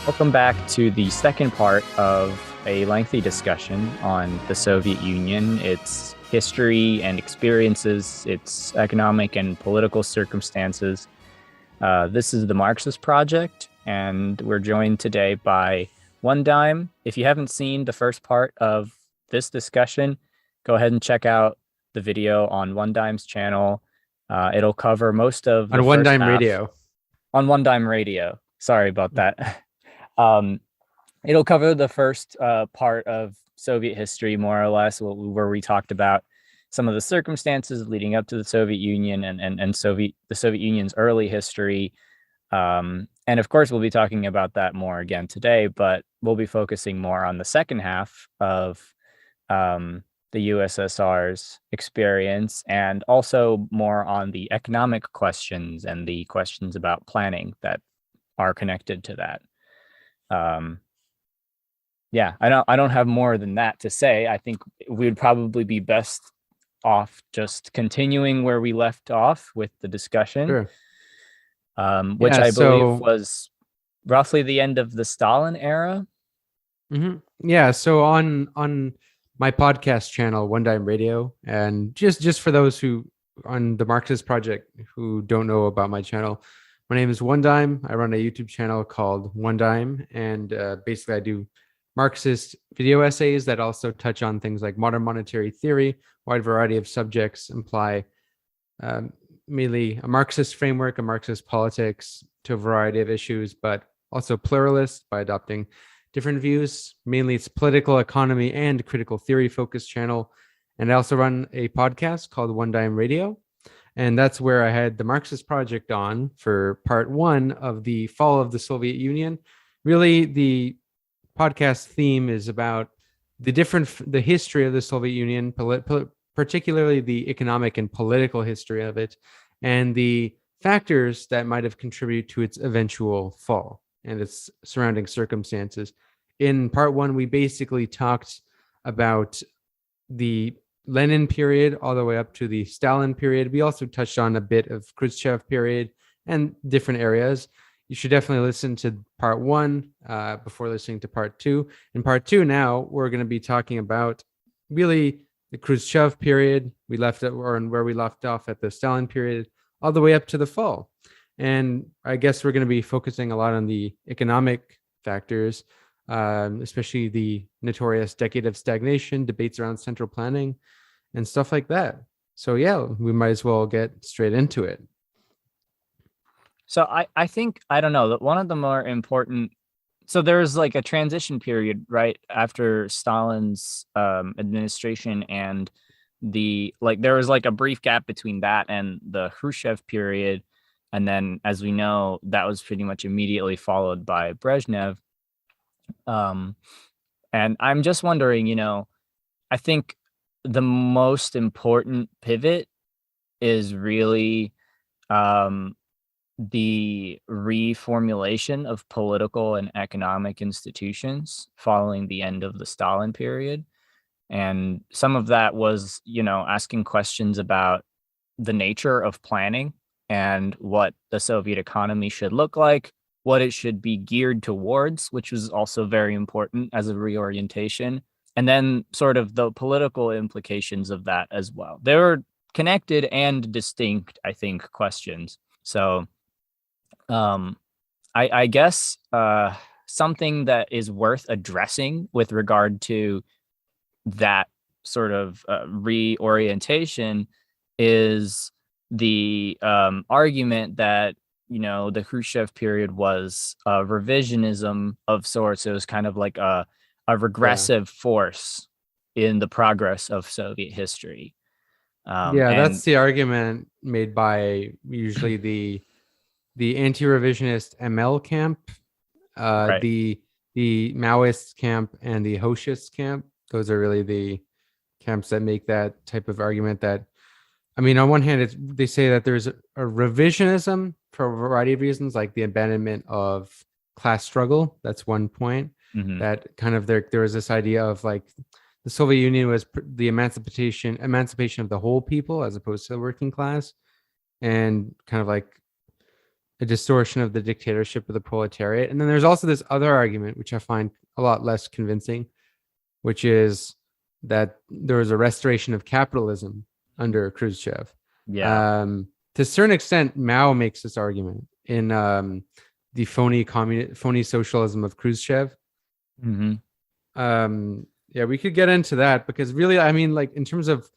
Welcome back to the second part of a lengthy discussion on the Soviet Union, its history and experiences, its economic and political circumstances. This is the Marxist Project, and we're joined today by One Dime. If you haven't seen the first part of this discussion, go ahead and check out the video on One Dime's channel. It'll cover most of the on One first Dime half. Radio. On One Dime Radio. Sorry about that. It'll cover the first part of Soviet history, more or less, where we talked about some of the circumstances leading up to the Soviet Union and the Soviet Union's early history. And of course, we'll be talking about that more again today, but we'll be focusing more on the second half of the USSR's experience, and also more on the economic questions and the questions about planning that are connected to that. Yeah, I don't have more than that to say. I think we would probably be best off just continuing where we left off with the discussion, Sure. which I believe was roughly the end of the Stalin era. Mm-hmm. Yeah. So on my podcast channel, One Dime Radio, and just for those who on the Marxist Project who don't know about my channel, my name is One Dime. I run a YouTube channel called One Dime, and basically I do Marxist video essays that also touch on things like modern monetary theory, wide variety of subjects, imply mainly a Marxist framework, a Marxist politics to a variety of issues, but also pluralist by adopting different views. Mainly it's political economy and critical theory focused channel. And I also run a podcast called One Dime Radio. And that's where I had the Marxist Project on for part one of the fall of the Soviet Union. Really, the podcast theme is about the history of the Soviet Union, particularly the economic and political history of it, and the factors that might have contributed to its eventual fall and its surrounding circumstances. In part one, we basically talked about the Lenin period all the way up to the Stalin period. We also touched on a bit of Khrushchev period and different areas. You should definitely listen to part one before listening to part two. In part two now, we're going to be talking about really the Khrushchev period. We left it, or where we left off at the Stalin period, all the way up to the fall. And I guess we're going to be focusing a lot on the economic factors, especially the notorious decade of stagnation, debates around central planning, and stuff like that. So yeah, we might as well get straight into it. So I think, I don't know, that one of the more important, so there's like a transition period right after Stalin's administration, and there was like a brief gap between that and the Khrushchev period. And then, as we know, that was pretty much immediately followed by Brezhnev. And I'm just wondering, I think the most important pivot is really the reformulation of political and economic institutions following the end of the Stalin period. And some of that was, asking questions about the nature of planning and what the Soviet economy should look like, what it should be geared towards, which was also very important as a reorientation. And then sort of the political implications of that as well. They were connected and distinct, I think, questions. So I guess something that is worth addressing with regard to that sort of reorientation is the argument that, the Khrushchev period was a revisionism of sorts. It was kind of like a regressive force in the progress of Soviet history. That's the argument made by usually the anti-revisionist ML camp, right. the Maoist camp, and the Hochist camp. Those are really the camps that make that type of argument. That, I mean, on one hand, they say that there's a revisionism for a variety of reasons, like the abandonment of class struggle. That's one point. Mm-hmm. That kind of there was this idea of like the Soviet Union was the emancipation of the whole people as opposed to the working class, and kind of like a distortion of the dictatorship of the proletariat. And then there's also this other argument, which I find a lot less convincing, which is that there was a restoration of capitalism under Khrushchev. Yeah. To a certain extent, Mao makes this argument in the phony socialism of Khrushchev. Mm-hmm. Yeah, we could get into that because really, I mean, like in terms of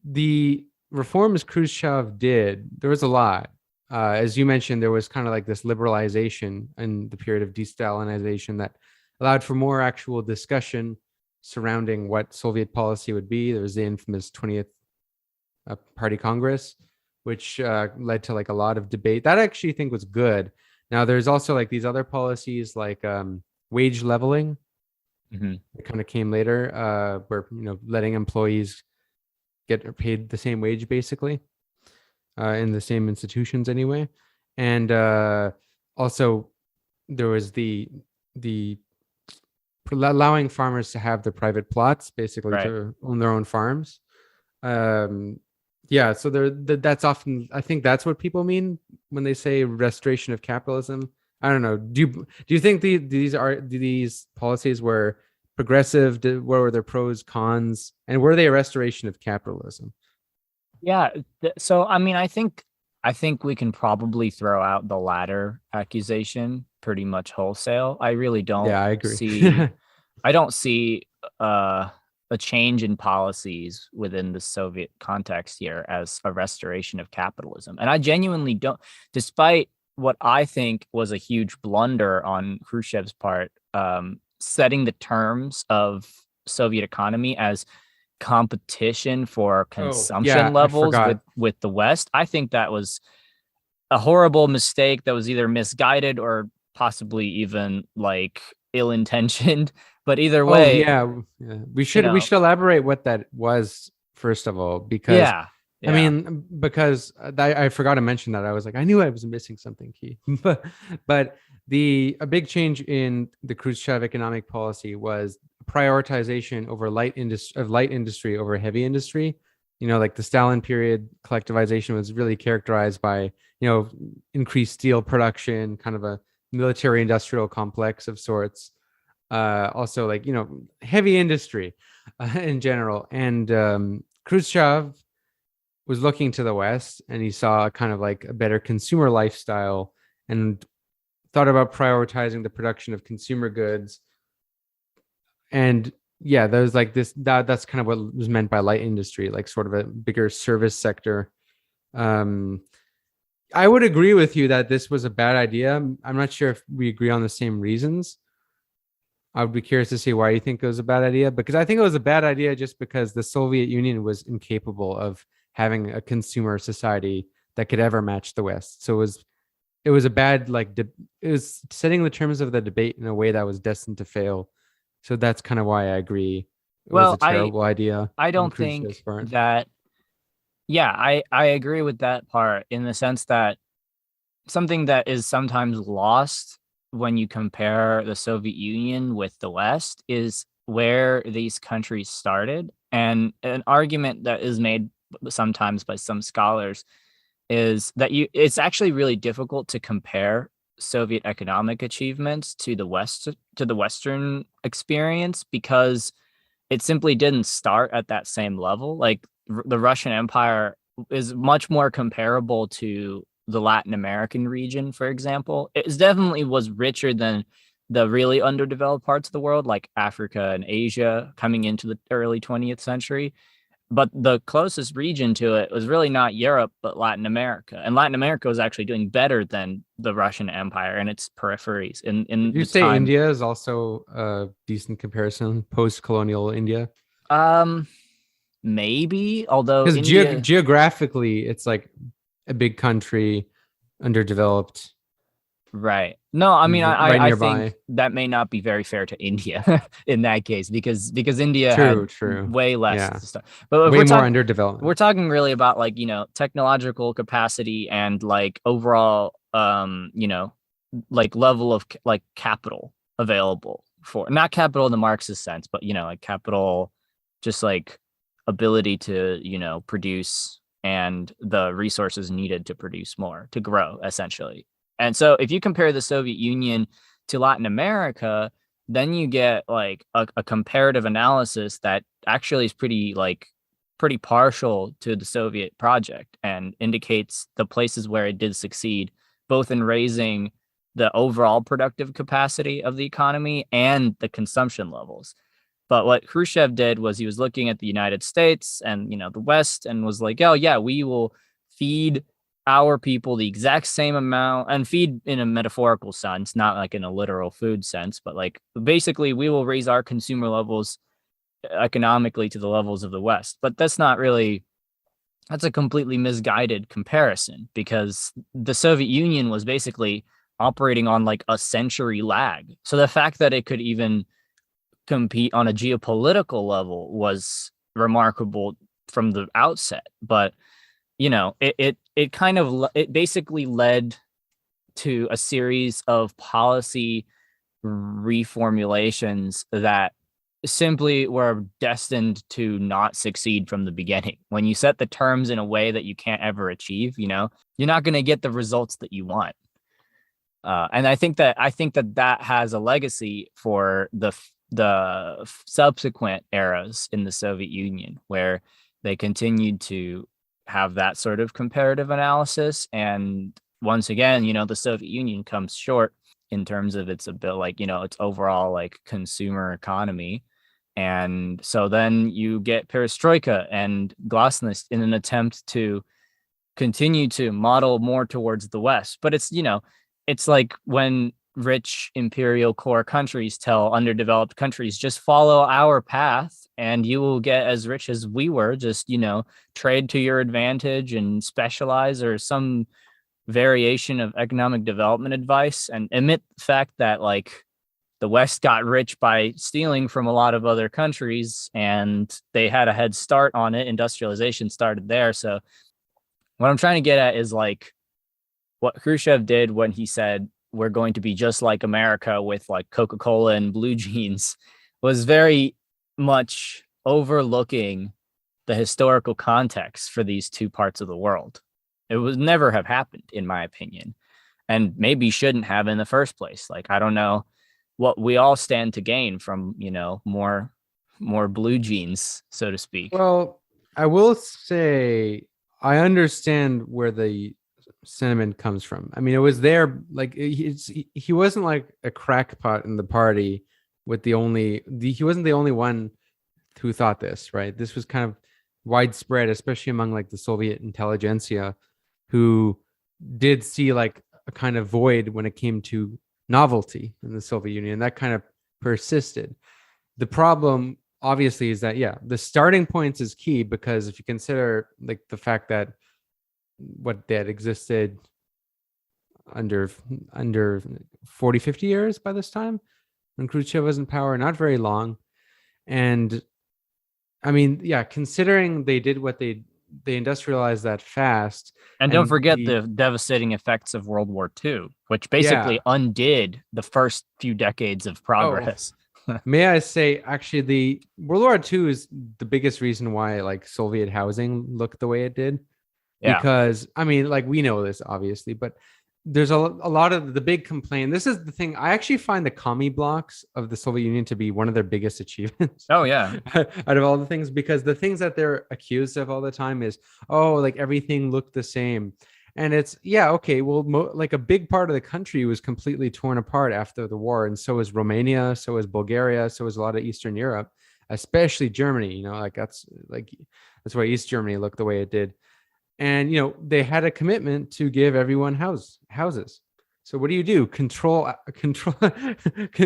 the reforms Khrushchev did, there was a lot. As you mentioned, there was kind of like this liberalization in the period of de-Stalinization that allowed for more actual discussion surrounding what Soviet policy would be. There was the infamous 20th Party Congress, which led to like a lot of debate. That I actually think was good. Now, there's also like these other policies like wage leveling. Mm-hmm. It kind of came later, where letting employees get paid the same wage basically in the same institutions anyway, and also there was the allowing farmers to have their private plots basically to own their own farms. Yeah, so that's often, I think that's what people mean when they say restoration of capitalism. I don't know. Do you think these policies were progressive? What were their pros, cons, and were they a restoration of capitalism? Yeah. So I mean, I think we can probably throw out the latter accusation pretty much wholesale. I really don't. Yeah, I agree. I don't see a change in policies within the Soviet context here as a restoration of capitalism. And I genuinely don't, despite what I think was a huge blunder on Khrushchev's part, setting the terms of Soviet economy as competition for consumption levels with the West. I think that was a horrible mistake that was either misguided or possibly even like ill-intentioned. But either way, we should elaborate what that was first of all, because I mean, because I forgot to mention that. I was like, I knew I was missing something key, but a big change in the Khrushchev economic policy was prioritization over light industry over heavy industry. Like the Stalin period, collectivization was really characterized by increased steel production, kind of a military industrial complex of sorts. Also like heavy industry in general, and Khrushchev was looking to the West, and he saw kind of like a better consumer lifestyle and thought about prioritizing the production of consumer goods. And there was like that's kind of what was meant by light industry, like sort of a bigger service sector. I would agree with you that this was a bad idea. I'm not sure if we agree on the same reasons. I would be curious to see why you think it was a bad idea, because I think it was a bad idea just because the Soviet Union was incapable of having a consumer society that could ever match the West. So it was a bad, it was setting the terms of the debate in a way that was destined to fail. So that's kind of why I agree. It was a terrible idea. I don't think that. Yeah, I agree with that part in the sense that something that is sometimes lost when you compare the Soviet Union with the West is where these countries started. And an argument that is made sometimes by some scholars is that it's actually really difficult to compare Soviet economic achievements to the Western experience, because it simply didn't start at that same level. Like the Russian Empire is much more comparable to the Latin American region, for example. It definitely was richer than the really underdeveloped parts of the world, like Africa and Asia, coming into the early 20th century. But the closest region to it was really not Europe, but Latin America. And Latin America was actually doing better than the Russian Empire and its peripheries. Did you say India is also a decent comparison, post-colonial India? Maybe, although because geographically, it's like a big country, underdeveloped. Right. No, I mean, I think that may not be very fair to India in that case, because India had way less to start. But way more underdeveloped. We're talking really about like, technological capacity and like overall, like level of like capital available for, not capital in the Marxist sense, but, like capital, just like ability to, produce and the resources needed to produce more, to grow essentially. And so if you compare the Soviet Union to Latin America, then you get like a comparative analysis that actually is pretty partial to the Soviet project and indicates the places where it did succeed, both in raising the overall productive capacity of the economy and the consumption levels. But what Khrushchev did was he was looking at the United States and, the West, and was like, oh yeah, we will feed our people the exact same amount, and feed in a metaphorical sense, not like in a literal food sense, but like basically we will raise our consumer levels economically to the levels of the West. But that's a completely misguided comparison, because the Soviet Union was basically operating on like a century lag. So the fact that it could even compete on a geopolitical level was remarkable from the outset. But it basically led to a series of policy reformulations that simply were destined to not succeed from the beginning. When you set the terms in a way that you can't ever achieve, you're not going to get the results that you want. And I think that has a legacy for the subsequent eras in the Soviet Union, where they continued to have that sort of comparative analysis. And once again, the Soviet Union comes short in terms of its its overall like consumer economy. And so then you get perestroika and glasnost in an attempt to continue to model more towards the West. But it's like when rich imperial core countries tell underdeveloped countries, just follow our path and you will get as rich as we were. Just, trade to your advantage and specialize, or some variation of economic development advice, and admit the fact that like the West got rich by stealing from a lot of other countries and they had a head start on it. Industrialization started there. So what I'm trying to get at is like what Khrushchev did when he said, we're going to be just like America with like Coca-Cola and blue jeans, was very much overlooking the historical context for these two parts of the world. It would never have happened, in my opinion, and maybe shouldn't have in the first place. Like, I don't know what we all stand to gain from, more blue jeans, so to speak. Well, I will say I understand where the sentiment comes from. I mean, it was there. Like he wasn't like a crackpot in the party he wasn't the only one who thought this, right? This was kind of widespread, especially among like the Soviet intelligentsia, who did see like a kind of void when it came to novelty in the Soviet Union. That kind of persisted. The problem obviously is that, the starting points is key, because if you consider like the fact that what that existed under 40, 50 years by this time when Khrushchev was in power, not very long. And I mean, considering they did what they industrialized that fast. And don't forget the devastating effects of World War II, which basically undid the first few decades of progress. May I say, actually, the World War II is the biggest reason why like Soviet housing looked the way it did. Yeah. Because I mean, like, we know this obviously, but there's a lot of the big complaint. This is the thing. I actually find the commie blocks of the Soviet Union to be one of their biggest achievements. Oh yeah. Out of all the things, because the things that they're accused of all the time is, like everything looked the same. And it's, okay, well, like a big part of the country was completely torn apart after the war. And so is Romania, so is Bulgaria, so is a lot of Eastern Europe, especially Germany, that's why East Germany looked the way it did. And, they had a commitment to give everyone houses. So what do? Control,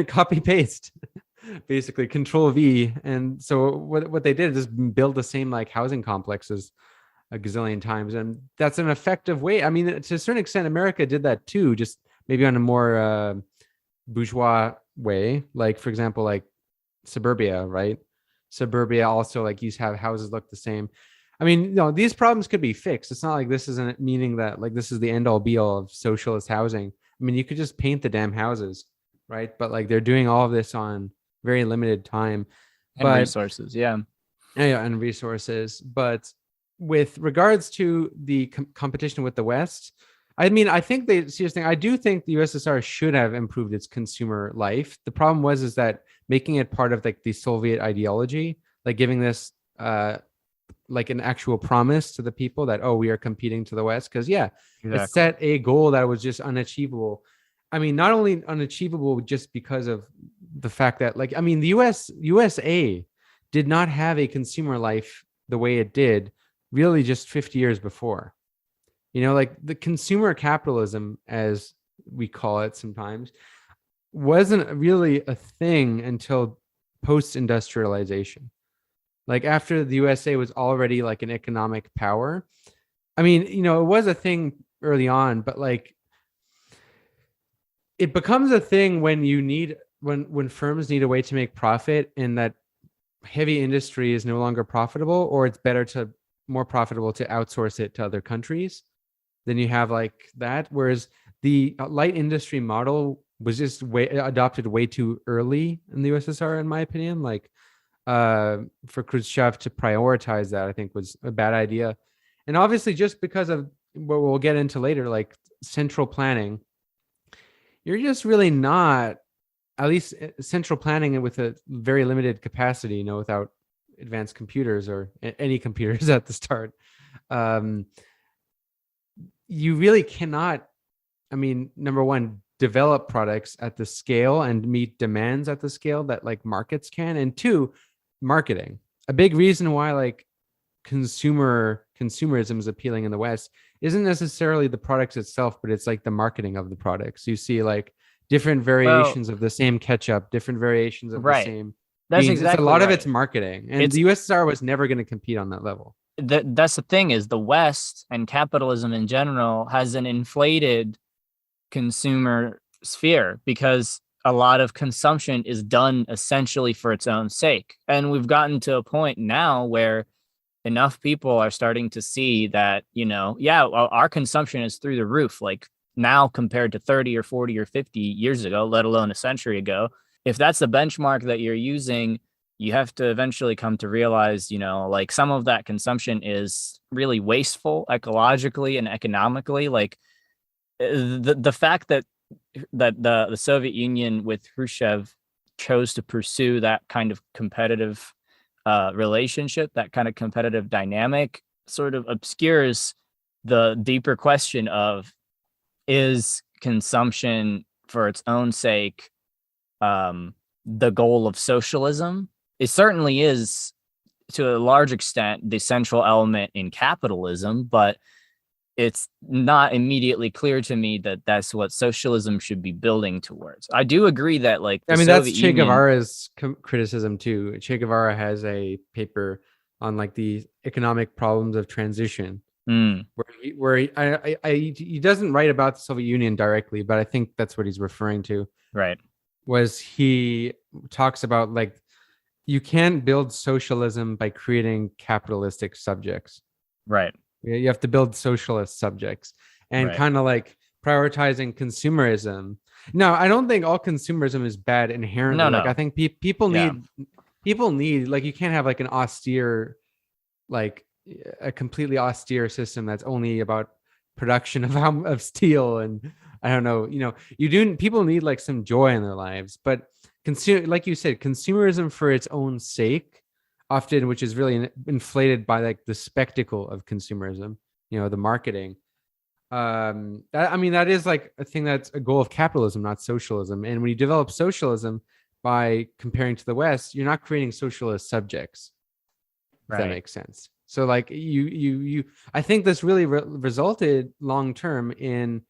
copy, paste, basically Control V. And so what they did is build the same like housing complexes a gazillion times. And that's an effective way. I mean, to a certain extent, America did that too, just maybe on a more bourgeois way. Like, for example, like suburbia, right? Suburbia also, like, you have houses look the same. I mean, no, these problems could be fixed. It's not like this isn't meaning that like this is the end all be all of socialist housing. I mean, you could just paint the damn houses, right? But like they're doing all of this on very limited time and resources. Yeah, and resources. But with regards to the competition with the West, I mean, I think they serious thing. I do think the USSR should have improved its consumer life. The problem is that making it part of like the Soviet ideology, like giving this like an actual promise to the people that, oh, we are competing to the West, because it set a goal that was just unachievable. I mean, not only unachievable just because of the fact that, like, I mean, the USA did not have a consumer life the way it did really just 50 years before. You know, like the consumer capitalism, as we call it sometimes, wasn't really a thing until post-industrialization. Like after the USA was already like an economic power. I mean, you know, it was a thing early on, but like it becomes a thing when you need when firms need a way to make profit, and that heavy industry is no longer profitable, or it's more profitable to outsource it to other countries. Then you have like that. Whereas the light industry model was just adopted way too early in the USSR, in my opinion. Like for Khrushchev to prioritize that, I think was a bad idea. And obviously, just because of what we'll get into later, like central planning, you're just really not, at least central planning with a very limited capacity, you know, without advanced computers or any computers at the start. You really cannot, I mean, number one, develop products at the scale and meet demands at the scale that like markets can. And two, marketing. A big reason why like consumerism is appealing in the West isn't necessarily the products itself, but it's like the marketing of the products. You see like different variations of the same ketchup, different variations of the same That's beans. exactly it's a lot right. of it's marketing, and the USSR was never going to compete on that level. That's the thing, is the West and capitalism in general has an inflated consumer sphere because a lot of consumption is done essentially for its own sake. And we've gotten to a point now where enough people are starting to see that, you know, our consumption is through the roof, like now compared to 30 or 40 or 50 years ago, let alone a century ago. If that's the benchmark that you're using, you have to eventually come to realize, you know, like some of that consumption is really wasteful ecologically and economically. Like the fact that the Soviet Union with Khrushchev chose to pursue that kind of competitive relationship, that kind of competitive dynamic, sort of obscures the deeper question of, is consumption for its own sake the goal of socialism? It certainly is, to a large extent, the central element in capitalism, but it's not immediately clear to me that that's what socialism should be building towards. I do agree that, like, I mean, that's Che Guevara's criticism too. Che Guevara has a paper on like the economic problems of transition, where he doesn't write about the Soviet Union directly, but I think that's what he's referring to. Right. Was he talks about like, you can't build socialism by creating capitalistic subjects. Right. You have to build socialist subjects, and kind of like prioritizing consumerism. No, I don't think all consumerism is bad inherently. No. Like I think people need like, you can't have like an austere, like a completely austere system that's only about production of steel, and I don't know, you know, people need like some joy in their lives, but like you said, consumerism for its own sake often, which is really inflated by like the spectacle of consumerism, you know, the marketing. That is like a thing that's a goal of capitalism, not socialism. And when you develop socialism by comparing to the West, you're not creating socialist subjects. If that makes sense. So like I think this really resulted long term in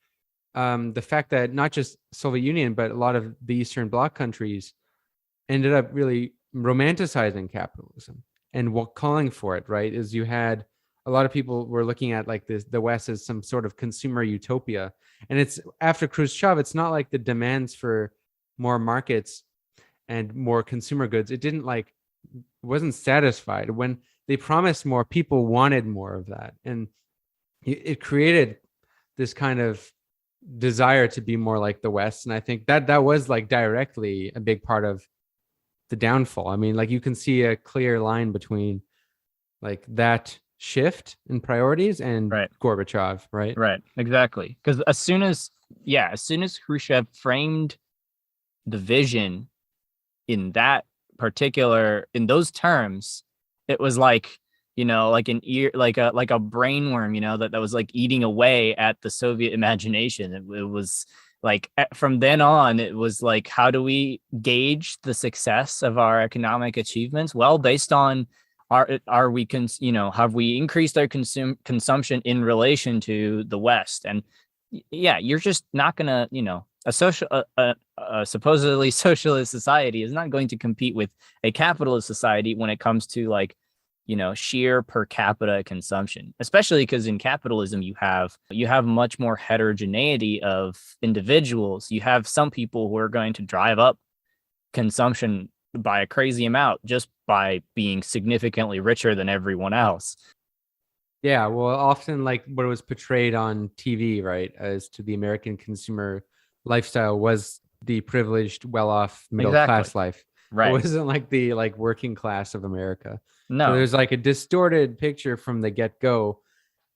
the fact that not just Soviet Union, but a lot of the Eastern Bloc countries ended up really romanticizing capitalism and calling for it. Right? Is you had a lot of people were looking at like the West as some sort of consumer utopia, and it's after Khrushchev. It's not like the demands for more markets and more consumer goods. It wasn't satisfied. When they promised more, people wanted more of that, and it created this kind of desire to be more like the West. And I think that was like directly a big part of the downfall. I mean, like you can see a clear line between like that shift in priorities and Right. Gorbachev, right? Right. Exactly. Because as soon as Khrushchev framed the vision in in those terms, it was like, like an ear, like a brainworm, that was like eating away at the Soviet imagination. It was like, from then on, it was like, how do we gauge the success of our economic achievements? Well, based on are we have we increased our consumption in relation to the West? And yeah, you're just not gonna, a supposedly socialist society is not going to compete with a capitalist society when it comes to like, sheer per capita consumption, especially because in capitalism you have much more heterogeneity of individuals. You have some people who are going to drive up consumption by a crazy amount just by being significantly richer than everyone else. Yeah, well, often like what was portrayed on TV, right, as to the American consumer lifestyle was the privileged, well-off, middle-class life. Right. It wasn't like the like working class of America. No. So there's like a distorted picture from the get-go.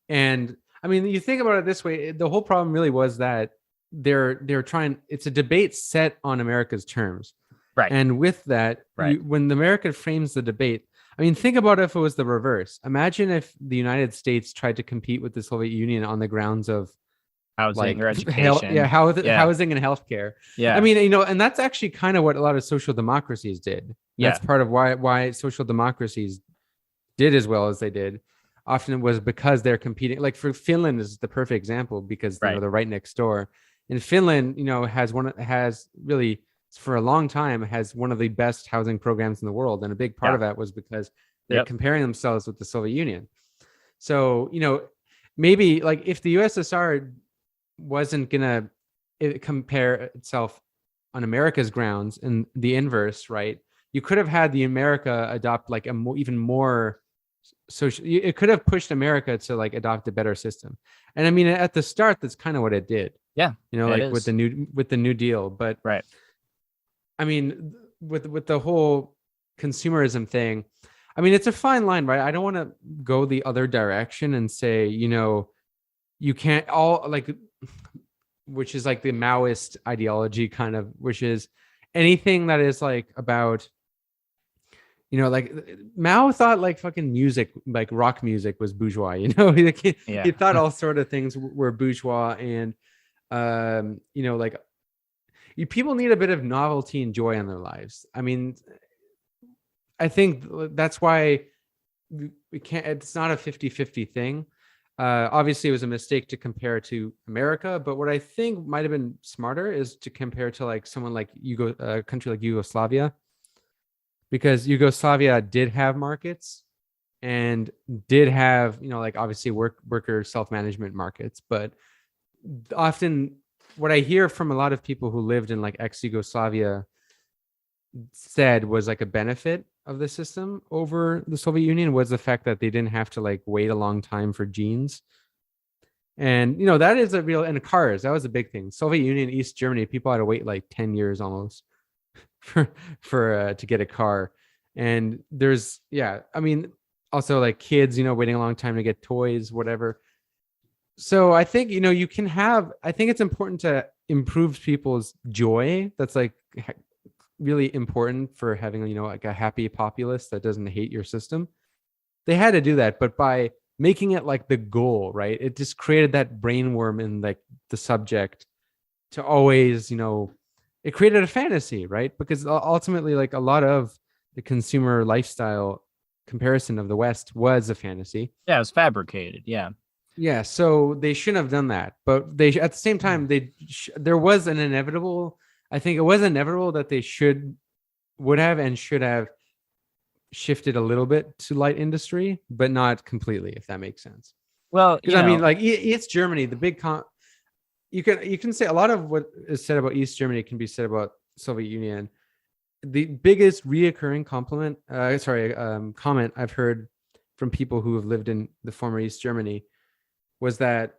And I mean, you think about it this way, the whole problem really was that they're trying, it's a debate set on America's terms. Right. And with that, when America frames the debate, I mean, think about if it was the reverse. Imagine if the United States tried to compete with the Soviet Union on the grounds of housing or education. Housing and healthcare. Yeah. I mean, and that's actually kind of what a lot of social democracies did. That's part of why social democracies did as well as they did. Often it was because they're competing. Like for Finland is the perfect example because they're right next door. And Finland, has really for a long time has one of the best housing programs in the world. And a big part of that was because they're comparing themselves with the Soviet Union. So, maybe like if the USSR wasn't going to compare itself on America's grounds and the inverse, right? You could have had the America adopt like even more social. It could have pushed America to like adopt a better system. And I mean, at the start, that's kind of what it did. Yeah. Like with the New Deal. But right. I mean, with the whole consumerism thing, I mean, it's a fine line, right? I don't want to go the other direction and say, you can't all like, which is like the Maoist ideology kind of, which is anything that is like about, like Mao thought like fucking music, like rock music was bourgeois, he thought all sort of things were bourgeois. And, like people need a bit of novelty and joy in their lives. I mean, I think that's why we can't, it's not a 50-50 thing. Obviously it was a mistake to compare to America, but what I think might've been smarter is to compare to like someone like a country like Yugoslavia, because Yugoslavia did have markets and did have, like obviously worker self-management markets, but often what I hear from a lot of people who lived in like ex-Yugoslavia said was like a benefit of the system over the Soviet Union was the fact that they didn't have to like wait a long time for jeans. And, that is a real, and cars, that was a big thing. Soviet Union, East Germany, people had to wait like 10 years almost for to get a car. And there's, I mean, also like kids, waiting a long time to get toys, whatever. So I think, you can have, I think it's important to improve people's joy. That's like really important for having, like a happy populace that doesn't hate your system. They had to do that, but by making it like the goal, right? It just created that brainworm in like the subject to always, it created a fantasy, right? Because ultimately, like a lot of the consumer lifestyle comparison of the West was a fantasy. Yeah, it was fabricated. Yeah. Yeah, so they shouldn't have done that, but they at the same time there was an inevitable. I think it was inevitable that they would have and should have shifted a little bit to light industry, but not completely, if that makes sense. Well, because I mean, like East Germany, the big you can say a lot of what is said about East Germany can be said about Soviet Union. The biggest reoccurring comment I've heard from people who have lived in the former East Germany was that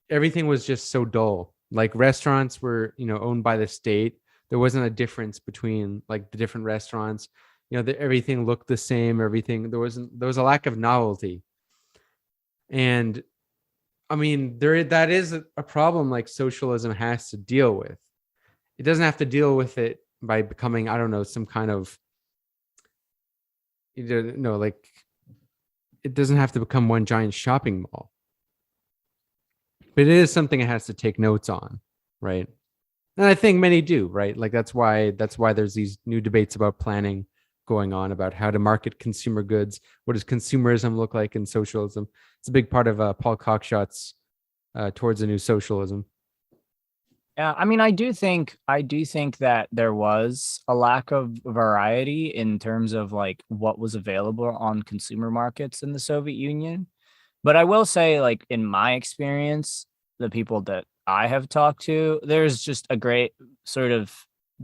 everything was just so dull. Like restaurants were, owned by the state. There wasn't a difference between like the different restaurants. Everything looked the same. Everything there was a lack of novelty. And I mean, that is a problem like socialism has to deal with. It doesn't have to deal with it by becoming, I don't know, some kind of, like it doesn't have to become one giant shopping mall. But it is something it has to take notes on, right? And I think many do, right? Like that's why there's these new debates about planning going on about how to market consumer goods. What does consumerism look like in socialism? It's a big part of Paul Cockshot's towards a new socialism. Yeah, I mean, I do think that there was a lack of variety in terms of like what was available on consumer markets in the Soviet Union. But I will say, like, in my experience, the people that I have talked to, there's just a great sort of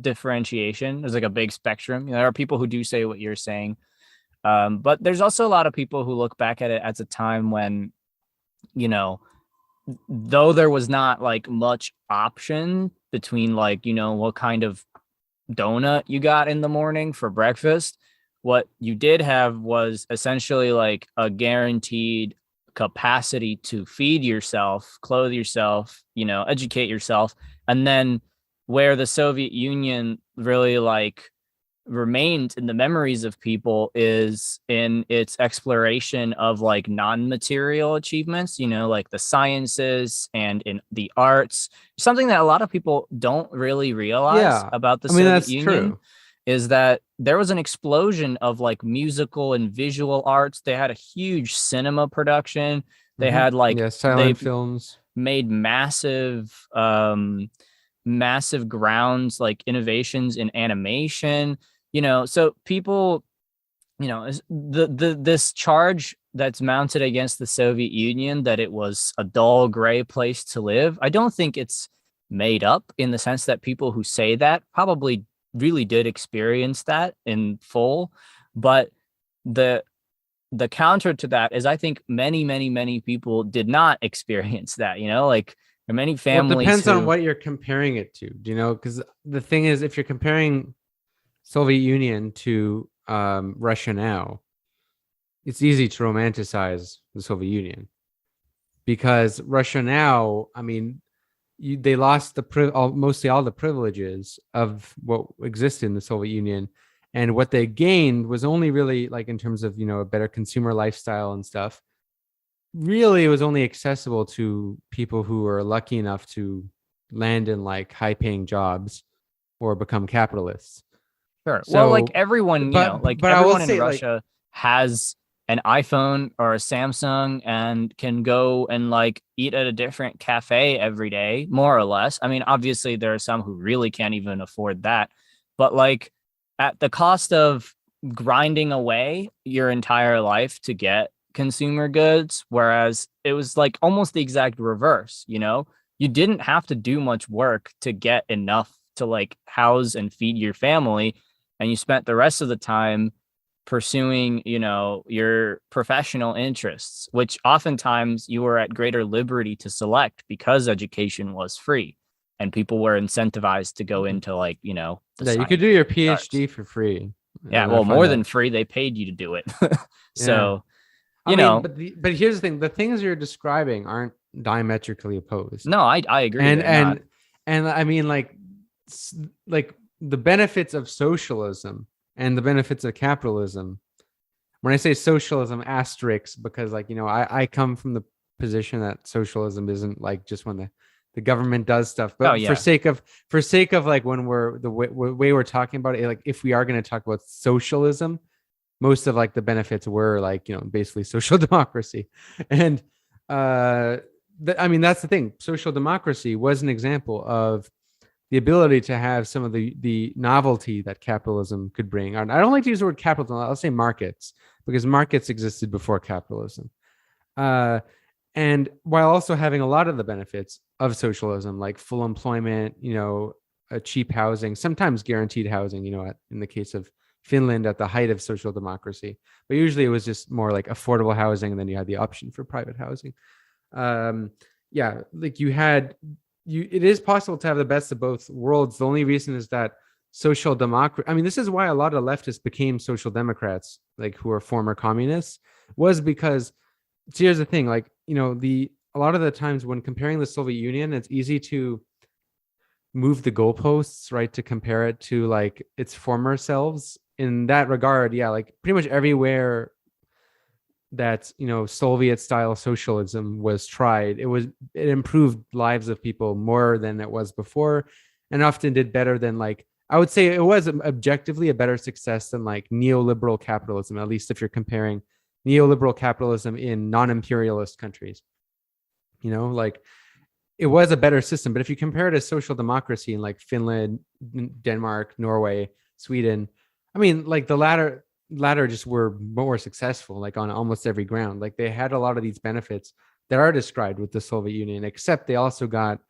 differentiation. There's like a big spectrum. There are people who do say what you're saying. But there's also a lot of people who look back at it as a time when, though there was not like much option between like, what kind of donut you got in the morning for breakfast, what you did have was essentially like a guaranteed capacity to feed yourself, clothe yourself, educate yourself. And then where the Soviet Union really like remained in the memories of people is in its exploration of like non-material achievements, like the sciences and in the arts. Something that a lot of people don't really realize about the Soviet Union true. Is that there was an explosion of like musical and visual arts. They had a huge cinema production. They had like silent films, made massive grounds, like innovations in animation, so people, this charge that's mounted against the Soviet Union that it was a dull gray place to live, I don't think it's made up, in the sense that people who say that probably really did experience that in full. But the counter to that is I think many people did not experience that, like many families. Well, it depends on what you're comparing it to, because the thing is, if you're comparing Soviet Union to Russia now, it's easy to romanticize the Soviet Union, because Russia now, I mean, they lost mostly all the privileges of what existed in the Soviet Union, and what they gained was only really like in terms of a better consumer lifestyle and stuff. Really, it was only accessible to people who were lucky enough to land in like high-paying jobs or become capitalists. Sure. So, well, like everyone, everyone in Russia has an iPhone or a Samsung and can go and like eat at a different cafe every day, more or less. I mean, obviously there are some who really can't even afford that, but like at the cost of grinding away your entire life to get consumer goods, whereas it was like almost the exact reverse, you didn't have to do much work to get enough to like house and feed your family, and you spent the rest of the time pursuing, your professional interests, which oftentimes you were at greater liberty to select because education was free and people were incentivized to go into like, you could do your PhD for free. Yeah, well, more than free, they paid you to do it. So, but here's the thing: the things you're describing aren't diametrically opposed. No, I agree. And I mean, like the benefits of socialism and the benefits of capitalism. When I say socialism, asterisk, because like, I come from the position that socialism isn't like just when the government does stuff, but for sake of like when we're the way we're talking about it, like if we are going to talk about socialism, most of like the benefits were like, basically social democracy. And I mean, that's the thing. Social democracy was an example of the ability to have some of the novelty that capitalism could bring. I don't like to use the word capitalism. I'll say markets, because markets existed before capitalism. And while also having a lot of the benefits of socialism, like full employment, a cheap housing, sometimes guaranteed housing, in the case of Finland at the height of social democracy. But usually it was just more like affordable housing, and then you had the option for private housing. Like it is possible to have the best of both worlds. The only reason is that social democracy, I mean, this is why a lot of leftists became social democrats, like who are former communists, was because, here's the thing, like a lot of the times when comparing the Soviet Union, it's easy to move the goalposts, right, to compare it to like its former selves. In that regard, yeah, like pretty much everywhere that Soviet style socialism was tried, it improved lives of people more than it was before, and often did better than, like, I would say it was objectively a better success than like neoliberal capitalism, at least if you're comparing neoliberal capitalism in non-imperialist countries. Like, it was a better system. But if you compare it to social democracy in like Finland, Denmark, Norway, Sweden, I mean, like the latter just were more successful, like on almost every ground. Like they had a lot of these benefits that are described with the Soviet Union, except they also got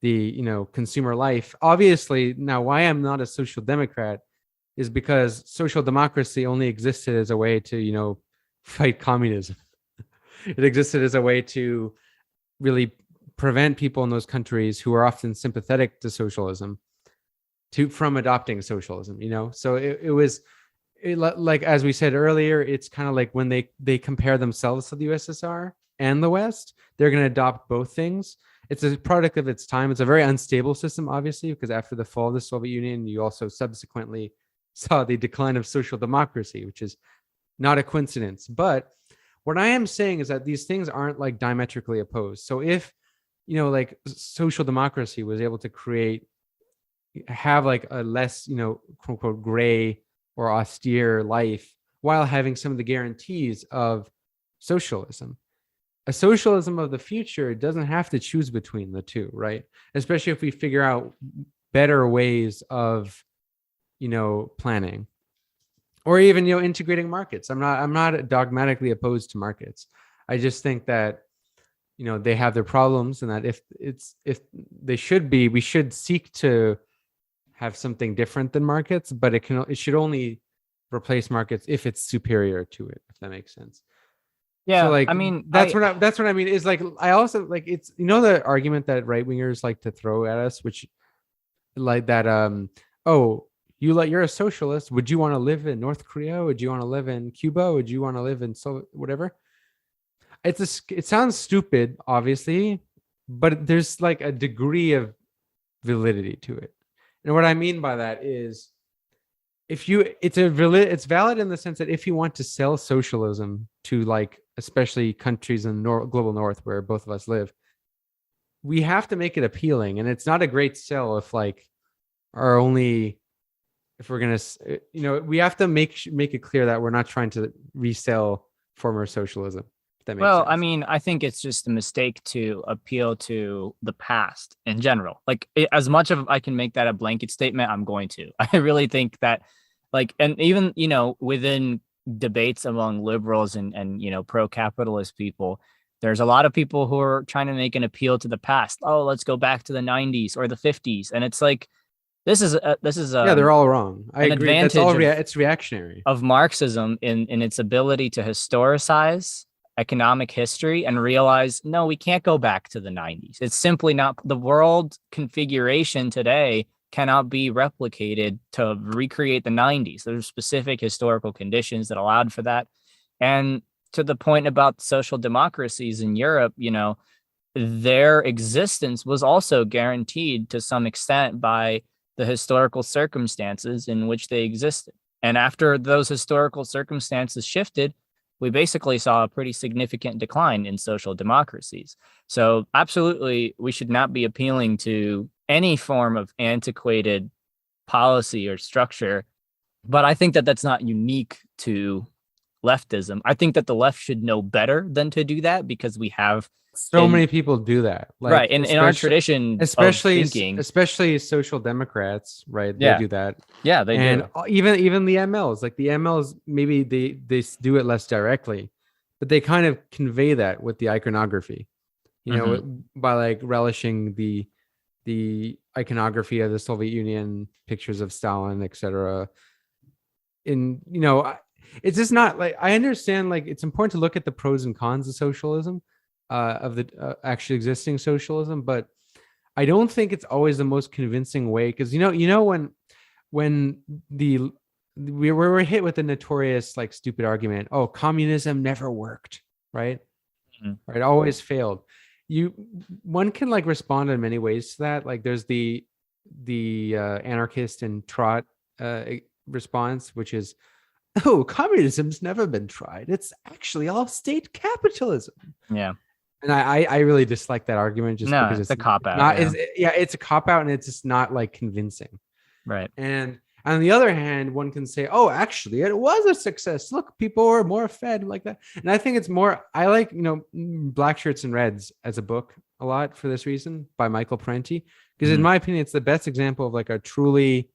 the consumer life. Obviously, now why I'm not a social democrat is because social democracy only existed as a way to fight communism. It existed as a way to really prevent people in those countries who are often sympathetic to socialism from adopting socialism. So it was like, as we said earlier, it's kind of like when they compare themselves to the USSR and the West, they're going to adopt both things. It's a product of its time. It's a very unstable system, obviously, because after the fall of the Soviet Union, you also subsequently saw the decline of social democracy, which is not a coincidence. But what I am saying is that these things aren't like diametrically opposed. So if like social democracy was able to have like a less quote unquote gray or austere life while having some of the guarantees of socialism, a socialism of the future doesn't have to choose between the two, right? Especially if we figure out better ways of planning, or even integrating markets. I'm not dogmatically opposed to markets. I just think that they have their problems, and that if they should be, we should seek to have something different than markets, but it should only replace markets if it's superior to it, if that makes sense. Yeah, so like, I mean, that's what I mean is like, I also like, it's the argument that right wingers like to throw at us, which like that oh, you're a socialist, would you want to live in North Korea, would you want to live in Cuba, would you want to live in whatever. It sounds stupid, obviously, but there's like a degree of validity to it. And what I mean by that is, it's valid in the sense that if you want to sell socialism to, like, especially countries in the global north where both of us live, we have to make it appealing. And it's not a great sell if like if we're going to, we have to make it clear that we're not trying to resell former socialism. That makes sense. I mean, I think it's just a mistake to appeal to the past in general. Like, as much of I can make that a blanket statement, I'm going to. I really think that, like, and even, within debates among liberals and pro-capitalist people, there's a lot of people who are trying to make an appeal to the past. Oh, let's go back to the 90s or the 50s. And it's like, this is yeah, they're all wrong. I agree. That's all it's reactionary of Marxism in its ability to historicize economic history and realize, no, we can't go back to the 90s. It's simply not, the world configuration today cannot be replicated to recreate the 90s. There's specific historical conditions that allowed for that. And to the point about social democracies in Europe, their existence was also guaranteed to some extent by the historical circumstances in which they existed. And after those historical circumstances shifted, we basically saw a pretty significant decline in social democracies. So absolutely, we should not be appealing to any form of antiquated policy or structure. But I think that that's not unique to leftism. I think that the left should know better than to do that, because we have many people do that, like, right in our tradition, especially social democrats, right? They do that. Yeah, they and do. Even the MLs, like the MLs, maybe they do it less directly, but they kind of convey that with the iconography, by like relishing the iconography of the Soviet Union, pictures of Stalin, etc. And it's just not like, I understand, like, it's important to look at the pros and cons of socialism, of the actually existing socialism, but I don't think it's always the most convincing way, because when we were hit with the notorious, like, stupid argument, oh, communism never worked, right? right? Always failed. One can like respond in many ways to that. Like there's the anarchist and trot response, which is, oh, communism's never been tried. It's actually all state capitalism. Yeah. And I really dislike that argument just because it's a cop out. Not, it's a cop out, and it's just not like convincing. Right. And on the other hand, one can say, oh, actually, it was a success. Look, people were more fed like that. And I think it's more, I like, Black Shirts and Reds as a book a lot for this reason by Michael Parenti, because in my opinion, it's the best example of like a truly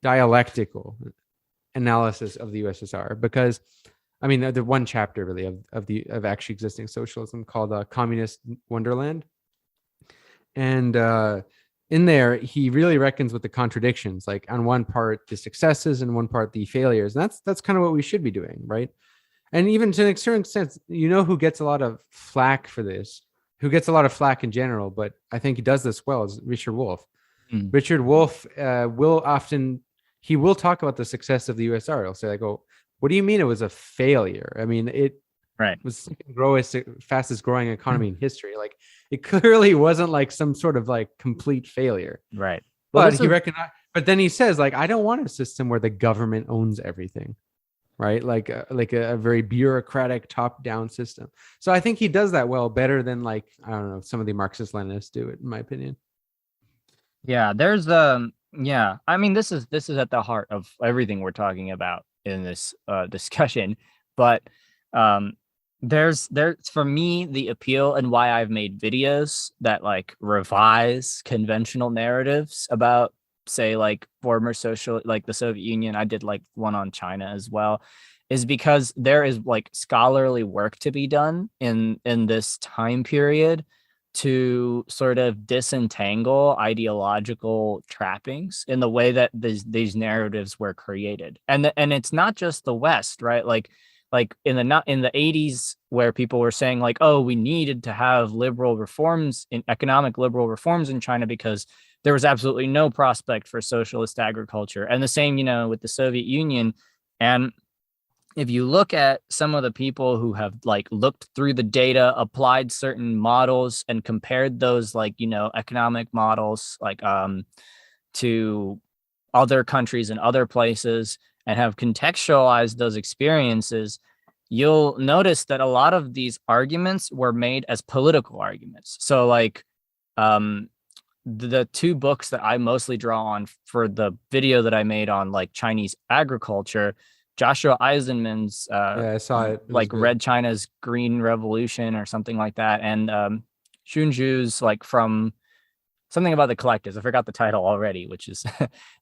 dialectical analysis of the USSR. Because I mean, the one chapter really of actually existing socialism called Communist Wonderland. And in there, he really reckons with the contradictions, like on one part, the successes, and one part, the failures. And that's kind of what we should be doing, right? And even to a certain extent, who gets a lot of flack for this, who gets a lot of flack in general, but I think he does this well, is Richard Wolff. Richard Wolff will talk about the success of the USSR. He'll say, like, oh, what do you mean it was a failure? I mean, it was the fastest growing economy in history. Like, it clearly wasn't like some sort of like complete failure. Right. But he recognized, but then he says, like, I don't want a system where the government owns everything. Right. Like a very bureaucratic top down system. So I think he does that well, better than like, I don't know, some of the Marxist Leninists do it, in my opinion. Yeah. There's yeah. I mean, this is at the heart of everything we're talking about in this discussion, but there's for me the appeal and why I've made videos that like revise conventional narratives about, say, like former social, like the Soviet Union. I did like one on China as well, is because there is like scholarly work to be done in this time period to sort of disentangle ideological trappings in the way that these narratives were created. And it's not just the West, right? Like in the 80s, where people were saying like, oh, we needed to have economic liberal reforms in China because there was absolutely no prospect for socialist agriculture. And the same, with the Soviet Union. And if you look at some of the people who have like looked through the data, applied certain models, and compared those like, economic models like to other countries and other places, and have contextualized those experiences, you'll notice that a lot of these arguments were made as political arguments. So like the two books that I mostly draw on for the video that I made on like Chinese agriculture, Joshua Eisenman's I saw it. Like Red China's Green Revolution or something like that, and Xunju's like from something about the collectives. I forgot the title already, which is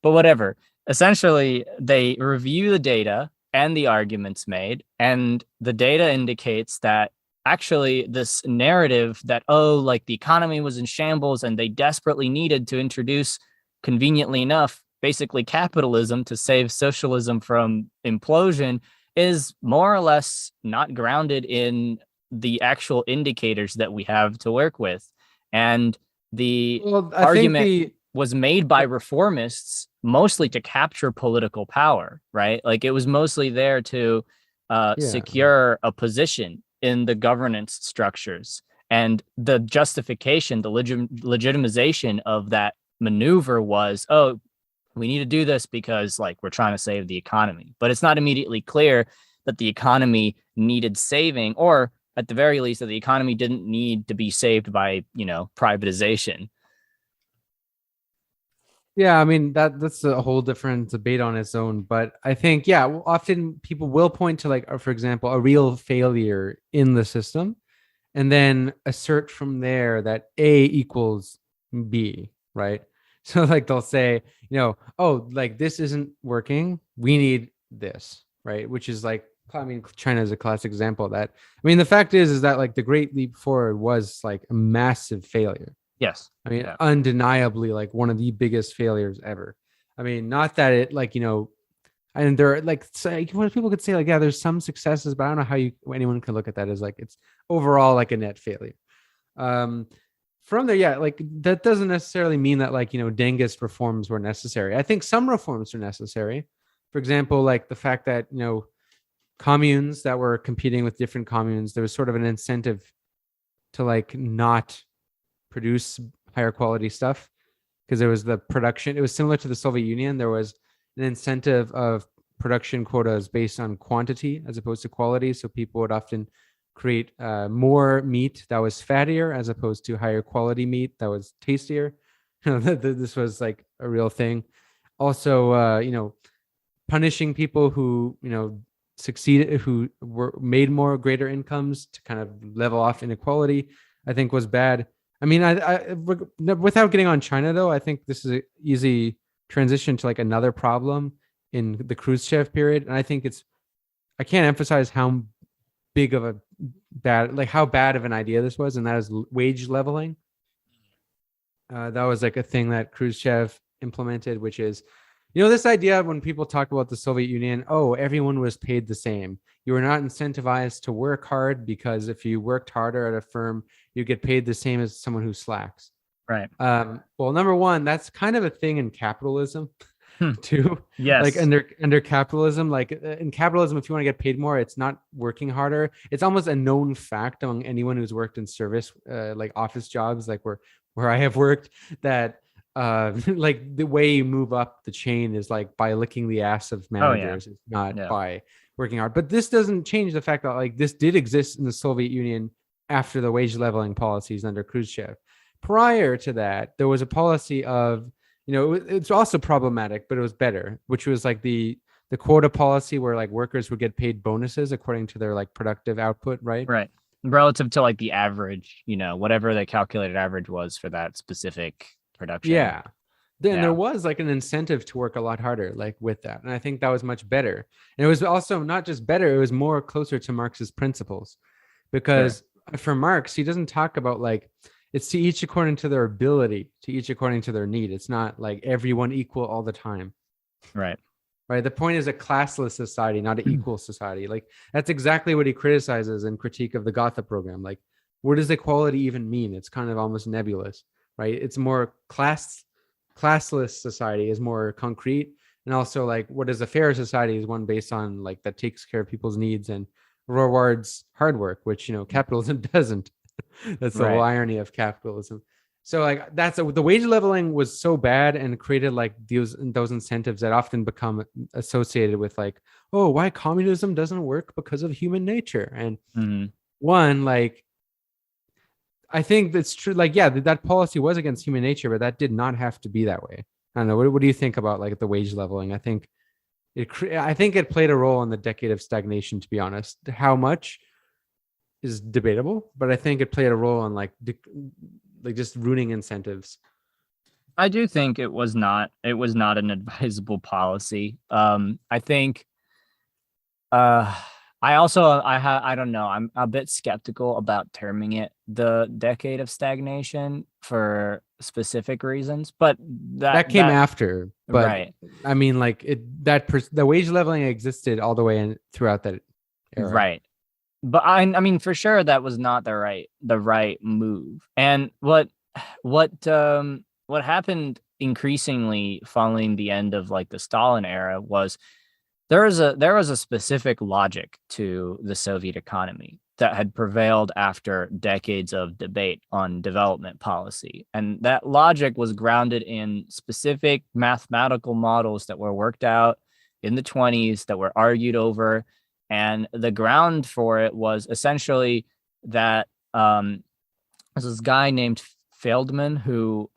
but whatever. Essentially, they review the data and the arguments made, and the data indicates that actually this narrative that, oh, like the economy was in shambles and they desperately needed to introduce, conveniently enough, basically capitalism to save socialism from implosion, is more or less not grounded in the actual indicators that we have to work with. And the argument was made by reformists mostly to capture political power, right? Like it was mostly there to secure a position in the governance structures. And the justification, the legitimization of that maneuver was, oh, we need to do this because like we're trying to save the economy. But it's not immediately clear that the economy needed saving, or at the very least that the economy didn't need to be saved by, privatization. Yeah, I mean, that's a whole different debate on its own. But I think, often people will point to like, for example, a real failure in the system, and then assert from there that A equals B, right? So like they'll say, oh, like this isn't working, we need this, right? Which is like, I mean, China is a classic example of that. I mean, the fact is that like the Great Leap Forward was like a massive failure. Yes. I mean, undeniably like one of the biggest failures ever. I mean, not that it like, and there are like, people could say like, yeah, there's some successes, but I don't know how anyone can look at that as like, it's overall like a net failure. From there, like that doesn't necessarily mean that like, Dengist reforms were necessary. I think some reforms are necessary. For example, like the fact that, communes that were competing with different communes. There was sort of an incentive to like not produce higher quality stuff because there was the production. It was similar to the Soviet Union. There was an incentive of production quotas based on quantity as opposed to quality. So people would often create more meat that was fattier as opposed to higher quality meat that was tastier. This was like a real thing. Also, punishing people who, succeeded, who were made more greater incomes to kind of level off inequality, I think was bad. I mean, I without getting on China though, I think this is an easy transition to like another problem in the Khrushchev period. And I think I can't emphasize how big of a how bad of an idea this was. And that is wage leveling. That was like a thing that Khrushchev implemented, which is, this idea when people talk about the Soviet Union, everyone was paid the same. You were not incentivized to work hard because if you worked harder at a firm, you get paid the same as someone who slacks. Right. Well, number one, that's kind of a thing in capitalism too. Yes. Like under capitalism, like in capitalism, if you want to get paid more, it's not working harder. It's almost a known fact among anyone who's worked in service, like office jobs, like where I have worked, that like the way you move up the chain is like by licking the ass of managers. It's not by working hard. But this doesn't change the fact that like this did exist in the Soviet Union after the wage leveling policies under Khrushchev. Prior to that, there was a policy of, it's also problematic, but it was better, which was like the quota policy where like workers would get paid bonuses according to their like productive output, right? Right. Relative to like the average, whatever the calculated average was for that specific production. Yeah. Then there was like an incentive to work a lot harder, like with that. And I think that was much better. And it was also not just better, it was more closer to Marx's principles. Because for Marx, he doesn't talk about like, it's to each according to their ability, to each according to their need. It's not like everyone equal all the time. Right. Right. The point is a classless society, not an equal society. Like that's exactly what he criticizes in Critique of the Gotha program. Like, what does equality even mean? It's kind of almost nebulous, right? It's more classless society is more concrete. And also like, what is a fair society is one based on like that takes care of people's needs and rewards hard work, which, capitalism doesn't. That's the whole irony of capitalism. So like the wage leveling was so bad and created like those incentives that often become associated with like, why communism doesn't work because of human nature. And one, like, I think that's true. Like, that policy was against human nature, but that did not have to be that way. I don't know. What do you think about like the wage leveling? I think it played a role in the decade of stagnation, to be honest. How much is debatable, but I think it played a role in like just ruining incentives. I do think it was not an advisable policy. I think I don't know. I'm a bit skeptical about terming it the decade of stagnation for specific reasons, but that came after. But right. I mean, like the wage leveling existed all the way in throughout that era. Right. But I mean, for sure, that was not the right move. And what happened increasingly following the end of like the Stalin era was there was a specific logic to the Soviet economy that had prevailed after decades of debate on development policy. And that logic was grounded in specific mathematical models that were worked out in the 1920s that were argued over. And the ground for it was essentially that there's this guy named Feldman who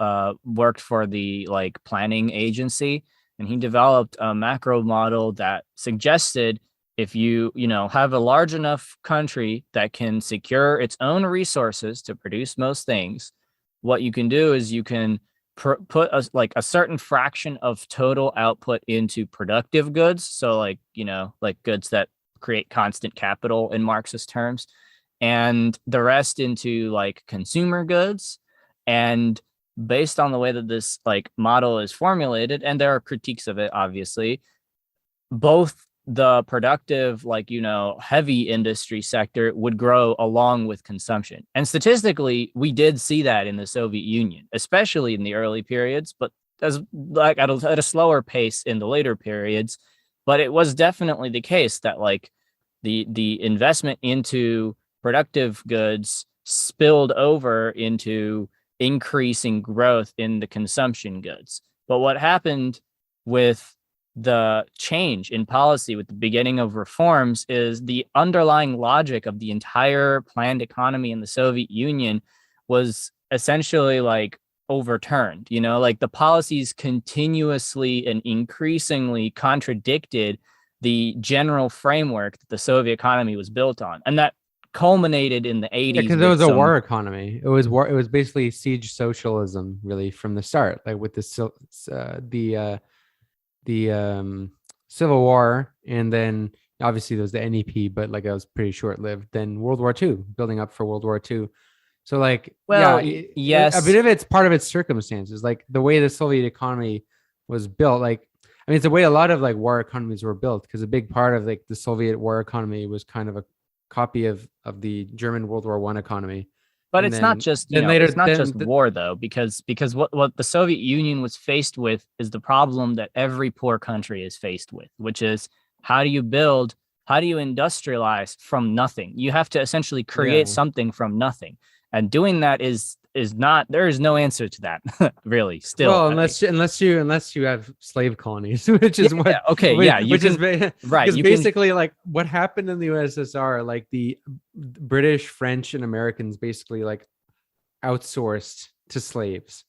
worked for the like planning agency, and he developed a macro model that suggested if you have a large enough country that can secure its own resources to produce most things, what you can do is you can put a certain fraction of total output into productive goods. So like goods that create constant capital in Marxist terms, and the rest into like consumer goods. And based on the way that this like model is formulated, and there are critiques of it, obviously, both the productive, heavy industry sector would grow along with consumption. And statistically, we did see that in the Soviet Union, especially in the early periods, but as like at a slower pace in the later periods. But it was definitely the case that like The investment into productive goods spilled over into increasing growth in the consumption goods. But what happened with the change in policy with the beginning of reforms is the underlying logic of the entire planned economy in the Soviet Union was essentially like overturned. Like the policies continuously and increasingly contradicted the general framework that the Soviet economy was built on. And that culminated in the 80s. Because it was a war economy. It was war. It was basically siege socialism, really, from the start. Like with the Civil War, and then obviously there was the NEP, but like it was pretty short lived. Then World War II, building up for World War II. So like, yes, a bit of it's part of its circumstances, like the way the Soviet economy was built. Like, I mean, it's the way a lot of like war economies were built, because a big part of like the Soviet war economy was kind of a copy of the German World War I economy. But it's not just war though, because what the Soviet Union was faced with is the problem that every poor country is faced with, which is how do you industrialize from nothing? You have to essentially create something from nothing, and doing that is not, there is no answer to that really still. Well, unless you have slave colonies, which is right. Because basically like what happened in the USSR, like the British, French, and Americans basically like outsourced to slaves.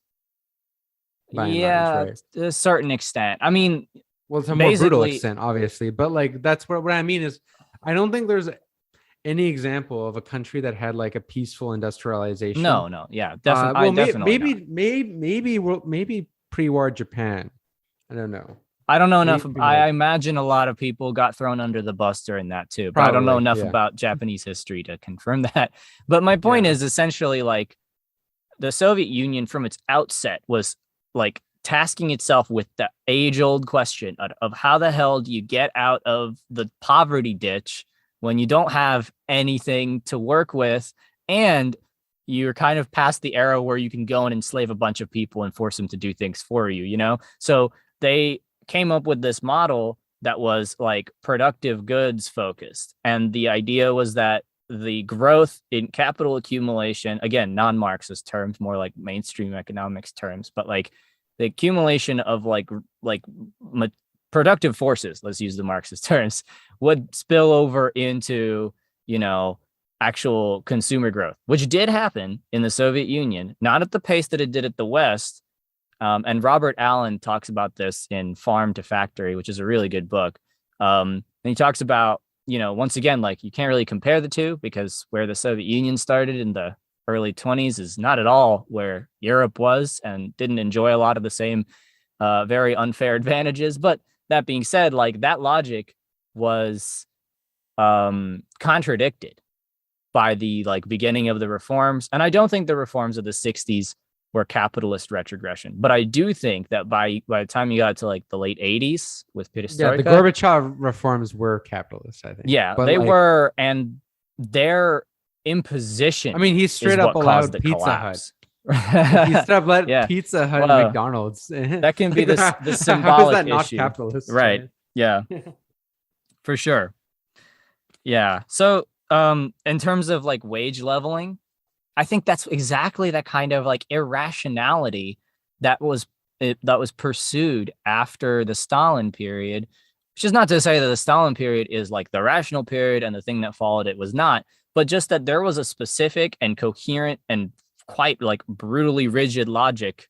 To a certain extent. I mean, well, to a more brutal extent, obviously, but like that's what I mean is, I don't think there's any example of a country that had like a peaceful industrialization. Definitely. Maybe pre-war Japan. I don't know. I don't know enough. I imagine a lot of people got thrown under the bus during that too, but I don't know enough about Japanese history to confirm that. But my point is essentially like the Soviet Union from its outset was like tasking itself with the age-old question of how the hell do you get out of the poverty ditch when you don't have anything to work with, and you're kind of past the era where you can go and enslave a bunch of people and force them to do things for you, So they came up with this model that was like productive goods focused. And the idea was that the growth in capital accumulation, again, non-Marxist terms, more like mainstream economics terms, but like the accumulation of like productive forces, let's use the Marxist terms, would spill over into, actual consumer growth, which did happen in the Soviet Union, not at the pace that it did at the West. And Robert Allen talks about this in Farm to Factory, which is a really good book. And he talks about, once again, like you can't really compare the two, because where the Soviet Union started in the early 1920s is not at all where Europe was, and didn't enjoy a lot of the same very unfair advantages. But that being said, like that logic was contradicted by the like beginning of the reforms. And I don't think the reforms of the 60s were capitalist retrogression, but I do think that by the time you got to like the late 80s with perestroika, the Gorbachev reforms were capitalist, I think. Yeah, but they were, and their imposition. I mean, he straight up allowed Pizza Hut. He straight up let Pizza Hut and McDonald's. That can be the symbolic how is that not issue. Capitalist, right? Yeah, for sure. Yeah. So, in terms of like wage leveling, I think that's exactly that kind of like irrationality that was pursued after the Stalin period, which is not to say that the Stalin period is like the rational period and the thing that followed it was not, but just that there was a specific and coherent and quite like brutally rigid logic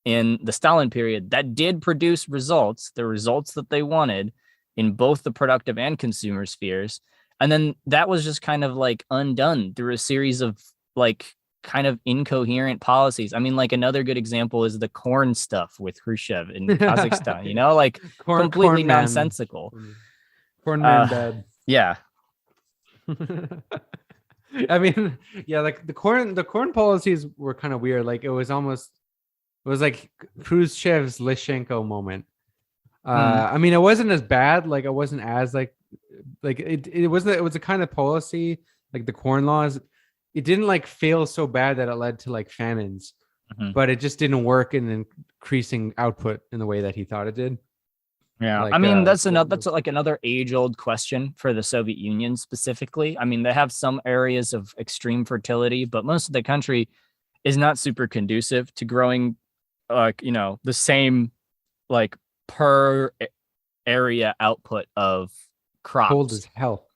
in the Stalin period that did produce results, the results that they wanted in both the productive and consumer spheres. And then that was just kind of like undone through a series of like kind of incoherent policies. I mean, like another good example is the corn stuff with Khrushchev in Kazakhstan, like completely nonsensical. Corn man dad. Yeah. I mean, yeah, like the corn policies were kind of weird. Like it was like Khrushchev's Lyshenko moment. I mean, it wasn't as bad. Like it wasn't as like it was a kind of policy, like the corn laws. It didn't like fail so bad that it led to like famines, but it just didn't work in increasing output in the way that he thought it did. Yeah, Like, I mean that's like another age-old question for the Soviet Union specifically. I mean, they have some areas of extreme fertility, but most of the country is not super conducive to growing, like, the same, like, per area output of cold crops. as hell.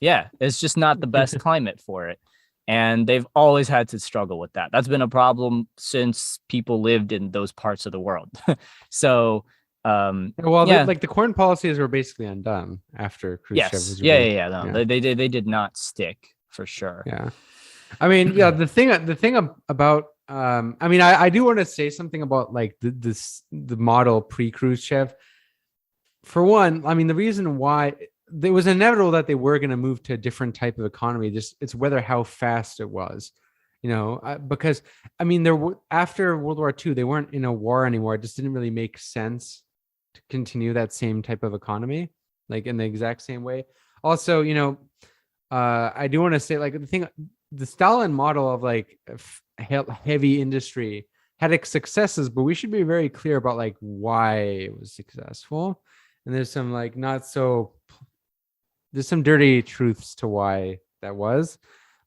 Yeah, it's just not the best climate for it. And they've always had to struggle with that. That's been a problem since people lived in those parts of the world. So, Well, yeah, like the corn policies were basically undone after Khrushchev yes, was yeah, removed. yeah, yeah. No, Yeah, they did not stick for sure. yeah. I mean, yeah. The thing about I mean, I do want to say something about like the model pre-Khrushchev. For one, I mean, the reason why it was inevitable that they were going to move to a different type of economy. Just it's whether how fast it was, because I mean, after World War II, they weren't in a war anymore. It just didn't really make sense to continue that same type of economy, like in the exact same way. Also, I do want to say, like, the Stalin model of like heavy industry had its successes, but we should be very clear about like why it was successful. And there's some like there's some dirty truths to why that was.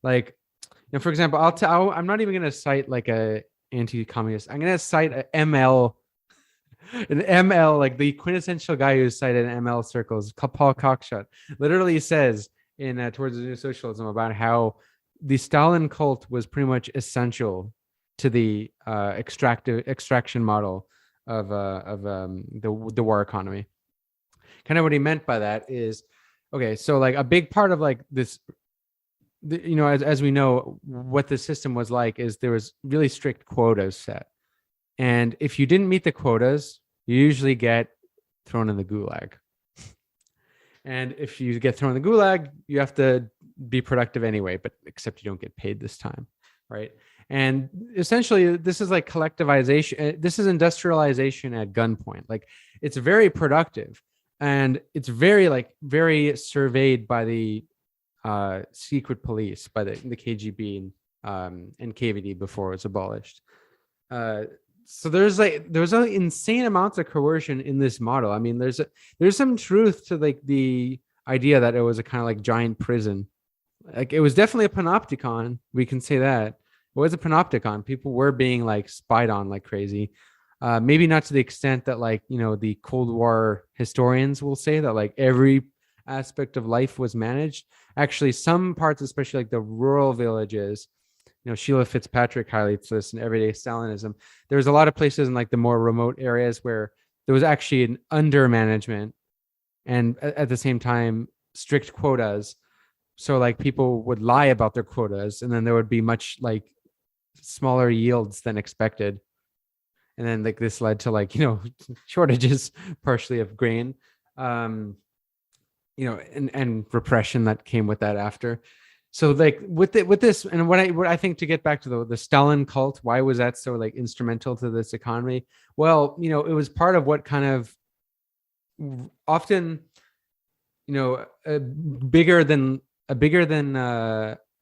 Like, for example, I'm not even going to cite like a anti-communist. I'm going to cite an ML, like the quintessential guy who's cited in ML circles, Paul Cockshut, literally says in Towards the New Socialism about how the Stalin cult was pretty much essential to the extraction model of the war economy. Kind of what he meant by that is, okay, so like a big part of like this, as we know, what the system was like is there was really strict quotas set. And if you didn't meet the quotas, you usually get thrown in the gulag. And if you get thrown in the gulag, you have to be productive anyway, but except you don't get paid this time, right? And essentially, this is like collectivization. This is industrialization at gunpoint. Like, it's very productive. And it's very surveyed by the secret police, by the KGB and KVD before it was abolished. So there's insane amounts of coercion in this model. I mean, there's some truth to like the idea that it was a kind of like giant prison. Like, it was definitely a panopticon. We can say that it was a panopticon. People were being like spied on like crazy. Maybe not to the extent that like, the Cold War historians will say that like every aspect of life was managed. Actually, some parts, especially like the rural villages, Sheila Fitzpatrick highlights this in Everyday Stalinism. There was a lot of places in like the more remote areas where there was actually an undermanagement and at the same time strict quotas. So like people would lie about their quotas, and then there would be much like smaller yields than expected. And then like this led to like, shortages partially of grain, and repression that came with that after. So like with this, and what I think, to get back to the Stalin cult, why was that so like instrumental to this economy? Well, it was part of what kind of often, a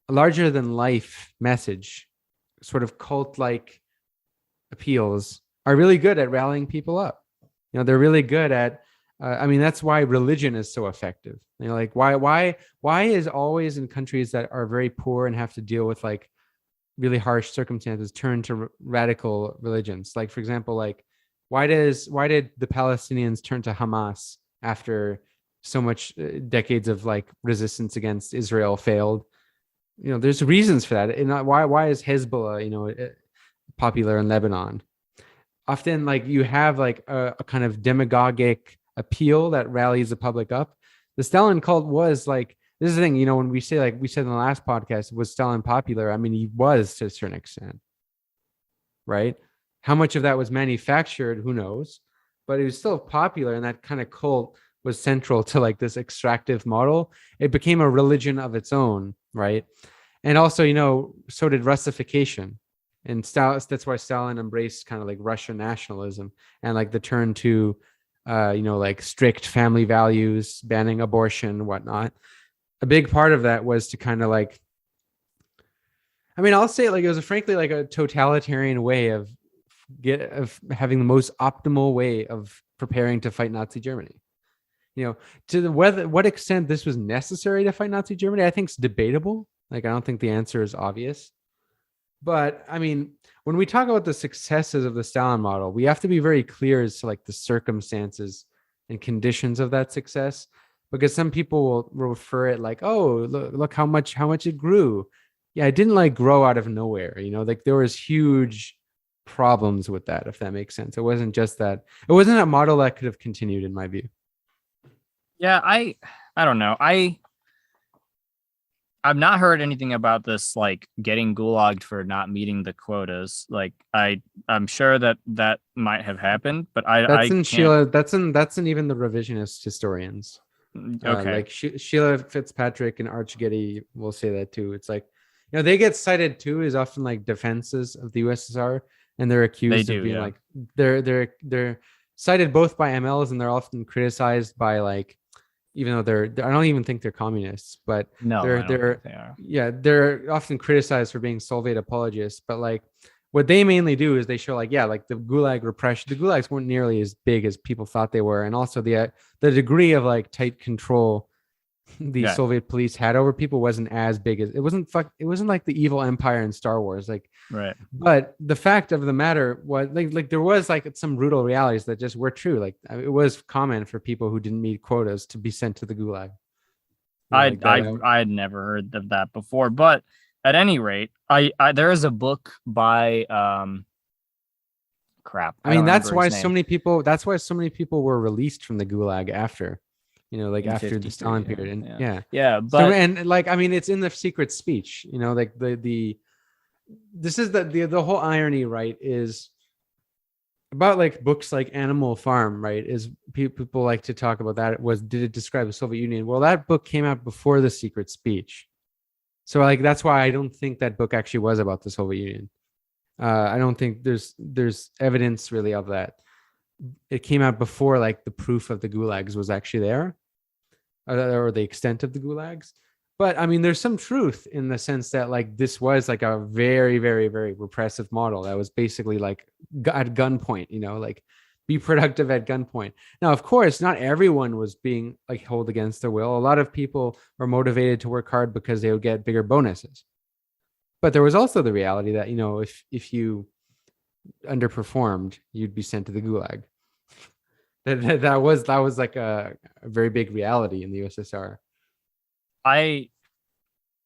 larger than life message, sort of cult like appeals are really good at rallying people up. They're really good at I mean, that's why religion is so effective. Like why is always in countries that are very poor and have to deal with like really harsh circumstances turn to radical religions? Like, for example, like why did the Palestinians turn to Hamas after so much decades of like resistance against Israel failed? There's reasons for that. And why is Hezbollah, popular in Lebanon? Often, like, you have like a kind of demagogic appeal that rallies the public up. The Stalin cult was like, this is the thing, when we say, like we said in the last podcast, was Stalin popular? I mean, he was to a certain extent, right? How much of that was manufactured, who knows? But he was still popular, and that kind of cult was central to like this extractive model. It became a religion of its own, right? And also, so did Russification. And that's why Stalin embraced kind of like Russian nationalism and like the turn to, like strict family values, banning abortion, whatnot. A big part of that was to kind of like, I mean, I'll say it like it was frankly like a totalitarian way of having the most optimal way of preparing to fight Nazi Germany. To the what extent this was necessary to fight Nazi Germany, I think is debatable. Like, I don't think the answer is obvious. But I mean, when we talk about the successes of the Stalin model, we have to be very clear as to like the circumstances and conditions of that success, because some people will refer it like, oh, look how much it grew. Yeah, it didn't like grow out of nowhere. Like there was huge problems with that, if that makes sense. It wasn't just that. It wasn't a model that could have continued, in my view. Yeah, I don't know. I've not heard anything about this, like getting gulagged for not meeting the quotas. Like I'm sure that might have happened, but That's I in can't. Sheila. That's in even the revisionist historians. Okay. Like Sheila Fitzpatrick and Arch Getty will say that too. It's like, they get cited too as often like defenses of the USSR, and they're accused of being like they're cited both by MLs, and they're often criticized by like, even though I don't even think they're communists, but no, I don't think they are. Yeah, they're often criticized for being Soviet apologists. But like, what they mainly do is they show like, yeah, like the Gulag repression. The Gulags weren't nearly as big as people thought they were, and also the degree of like tight control the Soviet police had over people wasn't as big as it wasn't like the evil empire in Star Wars, like, right. But the fact of the matter was like there was like some brutal realities that just were true. Like, it was common for people who didn't meet quotas to be sent to the Gulag. I had never heard of that before, but at any rate, I there is a book by crap. I mean, that's why so many people were released from the Gulag after. Like after the Stalin period. And yeah. But so, and like, I mean, it's in the secret speech, like this is the whole irony, right? Is about like books like Animal Farm, right? Is people like to talk about that. Did it describe the Soviet Union? Well, that book came out before the secret speech. So like, that's why I don't think that book actually was about the Soviet Union. I don't think there's evidence really of that. It came out before like the proof of the gulags was actually there. Or the extent of the gulags. But I mean, there's some truth in the sense that like this was like a very, very, very repressive model that was basically like at gunpoint, like be productive at gunpoint. Now, of course, not everyone was being like held against their will. A lot of people were motivated to work hard because they would get bigger bonuses. But there was also the reality that, if you underperformed, you'd be sent to the gulag. That was like a very big reality in the USSR. I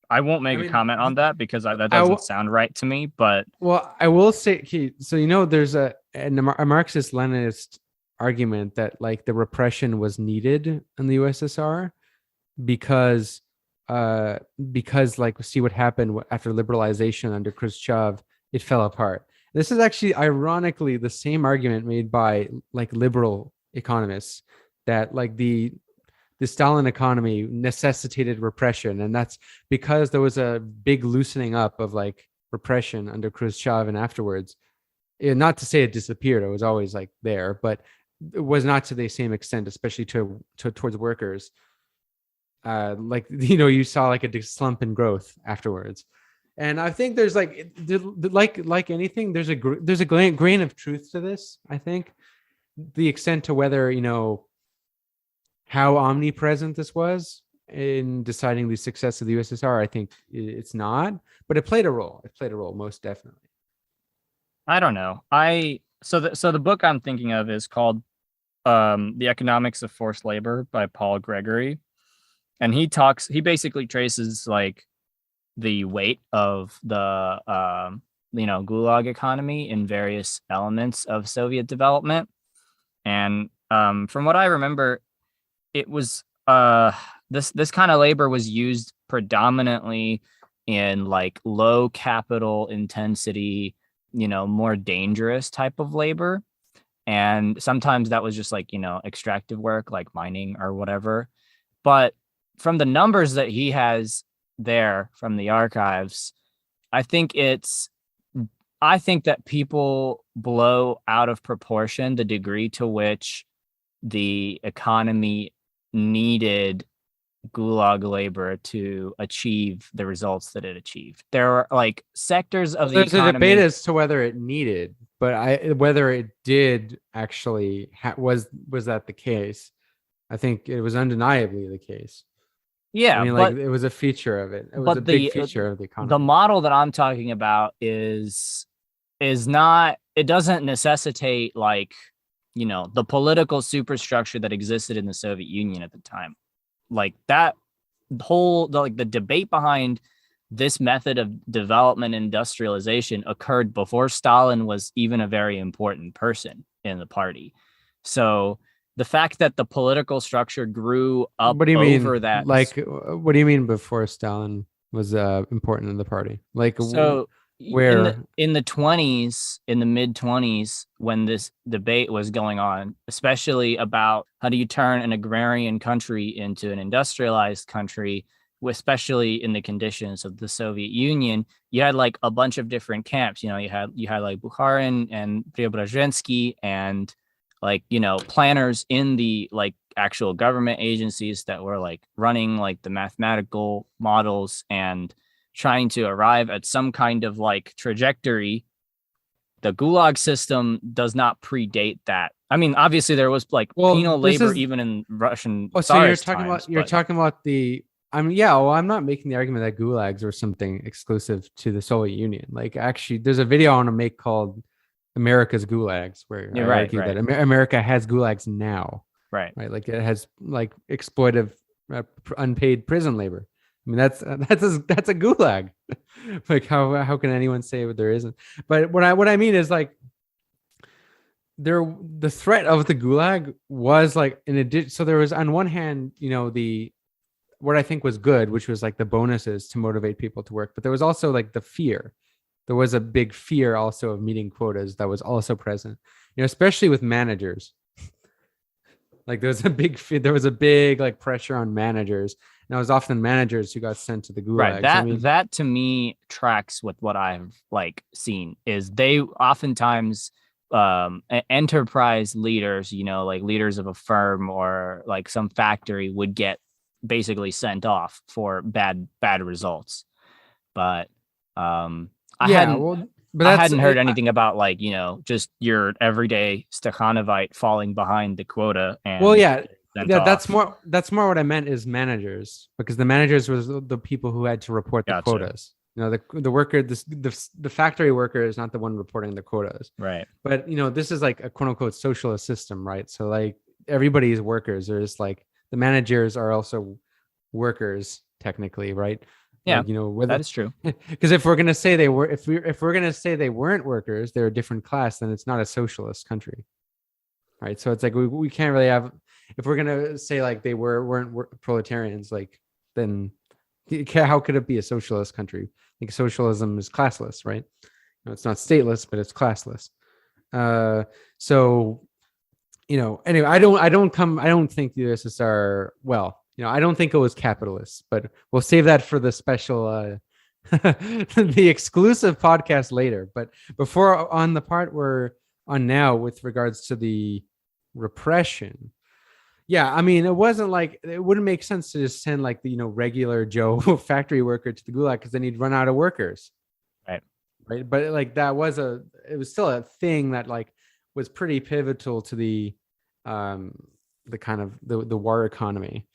won't make a comment on that because that doesn't sound right to me. But I will say, so there's a Marxist-Leninist argument that like the repression was needed in the USSR because like see what happened after liberalization under Khrushchev, it fell apart. This is actually ironically the same argument made by like liberal economists, that like the Stalin economy necessitated repression, and that's because there was a big loosening up of like repression under Khrushchev and afterwards. Not to say it disappeared; it was always like there, but it was not to the same extent, especially towards workers. Like you saw like a slump in growth afterwards, and I think there's like anything, there's a grain of truth to this. I think the extent to whether how omnipresent this was in deciding the success of the USSR, I think it's not, but it played a role. It played a role, most definitely. I don't know. So the book I'm thinking of is called The Economics of Forced Labor by Paul Gregory, and he basically traces like the weight of the gulag economy in various elements of Soviet development. And from what I remember, it was this kind of labor was used predominantly in like low capital intensity, more dangerous type of labor. And sometimes that was just like, extractive work like mining or whatever. But from the numbers that he has there from the archives, I think that people blow out of proportion the degree to which the economy needed gulag labor to achieve the results that it achieved. There are like sectors of the economy. There's a debate as to whether it needed, but whether it did actually was that the case? I think it was undeniably the case. Yeah, I mean, but like it was a feature of it. It was but a big feature of the economy. the model that I'm talking about is not, it doesn't necessitate like, the political superstructure that existed in the Soviet Union at the time. Like that the debate behind this method of development and industrialization occurred before Stalin was even a very important person in the party. So the fact that the political structure grew up What do you over mean? that. Like, what do you mean before Stalin was important in the party? Like, So where? in the 20s, in the mid 20s, when this debate was going on, especially about how do you turn an agrarian country into an industrialized country, especially in the conditions of the Soviet Union, you had like a bunch of different camps. You had like Bukharin and Preobrazhensky and like, planners in the like actual government agencies that were like running like the mathematical models and trying to arrive at some kind of like trajectory. The Gulag system does not predate that. I mean, obviously there was like penal labor even in Russian. Oh, so you're talking about the. I mean, yeah. Well, I'm not making the argument that gulags were something exclusive to the Soviet Union. Like, actually, there's a video I want to make called "America's Gulags," where I argue that America has gulags now. Right. Like it has like exploitive, unpaid prison labor. I mean, that's a gulag. Like how can anyone say there isn't? But what I mean is like the threat of the gulag was like in addition. So there was on one hand, the what I think was good, which was like the bonuses to motivate people to work, but there was also like the fear. There was a big fear also of meeting quotas that was also present, especially with managers. Like there was a big like pressure on managers. And it was often managers who got sent to the gulags. Right. That to me tracks with what I've like seen is they oftentimes enterprise leaders, like leaders of a firm or like some factory would get basically sent off for bad results. But I hadn't heard anything about like, just your everyday Stakhanovite falling behind the quota. And that's more what I meant is managers, because the managers was the people who had to report the quotas. The worker, the factory worker is not the one reporting the quotas. Right. But, this is like a quote unquote socialist system, right? So like everybody is workers. There's like the managers are also workers technically, right? Yeah, like, that is true. Because if we're gonna say they were, if we're gonna say they weren't workers, they're a different class, then it's not a socialist country, right? So it's like we can't really have. If we're gonna say like they weren't proletarians, like then how could it be a socialist country? Like socialism is classless, right? It's not stateless, but it's classless. So anyway, I don't think the USSR. Well, I don't think it was capitalist, but we'll save that for the special, the exclusive podcast later. But before on the part we're on now with regards to the repression, yeah, I mean, it wasn't like it wouldn't make sense to just send like the regular Joe factory worker to the gulag because then he'd run out of workers, right. But like it was still a thing that like was pretty pivotal to the kind of the war economy.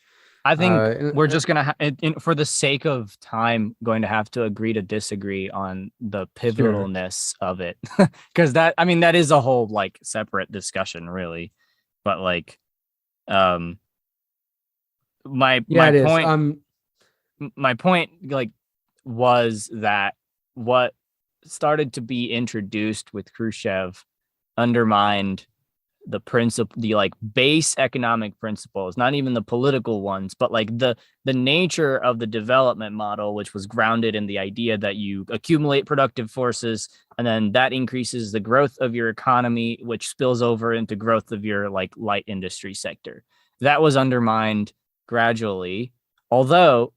I think we're just gonna for the sake of time going to have to agree to disagree on the pivotalness of it, because that is a whole like separate discussion really. But like my point like was that what started to be introduced with Khrushchev undermined the principle, the like base economic principles, not even the political ones, but like the nature of the development model, which was grounded in the idea that you accumulate productive forces and then that increases the growth of your economy, which spills over into growth of your like light industry sector. That was undermined gradually, although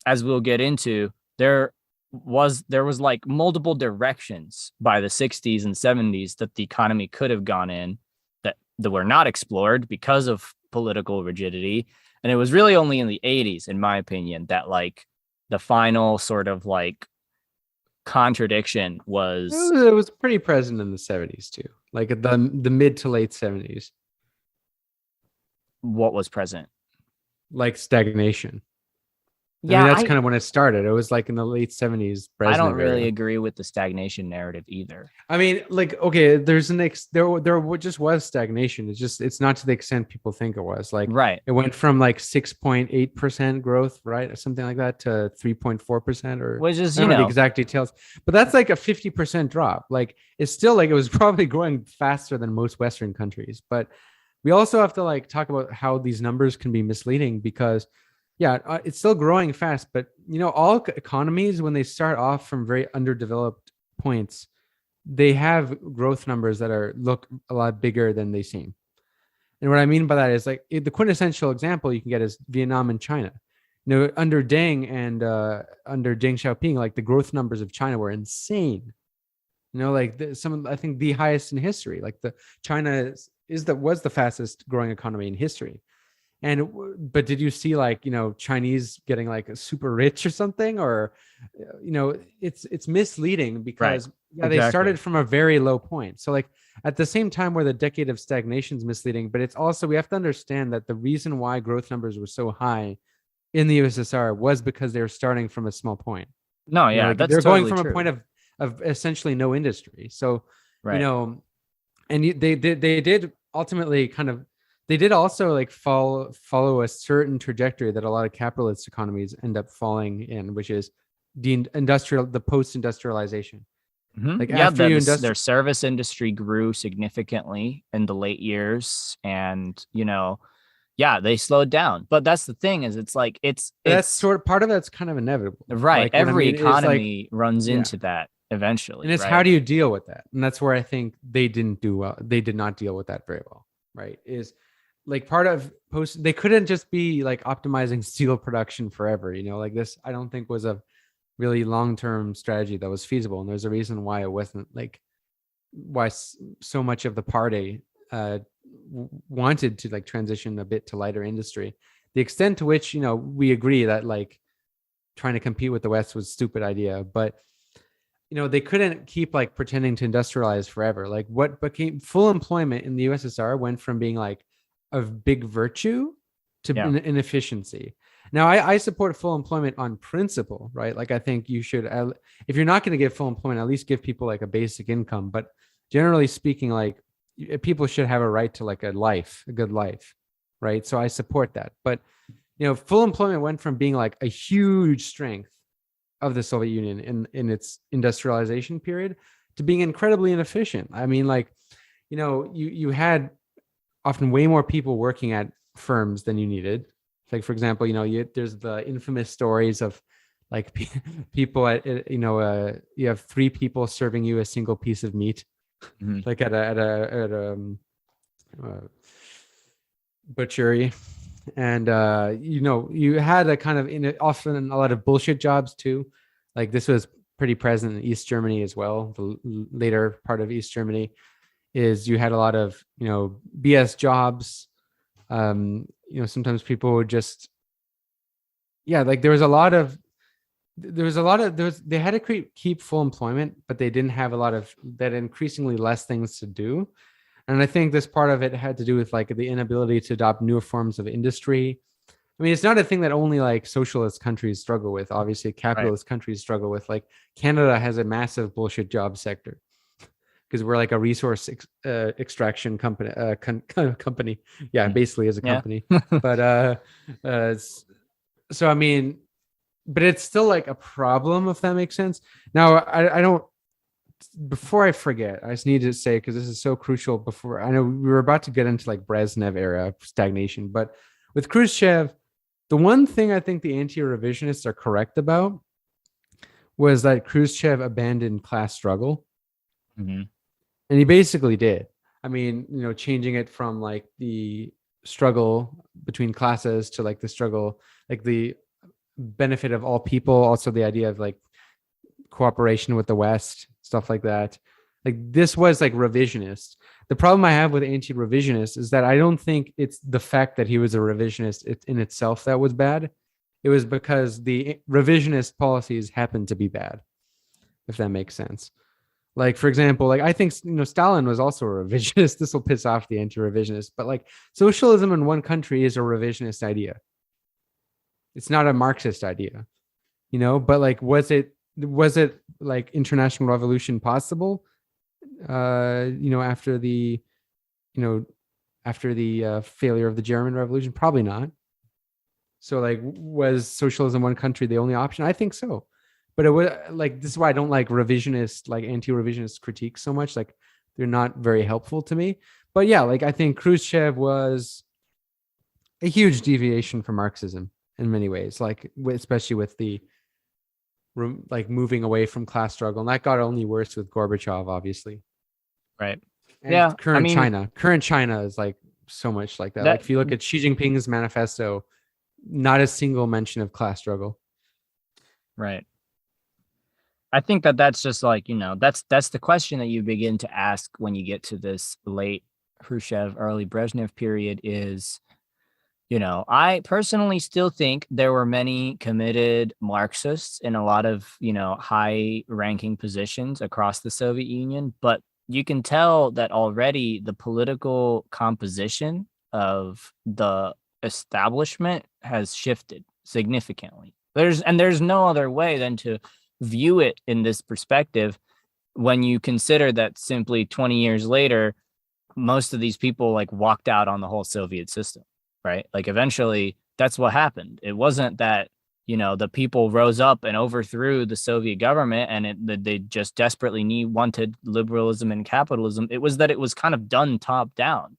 as we'll get into, there was like multiple directions by the 60s and 70s that the economy could have gone in that were not explored because of political rigidity. And it was really only in the 80s, in my opinion, that like the final sort of like contradiction was. It was pretty present in the 70s too, like the mid to late 70s. what was present? Like stagnation. Yeah, I mean, that's kind of when it started. It was like in the late 70s. I don't Brezhnev really era. agree with the stagnation narrative either. I mean, like, okay, there's there just was stagnation. It's not to the extent people think it was. Like, Right. it went from like 6.8% growth, right, or something like that, to 3.4%, or Which is, I don't know the exact details, but that's like a 50% drop. Like, it's still like it was probably growing faster than most Western countries. But we also have to like talk about how these numbers can be misleading, because it's still growing fast, but all economies, when they start off from very underdeveloped points, they have growth numbers that look a lot bigger than they seem. And what I mean by that is, like, the quintessential example you can get is Vietnam and China. Under Deng and under Deng Xiaoping, like, the growth numbers of China were insane. Like, I think the highest in history. Like, China was the fastest growing economy in history. But did you see, like, Chinese getting like super rich or something? Or it's misleading, because Exactly. they started from a very low point. So, like, at the same time where the decade of stagnation is misleading, but it's also, we have to understand that the reason why growth numbers were so high in the USSR was because they were starting from a small point. No, yeah, like, that's they're totally going from true. a point of essentially no industry. So, Right. They did ultimately they did also like follow a certain trajectory that a lot of capitalist economies end up falling in, which is the post-industrialization. Mm-hmm. Like, yeah, after their service industry grew significantly in the late years, and they slowed down. But that's the thing, is it's like it's part of that's kind of inevitable, right. Like, Every economy economy runs into that eventually, and it's right? how do you deal with that? And that's where I think they didn't do well. They did not deal with that very well, right? Is like part of they couldn't just be like optimizing steel production forever. Like, this, I don't think was a really long-term strategy that was feasible. And there's a reason why it wasn't, like, why so much of the party wanted to like transition a bit to lighter industry. The extent to which, we agree that, like, trying to compete with the West was a stupid idea, but they couldn't keep like pretending to industrialize forever. Like, what became full employment in the USSR went from being like a big virtue to inefficiency. Now, I support full employment on principle, right? Like, I think you should, if you're not going to give full employment, at least give people like a basic income. But generally speaking, like, people should have a right to like a good life, right? So I support that. But full employment went from being like a huge strength of the Soviet Union in its industrialization period to being incredibly inefficient. I mean, like, you had often way more people working at firms than you needed. Like, for example, there's the infamous stories of like people at you have 3 people serving you a single piece of meat, like at a butchery. And you had a kind of often a lot of bullshit jobs too. Like, this was pretty present in East Germany as well. The later part of East Germany is you had a lot of BS jobs. Sometimes people would just like they had to keep full employment, but they didn't have increasingly less things to do. And I think this part of it had to do with like the inability to adopt newer forms of industry. I mean, it's not a thing that only like socialist countries struggle with. Obviously, capitalist countries struggle with. Like, Canada has a massive bullshit job sector because we're like a resource extraction company. Company, basically as a company. But so I mean, but it's still like a problem, if that makes sense. Now, I don't. Before I forget, I just need to say, because this is so crucial. Before, I know we were about to get into like Brezhnev era stagnation, but with Khrushchev, the one thing I think the anti-revisionists are correct about was that Khrushchev abandoned class struggle. Mm-hmm. And he basically did. I mean, changing it from like the struggle between classes to like the struggle, like the benefit of all people, also the idea of like cooperation with the West, stuff like that. Like, this was like revisionist. The problem I have with anti-revisionist is that I don't think it's the fact that he was a revisionist in itself that was bad. It was because the revisionist policies happened to be bad, if that makes sense. Like, for example, like I think, Stalin was also a revisionist. This will piss off the anti-revisionists, but like socialism in one country is a revisionist idea. It's not a Marxist idea, but like, was it like international revolution possible? After the, failure of the German Revolution, probably not. So like, was socialism one country the only option? I think so. But it was like, this is why I don't like revisionist, like anti-revisionist critiques so much. Like, they're not very helpful to me. But yeah, like I think Khrushchev was a huge deviation from Marxism in many ways, like especially with the like moving away from class struggle, and that got only worse with Gorbachev, obviously. Right. And Yeah. current China is like so much like that. Like if you look at Xi Jinping's manifesto, not a single mention of class struggle. Right. I think that's just like, that's the question that you begin to ask when you get to this late Khrushchev, early Brezhnev period is, I personally still think there were many committed Marxists in a lot of, high ranking positions across the Soviet Union, but you can tell that already the political composition of the establishment has shifted significantly. There's no other way than to view it in this perspective when you consider that simply 20 years later, most of these people like walked out on the whole Soviet system, right? Like eventually that's what happened. It wasn't that, the people rose up and overthrew the Soviet government and they just desperately wanted liberalism and capitalism. It was that it was kind of done top down.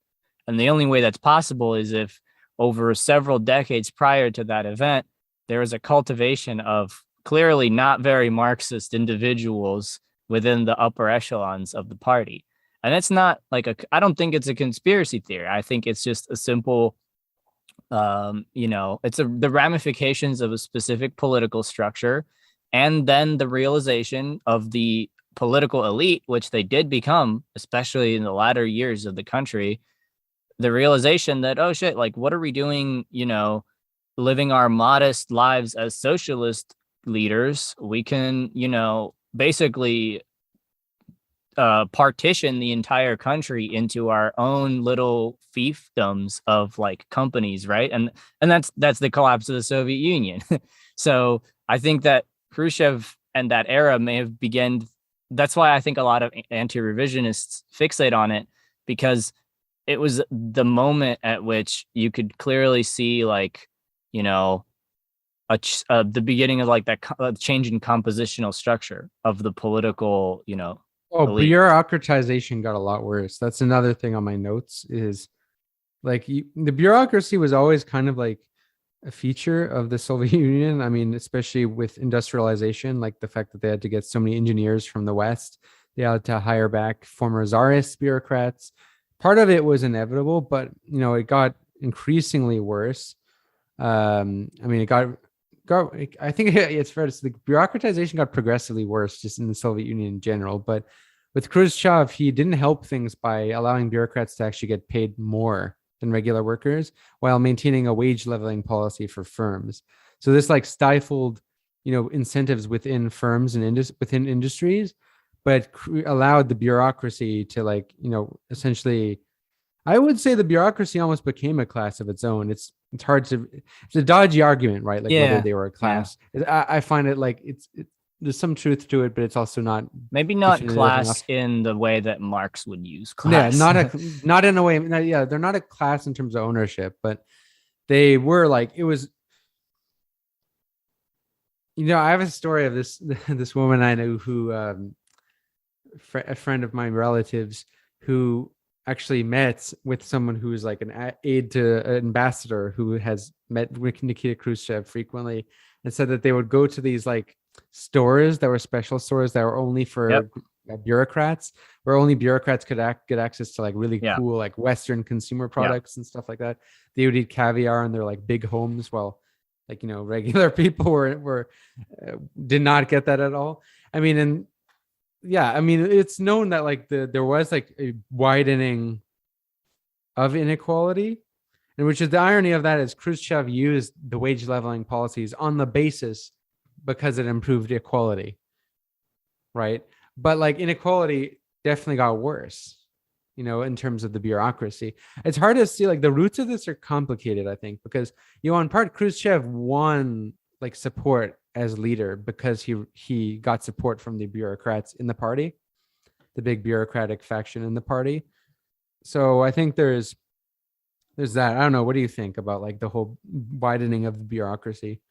And the only way that's possible is if over several decades prior to that event, there was a cultivation of clearly not very Marxist individuals within the upper echelons of the party. And it's not like I don't think it's a conspiracy theory. I think it's just a simple, it's the ramifications of a specific political structure. And then the realization of the political elite, which they did become, especially in the latter years of the country, the realization that, oh shit, like what are we doing, living our modest lives as socialist leaders? We can, basically partition the entire country into our own little fiefdoms of like companies, right? And that's the collapse of the Soviet Union. So I think that Khrushchev and that era may have begun. That's why I think a lot of anti-revisionists fixate on it, because it was the moment at which you could clearly see, like, the beginning of like that change in compositional structure of the political, elite. Bureaucratization got a lot worse. That's another thing on my notes is like the bureaucracy was always kind of like a feature of the Soviet Union. I mean, especially with industrialization, like the fact that they had to get so many engineers from the West, they had to hire back former Tsarist bureaucrats. Part of it was inevitable, but it got increasingly worse. I mean, I think it's fair to say the bureaucratization got progressively worse just in the Soviet Union in general. But with Khrushchev, he didn't help things by allowing bureaucrats to actually get paid more than regular workers while maintaining a wage leveling policy for firms. So this like stifled, incentives within firms and within industries, but allowed the bureaucracy to like, essentially, I would say the bureaucracy almost became a class of its own. It's hard to, it's a dodgy argument, right? Like whether they were a class. Yeah. I find it like there's some truth to it, but it's also not. Maybe not class enough. In the way that Marx would use class. Yeah, not in a way. Yeah, they're not a class in terms of ownership, but they were like, it was. I have a story of this woman I know who, a friend of my relatives who actually met with someone who is like an aide to an ambassador who has met with Nikita Khrushchev frequently, and said that they would go to these like stores that were special stores that were only for bureaucrats, where only bureaucrats could get access to like really cool like Western consumer products and stuff like that. They would eat caviar in their like big homes, while like regular people were did not get that at all. I mean, it's known that like there was like a widening of inequality, and which is the irony of that is Khrushchev used the wage leveling policies on the basis because it improved equality, right? but like inequality definitely got worse, in terms of the bureaucracy. It's hard to see, like the roots of this are complicated, I think, because, in part Khrushchev won like support as leader because he got support from the bureaucrats in the party, the big bureaucratic faction in the party. So I think there's that. I don't know. What do you think about like the whole widening of the bureaucracy?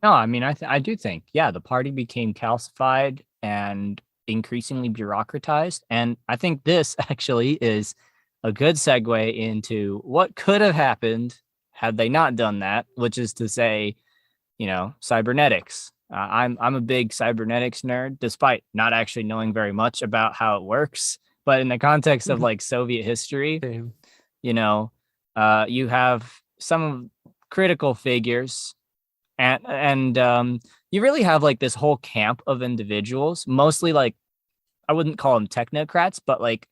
No, I mean, I do think, yeah, the party became calcified and increasingly bureaucratized. And I think this actually is a good segue into what could have happened had they not done that, which is to say, cybernetics. I'm a big cybernetics nerd, despite not actually knowing very much about how it works. But in the context of like Soviet history, Same. you have some critical figures, and you really have like this whole camp of individuals, mostly like, I wouldn't call them technocrats, but like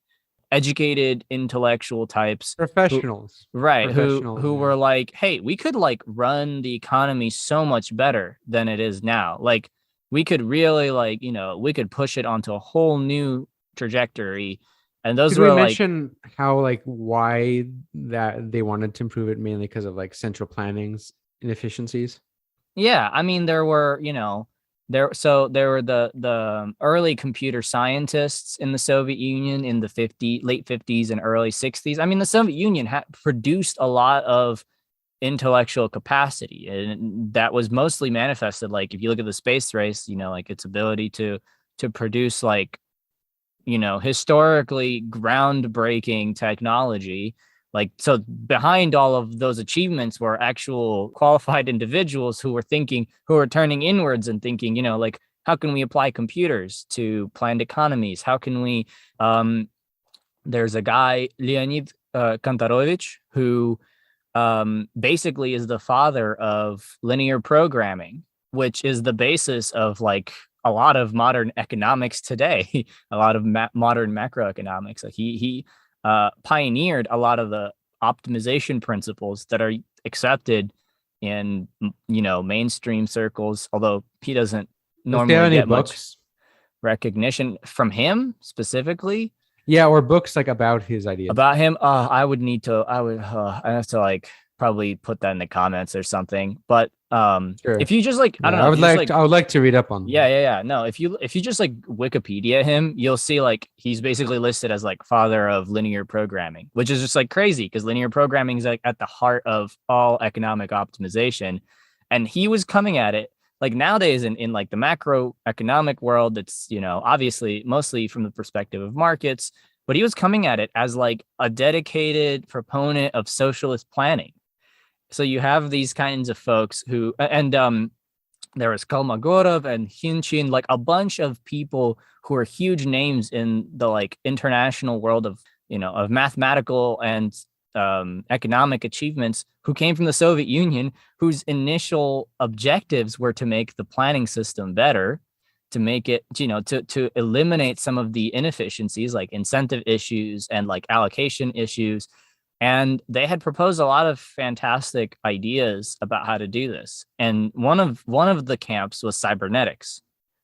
educated intellectual types, Professionals. right, Professional, who yeah. were like, hey, we could like run the economy so much better than it is now. Like we could really like, we could push it onto a whole new trajectory. And those Could were we like, mention how like why that they wanted to improve it, mainly because of like central planning's inefficiencies? yeah, I mean, there were, there were the early computer scientists in the Soviet Union in the late 50s and early 60s. I mean, the Soviet Union had produced a lot of intellectual capacity, and that was mostly manifested, like if you look at the space race, like its ability to produce like, historically groundbreaking technology. Like, so behind all of those achievements were actual qualified individuals who were turning inwards and thinking, like, how can we apply computers to planned economies? How can we, there's a guy, Leonid Kantarovich, who basically is the father of linear programming, which is the basis of like a lot of modern economics today, a lot of modern macroeconomics. Like he pioneered a lot of the optimization principles that are accepted in mainstream circles, although he doesn't Does he have normally any get much books? recognition from him specifically. Yeah, or books like about his ideas. About him, I have to like probably put that in the comments or something. But Sure. if you just like, I don't know, I would like to read up on them. yeah. No, if you just like Wikipedia him, you'll see like he's basically listed as like father of linear programming, which is just like crazy because linear programming is like at the heart of all economic optimization. And he was coming at it like nowadays in like the macroeconomic world, it's, obviously mostly from the perspective of markets, but he was coming at it as like a dedicated proponent of socialist planning. So you have these kinds of folks who, and there was Kolmogorov and Hinchin, like a bunch of people who are huge names in the like international world of, of mathematical and economic achievements, who came from the Soviet Union, whose initial objectives were to make the planning system better, to make it, to eliminate some of the inefficiencies like incentive issues and like allocation issues. And they had proposed a lot of fantastic ideas about how to do this. And one of the camps was cybernetics,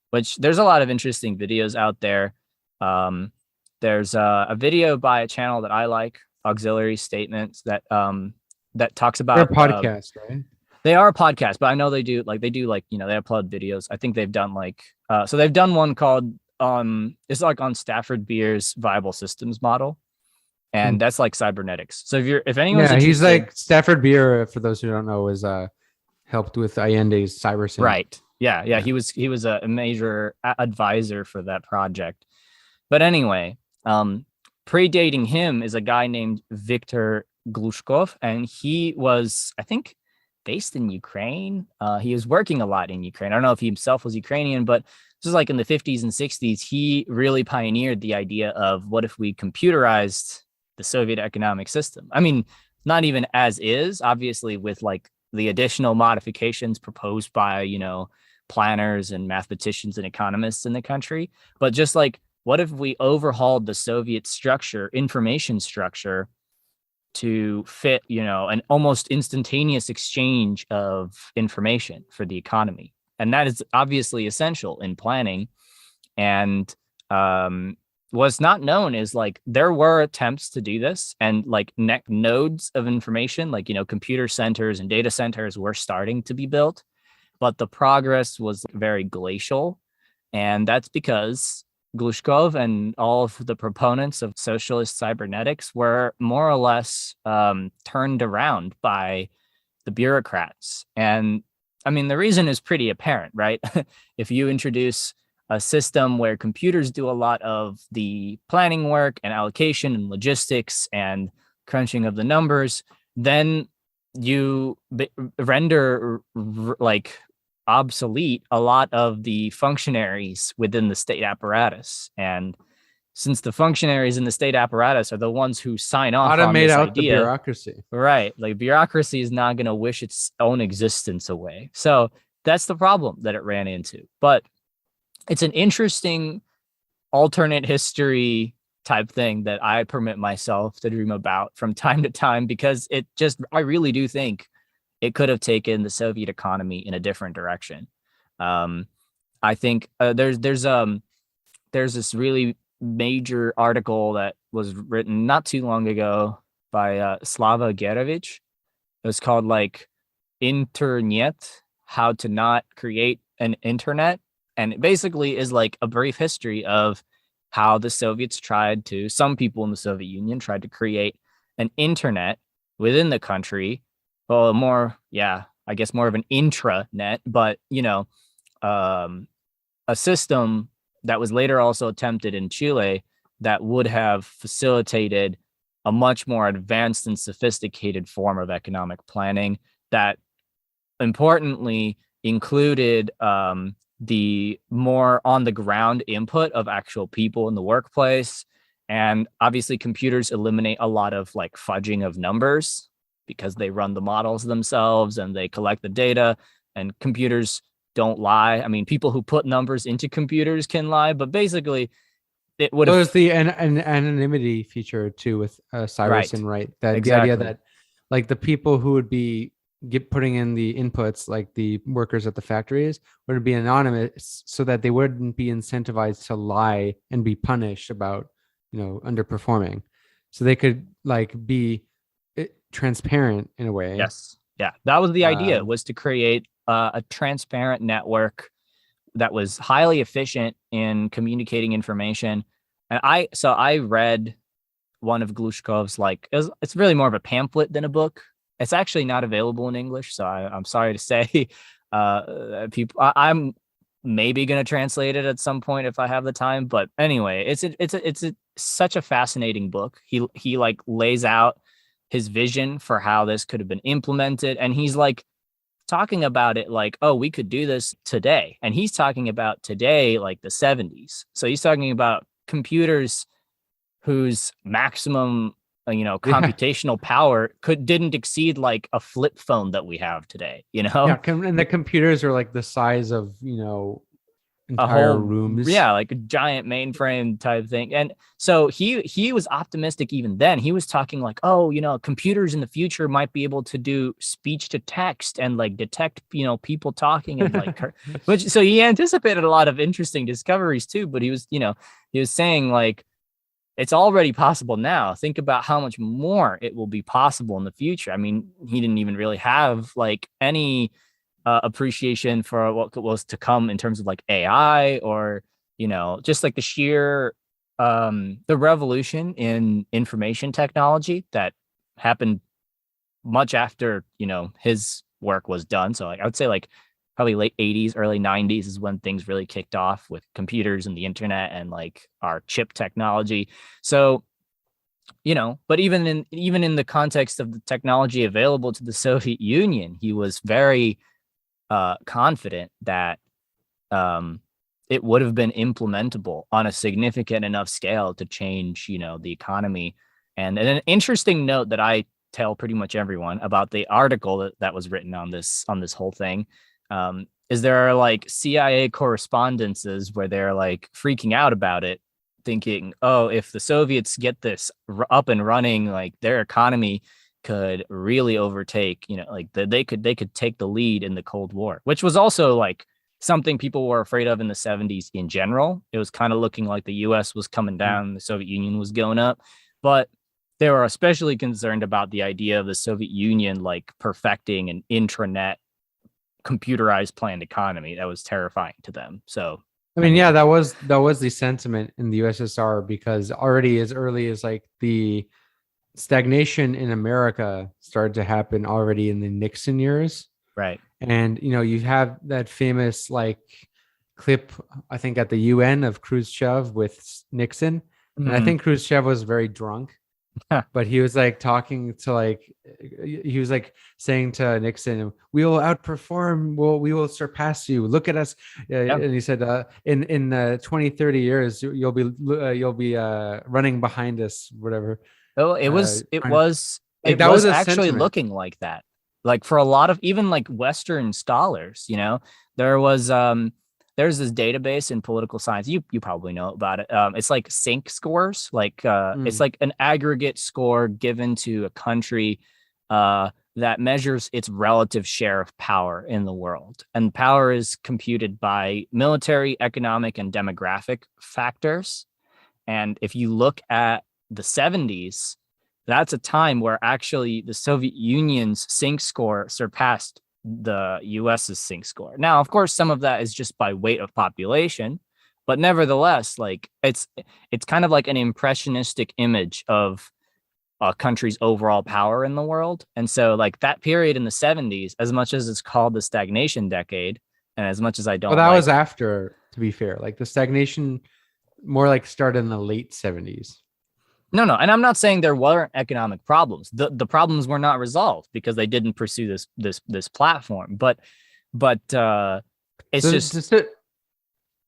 which there's a lot of interesting videos out there. There's a video by a channel that I like, Auxiliary Statements, that talks about They're a podcast, right? They are a podcast, but I know they do like they upload videos. I think they've done like so they've done one called it's like on Stafford Beer's viable systems model. And that's like cybernetics. So if anyone's interested, he's like Stafford Beer, for those who don't know, is helped with Allende's cyber. Right. Yeah. He was a major advisor for that project. But anyway, predating him is a guy named Viktor Glushkov, and he was, I think, based in Ukraine. He was working a lot in Ukraine. I don't know if he himself was Ukrainian, but this is like in the 50s and 60s. He really pioneered the idea of what if we computerized the Soviet economic system. I mean, not even as is, obviously, with like the additional modifications proposed by, planners and mathematicians and economists in the country, but just like, what if we overhauled the Soviet structure, information structure, to fit, an almost instantaneous exchange of information for the economy? And that is obviously essential in planning. And was not known is like there were attempts to do this, and like nodes of information, like, computer centers and data centers were starting to be built, but the progress was very glacial. And that's because Glushkov and all of the proponents of socialist cybernetics were more or less turned around by the bureaucrats. And I mean, the reason is pretty apparent, right? If you introduce a system where computers do a lot of the planning work and allocation and logistics and crunching of the numbers, then you render like obsolete a lot of the functionaries within the state apparatus. And since the functionaries in the state apparatus are the ones who sign off on Automate this out idea, the bureaucracy. right? Like bureaucracy is not going to wish its own existence away. So that's the problem that it ran into. But it's an interesting alternate history type thing that I permit myself to dream about from time to time, because I really do think it could have taken the Soviet economy in a different direction. I think there's this really major article that was written not too long ago by Slava Gerovich. It was called like Internet, How to Not Create an Internet. And it basically is like a brief history of how the Soviets some people in the Soviet Union tried to create an internet within the country. Well, I guess more of an intranet, but, a system that was later also attempted in Chile that would have facilitated a much more advanced and sophisticated form of economic planning that importantly included the more on the ground input of actual people in the workplace. And obviously computers eliminate a lot of like fudging of numbers because they run the models themselves and they collect the data, and computers don't lie. I mean, people who put numbers into computers can lie, but basically it would have. There's the anonymity feature too with Cyrus and Wright. That exactly. The idea that like the people who would be putting in the inputs, like the workers at the factories, would be anonymous so that they wouldn't be incentivized to lie and be punished about, underperforming. So they could like be transparent in a way. Yes. Yeah. That was the idea, was to create a transparent network that was highly efficient in communicating information. And I read one of Glushkov's, like, it's really more of a pamphlet than a book. It's actually not available in English, so I'm sorry to say. I'm maybe going to translate it at some point if I have the time. But anyway, it's such a fascinating book. He like lays out his vision for how this could have been implemented, and he's like talking about it like, oh, we could do this today. And he's talking about today, like the 70s. So he's talking about computers whose maximum computational power didn't exceed like a flip phone that we have today, Yeah, and the computers are like the size of, entire rooms. Yeah, like a giant mainframe type thing. And so he was optimistic even then. He was talking like, oh, computers in the future might be able to do speech to text and like detect, people talking and like, so he anticipated a lot of interesting discoveries too. But he was saying like, it's already possible now. Think about how much more it will be possible in the future. I mean, he didn't even really have like any appreciation for what was to come in terms of like AI or, just like the sheer, the revolution in information technology that happened much after, his work was done. So like, I would say like probably late 80s, early 90s is when things really kicked off with computers and the internet and like our chip technology. So, but even in the context of the technology available to the Soviet Union, he was very confident that it would have been implementable on a significant enough scale to change, the economy. And an interesting note that I tell pretty much everyone about the article that was written on this whole thing, is there are like CIA correspondences where they're like freaking out about it, thinking, oh, if the Soviets get this up and running, like their economy could really overtake, like they could take the lead in the Cold War, which was also like something people were afraid of in the 70s in general. It was kind of looking like the US was coming down, the Soviet Union was going up. But they were especially concerned about the idea of the Soviet Union like perfecting an intranet computerized planned economy that was terrifying to them. So I mean, yeah, that was the sentiment in the USSR, because already as early as like the stagnation in America started to happen already in the Nixon years. right. And you have that famous like clip, I think, at the UN of Khrushchev with Nixon. And I think Khrushchev was very drunk, but he was like talking to like, he was like saying to Nixon, "We will outperform, we will surpass you. Look at us." And he said, in 20, 30 years, you'll be running behind us, whatever. Oh, it was that was actually sentiment. looking like that. Like for a lot of even like Western scholars, there's this database in political science. You probably know about it. It's like sync scores. Like it's like an aggregate score given to a country that measures its relative share of power in the world. And power is computed by military, economic, and demographic factors. And if you look at the 70s, that's a time where actually the Soviet Union's sync score surpassed the US's sync score. Now, of course, some of that is just by weight of population, but nevertheless, like it's kind of like an impressionistic image of a country's overall power in the world. And so like that period in the 70s, as much as it's called the stagnation decade, and as much as I don't that was after, to be fair, like the stagnation more like started in the late 70s. No, and I'm not saying there weren't economic problems. The problems were not resolved because they didn't pursue this platform. But it's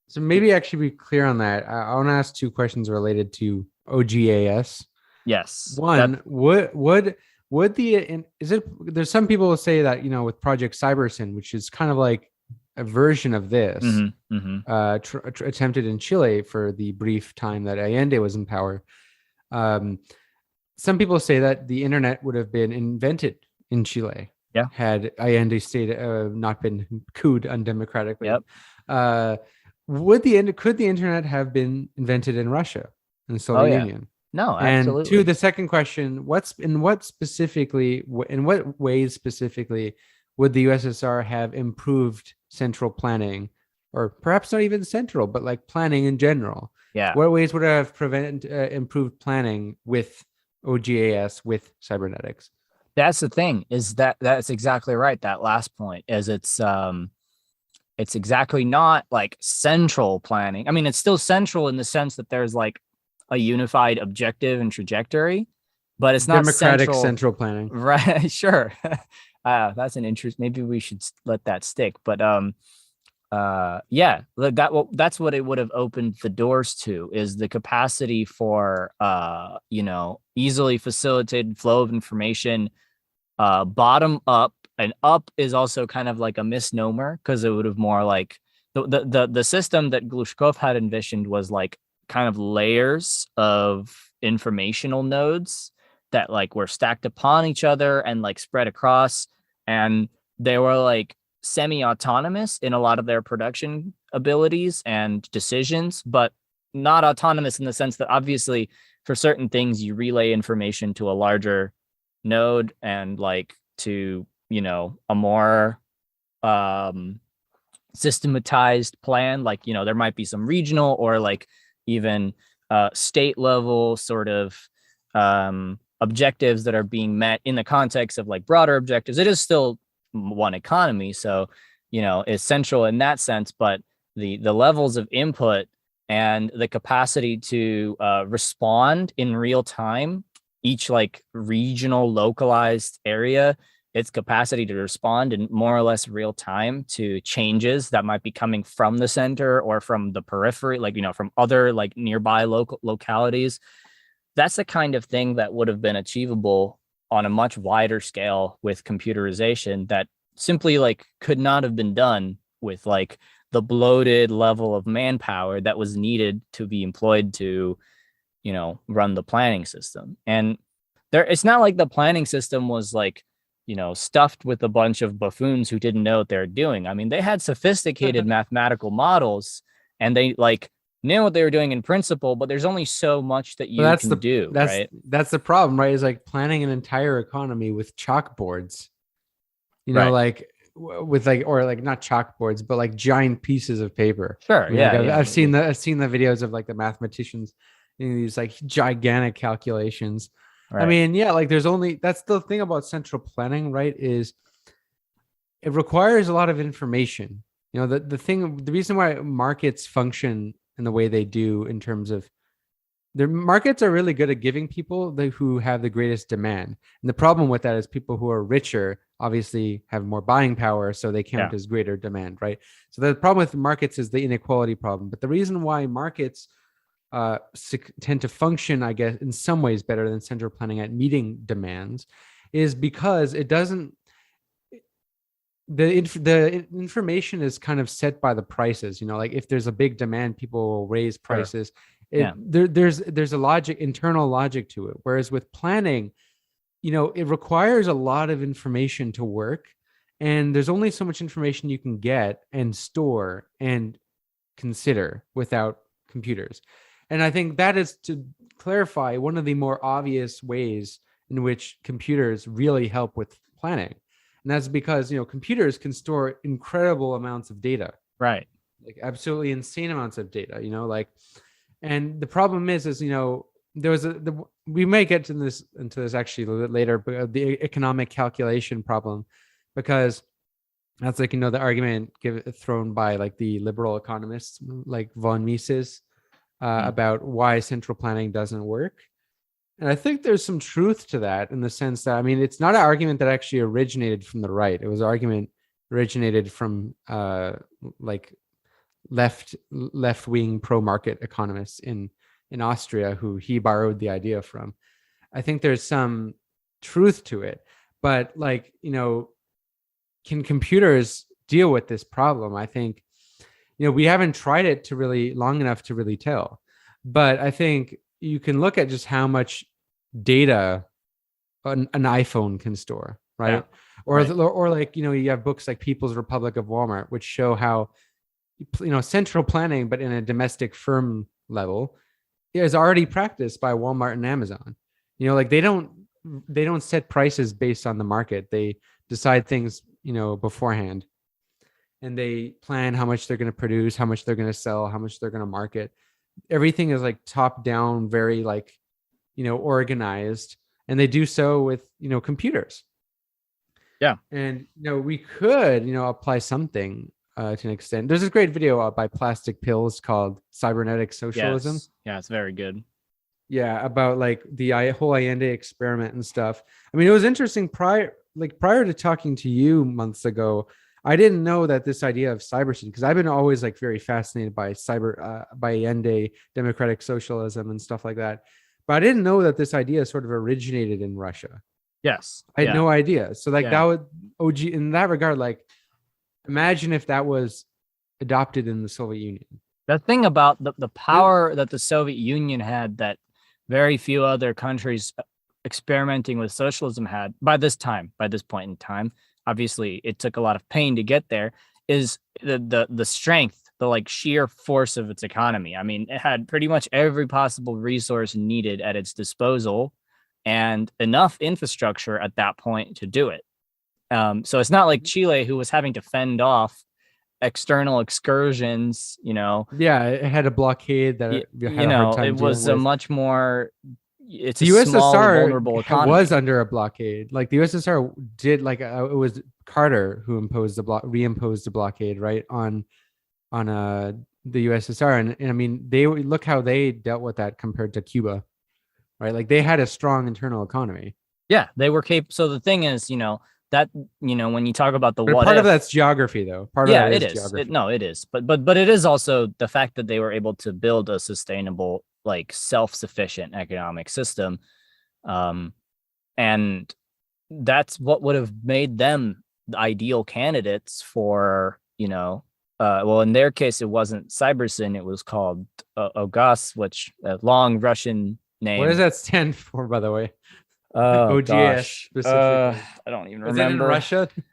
so maybe actually be clear on that. I want to ask two questions related to OGAS. Yes. One, there's some people who say that, with Project Cybersyn, which is kind of like a version of this, attempted in Chile for the brief time that Allende was in power. Some people say that the internet would have been invented in Chile, had Allende not been couped undemocratically. Could the internet have been invented in Russia and the Soviet Union? No, absolutely. And to the second question, in what ways specifically would the USSR have improved central planning, or perhaps not even central, but like planning in general? Yeah. What ways would it have improved planning with OGAS, with cybernetics? That's the thing, is that's exactly right. That last point is it's exactly not like central planning. I mean, it's still central in the sense that there's like a unified objective and trajectory, but it's not democratic central planning. Right. Sure. That's an interest. Maybe we should let that stick. But that's what it would have opened the doors to, is the capacity for easily facilitated flow of information, bottom up. And up is also kind of like a misnomer, because it would have more like the system that Khrushchev had envisioned was like kind of layers of informational nodes that like were stacked upon each other and like spread across, and they were like semi-autonomous in a lot of their production abilities and decisions, but not autonomous in the sense that obviously for certain things you relay information to a larger node and like to a more systematized plan, like there might be some regional or like even state level sort of objectives that are being met in the context of like broader objectives. It is still one economy, so it's central in that sense, but the levels of input and the capacity to respond in real time, each like regional localized area, its capacity to respond in more or less real time to changes that might be coming from the center or from the periphery, like from other like nearby localities. That's the kind of thing that would have been achievable on a much wider scale with computerization that simply like could not have been done with like the bloated level of manpower that was needed to be employed to, run the planning system. And it's not like the planning system was like stuffed with a bunch of buffoons who didn't know what they were doing. I mean, they had sophisticated mathematical models, and they knew what they were doing in principle, but there's only so much that you can do, right? That's the problem, right? Is like planning an entire economy with chalkboards, Right. like with or like not chalkboards, but like giant pieces of paper. Sure. I mean, Yeah, like yeah. I've seen the videos of like the mathematicians in these like gigantic calculations. Right. I mean, yeah, like that's the thing about central planning, right? Is it requires a lot of information. The reason why markets function in the way they do in terms of their markets are really good at giving people who have the greatest demand. And the problem with that is people who are richer obviously have more buying power, so they count as greater demand, right? So the problem with markets is the inequality problem. But the reason why markets tend to function, I guess, in some ways better than central planning at meeting demands is because it doesn't, the information is kind of set by the prices. Like if there's a big demand, people will raise prices. Sure. There's a internal logic to it. Whereas with planning, it requires a lot of information to work, and there's only so much information you can get and store and consider without computers. And I think that is, to clarify, one of the more obvious ways in which computers really help with planning. And that's because, computers can store incredible amounts of data. Right. Like absolutely insane amounts of data, and the problem is, there was we may get into this actually a little bit later, but the economic calculation problem, because that's like, the argument thrown by like the liberal economists like von Mises about why central planning doesn't work. And I think there's some truth to that, in the sense that, I mean, it's not an argument that actually originated from the right. It was an argument originated from like left-wing pro-market economists in Austria, who he borrowed the idea from. I think there's some truth to it, but like, can computers deal with this problem? I think, we haven't tried it to really long enough to really tell, but I think you can look at just how much data an iPhone can store, right? Yeah. Or like, you have books like People's Republic of Walmart, which show how, central planning, but in a domestic firm level, is already practiced by Walmart and Amazon. Like they don't set prices based on the market. They decide things, beforehand, and they plan how much they're going to produce, how much they're going to sell, how much they're going to market. Everything is like top down, very like, organized, and they do so with, computers. Yeah. And, we could, apply something to an extent. There's this great video by Plastic Pills called Cybernetic Socialism. Yes. Yeah, it's very good. Yeah, about like the whole Allende experiment and stuff. I mean, it was interesting prior to talking to you months ago. I didn't know that this idea of cybersyn, because I've been always like very fascinated by by Allende, democratic socialism and stuff like that. But I didn't know that this idea sort of originated in Russia. Yes. I had no idea. So like that would in that regard, like, imagine if that was adopted in the Soviet Union. The thing about the power that the Soviet Union had, that very few other countries experimenting with socialism had by this point in time. Obviously, it took a lot of pain to get there. Is the strength, the like sheer force of its economy. I mean, it had pretty much every possible resource needed at its disposal, and enough infrastructure at that point to do it. So it's not like Chile, who was having to fend off external excursions, Yeah, it had a blockade that it was a much more. It's the USSR small, vulnerable economy. Was under a blockade. Like the USSR did, like it was Carter who reimposed the blockade, right, on the USSR, and I mean, look how they dealt with that compared to Cuba, right? Like they had a strong internal economy. Yeah, they were capable. So the thing is, that when you talk about part of that's geography, though. It is. It is. But it is also the fact that they were able to build a sustainable, like self-sufficient economic system, and that's what would have made them the ideal candidates for, well, in their case, it wasn't Cybersyn, it was called OGAS, which a long Russian name. What does that stand for, by the way? Oh OGS gosh. specifically. I don't even Was it in remember. Russia? Oh, if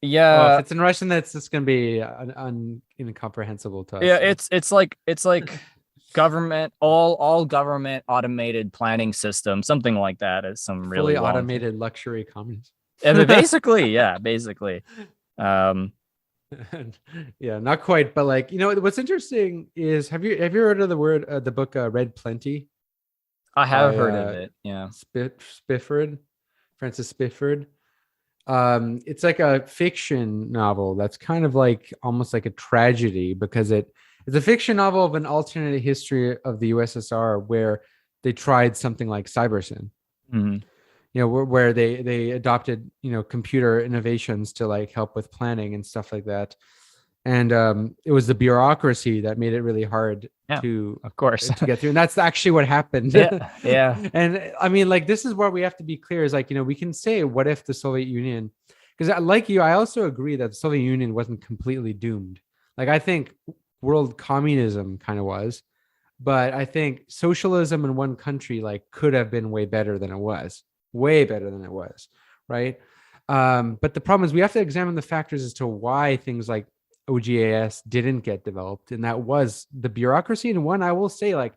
Yeah. it's in Russian, that's just gonna be incomprehensible to us. Yeah, So. it's like government, all government automated planning system, something like that is some really Fully long term. automated luxury communism. Yeah, but basically, yeah, basically. Yeah, not quite, but like, you know, what's interesting is have you heard of the book Red Plenty I have by heard of it. Yeah. Spifford, Francis Spifford? It's like a fiction novel that's kind of like almost like a tragedy because it's a fiction novel of an alternate history of the USSR where they tried something like Cybersyn. Mhm. You know, where they adopted, you know, computer innovations to like help with planning and stuff like that. And it was the bureaucracy that made it really hard Yeah, to of course. get through, and that's actually what happened. Yeah, yeah. And I mean, like, this is where we have to be clear, is like, you know, we can say, what if the Soviet Union, because like you, I also agree that the Soviet Union wasn't completely doomed. Like, I think world communism kind of was, but I think socialism in one country like could have been way better than it was, right? But the problem is we have to examine the factors as to why things like OGAS didn't get developed, and that was the bureaucracy. And one, I will say, like,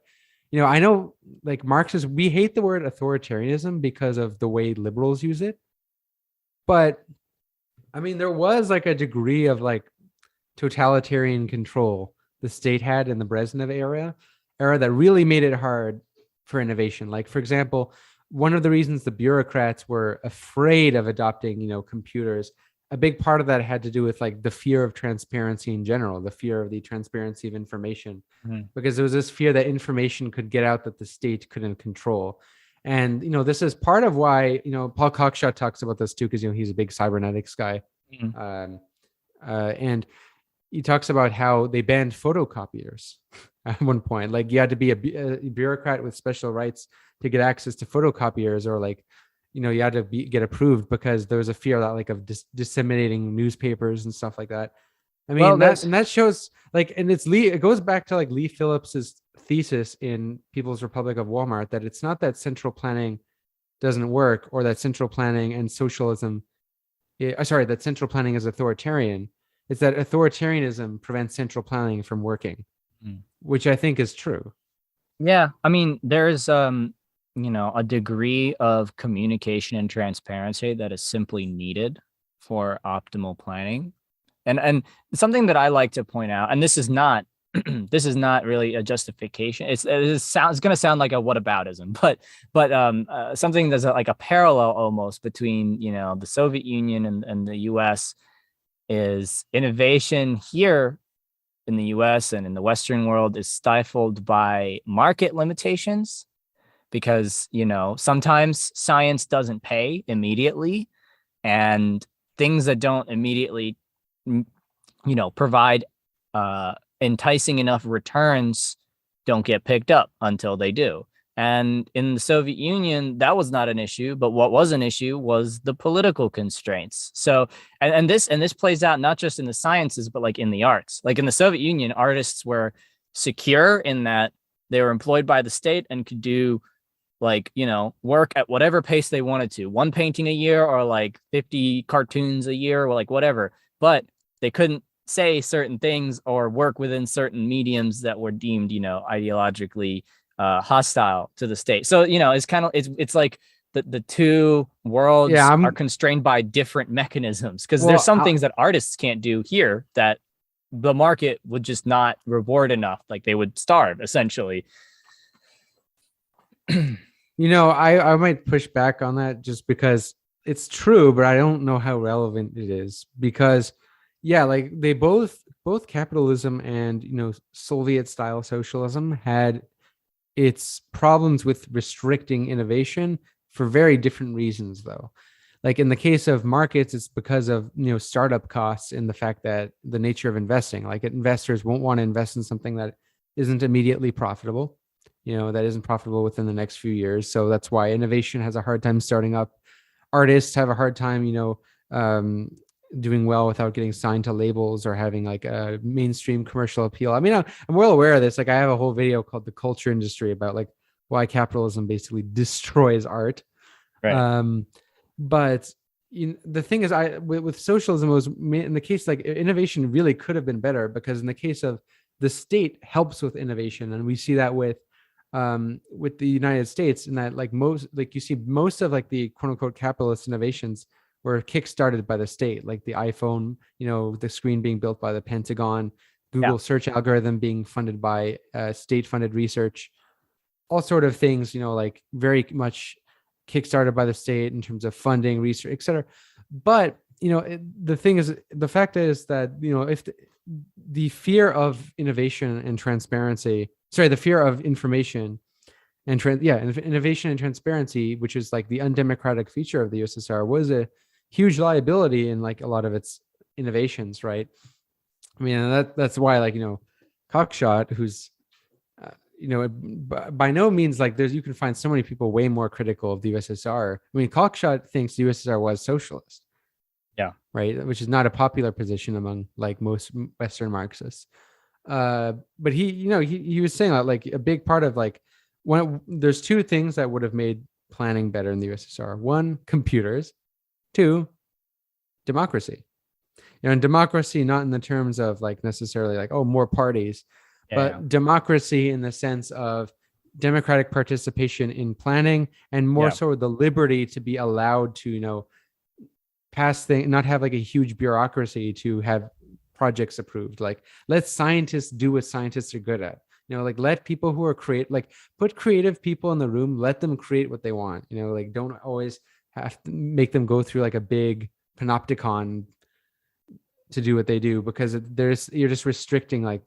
you know, I know like Marxists, we hate the word authoritarianism because of the way liberals use it, but I mean, there was like a degree of like totalitarian control the state had in the Brezhnev era that really made it hard for innovation. Like, for example, one of the reasons the bureaucrats were afraid of adopting, you know, computers, a big part of that had to do with like the fear of transparency in general, the fear of the transparency of information, because there was this fear that information could get out that the state couldn't control. And, you know, this is part of why, you know, Paul Cockshaw talks about this too, because, you know, he's a big cybernetics guy. And he talks about how they banned photocopiers at one point. Like, you had to be a bureaucrat with special rights to get access to photocopiers, or like, you know, you had to get approved because there was a fear that like of disseminating newspapers and stuff like that. I mean, that shows like, and it goes back to like Lee Phillips's thesis in People's Republic of Walmart, that it's not that central planning doesn't work, or that central planning and socialism, that central planning is authoritarian. It's that authoritarianism prevents central planning from working, which I think is true. Yeah, I mean, there's you know, a degree of communication and transparency that is simply needed for optimal planning. And something that I like to point out, and this is not this is not really a justification. It's going to sound like a whataboutism, but something that's like a parallel almost between, you know, the Soviet Union and the US is innovation here in the US and in the Western world is stifled by market limitations, because, you know, sometimes science doesn't pay immediately, and things that don't immediately, you know, provide enticing enough returns don't get picked up until they do. And in the Soviet Union, that was not an issue, but what was an issue was the political constraints. So, and this plays out not just in the sciences, but like in the arts. Like in the Soviet Union, artists were secure in that they were employed by the state and could do, like, you know, work at whatever pace they wanted to, one painting a year or like 50 cartoons a year or like whatever, but they couldn't say certain things or work within certain mediums that were deemed, you know, ideologically hostile to the state. So, you know, it's kind of, it's like the two worlds are constrained by different mechanisms, because there's some things that artists can't do here that the market would just not reward enough. Like, they would starve essentially. You know, I might push back on that just because it's true, but I don't know how relevant it is, because yeah, like they both capitalism and, you know, Soviet style socialism had its problems with restricting innovation for very different reasons, though. Like in the case of markets, it's because of, you know, startup costs and the fact that the nature of investing, like investors won't want to invest in something that isn't immediately profitable, you know, that isn't profitable within the next few years. So that's why innovation has a hard time starting up. Artists have a hard time, you know, doing well without getting signed to labels or having like a mainstream commercial appeal. I mean, I'm well aware of this. Like, I have a whole video called The Culture Industry about like why capitalism basically destroys art. Right. But the thing is, with socialism, it was in the case like innovation really could have been better, because in the case of the state helps with innovation, and we see that with the United States, and that like you see most of like the quote unquote capitalist innovations were kickstarted by the state, like the iPhone, the screen being built by the Pentagon, Google search algorithm being funded by state funded research, all sort of things, like very much kickstarted by the state in terms of funding, research, etc. But the fact is that if the fear of innovation and transparency, the fear of information and innovation and transparency, which is like the undemocratic feature of the USSR, was a huge liability in like a lot of its innovations, right? I mean, that's why like Cockshot, who's by no means like you can find so many people way more critical of the USSR. I mean, Cockshot thinks the USSR was socialist. Yeah. Right. Which is not a popular position among like most Western Marxists. But he was saying that like a big part of like there's two things that would have made planning better in the USSR. One, computers. Two, democracy. And democracy, not in the terms of like necessarily like, more parties, but democracy in the sense of democratic participation in planning, and more so the liberty to be allowed to, pass things, not have like a huge bureaucracy to have projects approved. Like, let scientists do what scientists are good at. Like let people who are put creative people in the room, let them create what they want. Like don't always have to make them go through like a big panopticon to do what they do, because you're just restricting like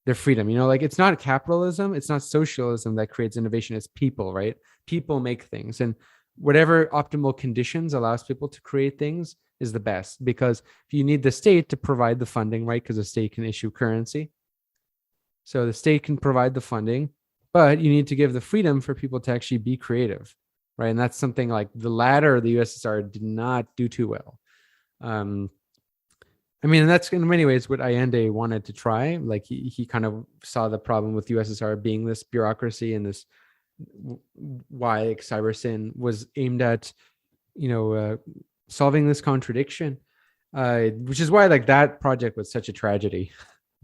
their freedom. Like it's not capitalism, it's not socialism that creates innovation, it's people, right? People make things, and whatever optimal conditions allows people to create things is the best, because if you need the state to provide the funding, right? Because the state can issue currency. So the state can provide the funding, but you need to give the freedom for people to actually be creative, right? And that's something like the latter of the USSR did not do too well. I mean, and that's in many ways what Allende wanted to try. Like he kind of saw the problem with USSR being this bureaucracy, and this why like Cybersyn was aimed at, solving this contradiction, which is why like that project was such a tragedy.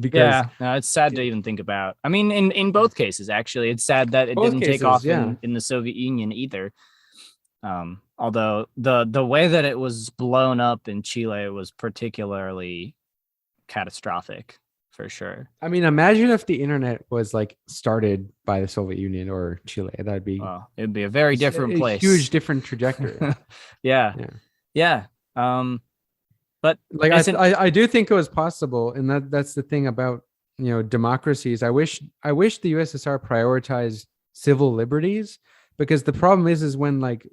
Because it's sad to even think about. I mean, in both cases, actually, it's sad that it didn't take off in the Soviet Union either. Although the way that it was blown up in Chile was particularly catastrophic, for sure. I mean, imagine if the internet was like started by the Soviet Union or Chile. That'd be it'd be a very different place, huge different trajectory. Yeah. But like I do think it was possible, and that's the thing about democracies. I wish the USSR prioritized civil liberties, because the problem is when like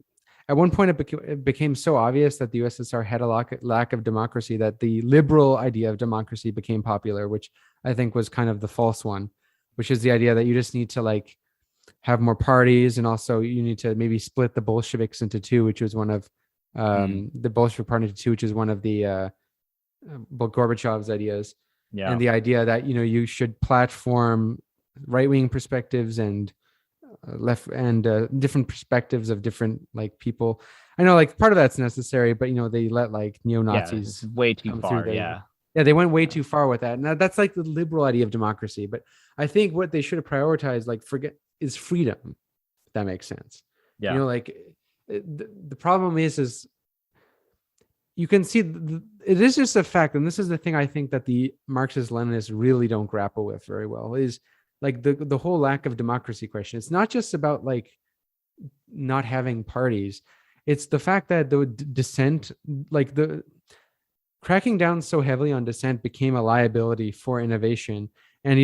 at one point it became so obvious that the USSR had a lack of democracy that the liberal idea of democracy became popular, which I think was kind of the false one, which is the idea that you just need to like have more parties, and also you need to maybe split the Bolsheviks into two, which was one of the Bolshevik Party into two, which is one of the Gorbachev's ideas. And the idea that you should platform right-wing perspectives and left and different perspectives of different like people. I know like part of that's necessary, but they let like neo-Nazis way too far. They went way too far with that. Now that's like the liberal idea of democracy, but I think what they should have prioritized, like is freedom, if that makes sense. Like the problem is you can see it is just a fact, and this is the thing I think that the Marxist-Leninists really don't grapple with very well, is like the whole lack of democracy question. It's not just about like not having parties. It's the fact that the dissent, like the cracking down so heavily on dissent became a liability for innovation. And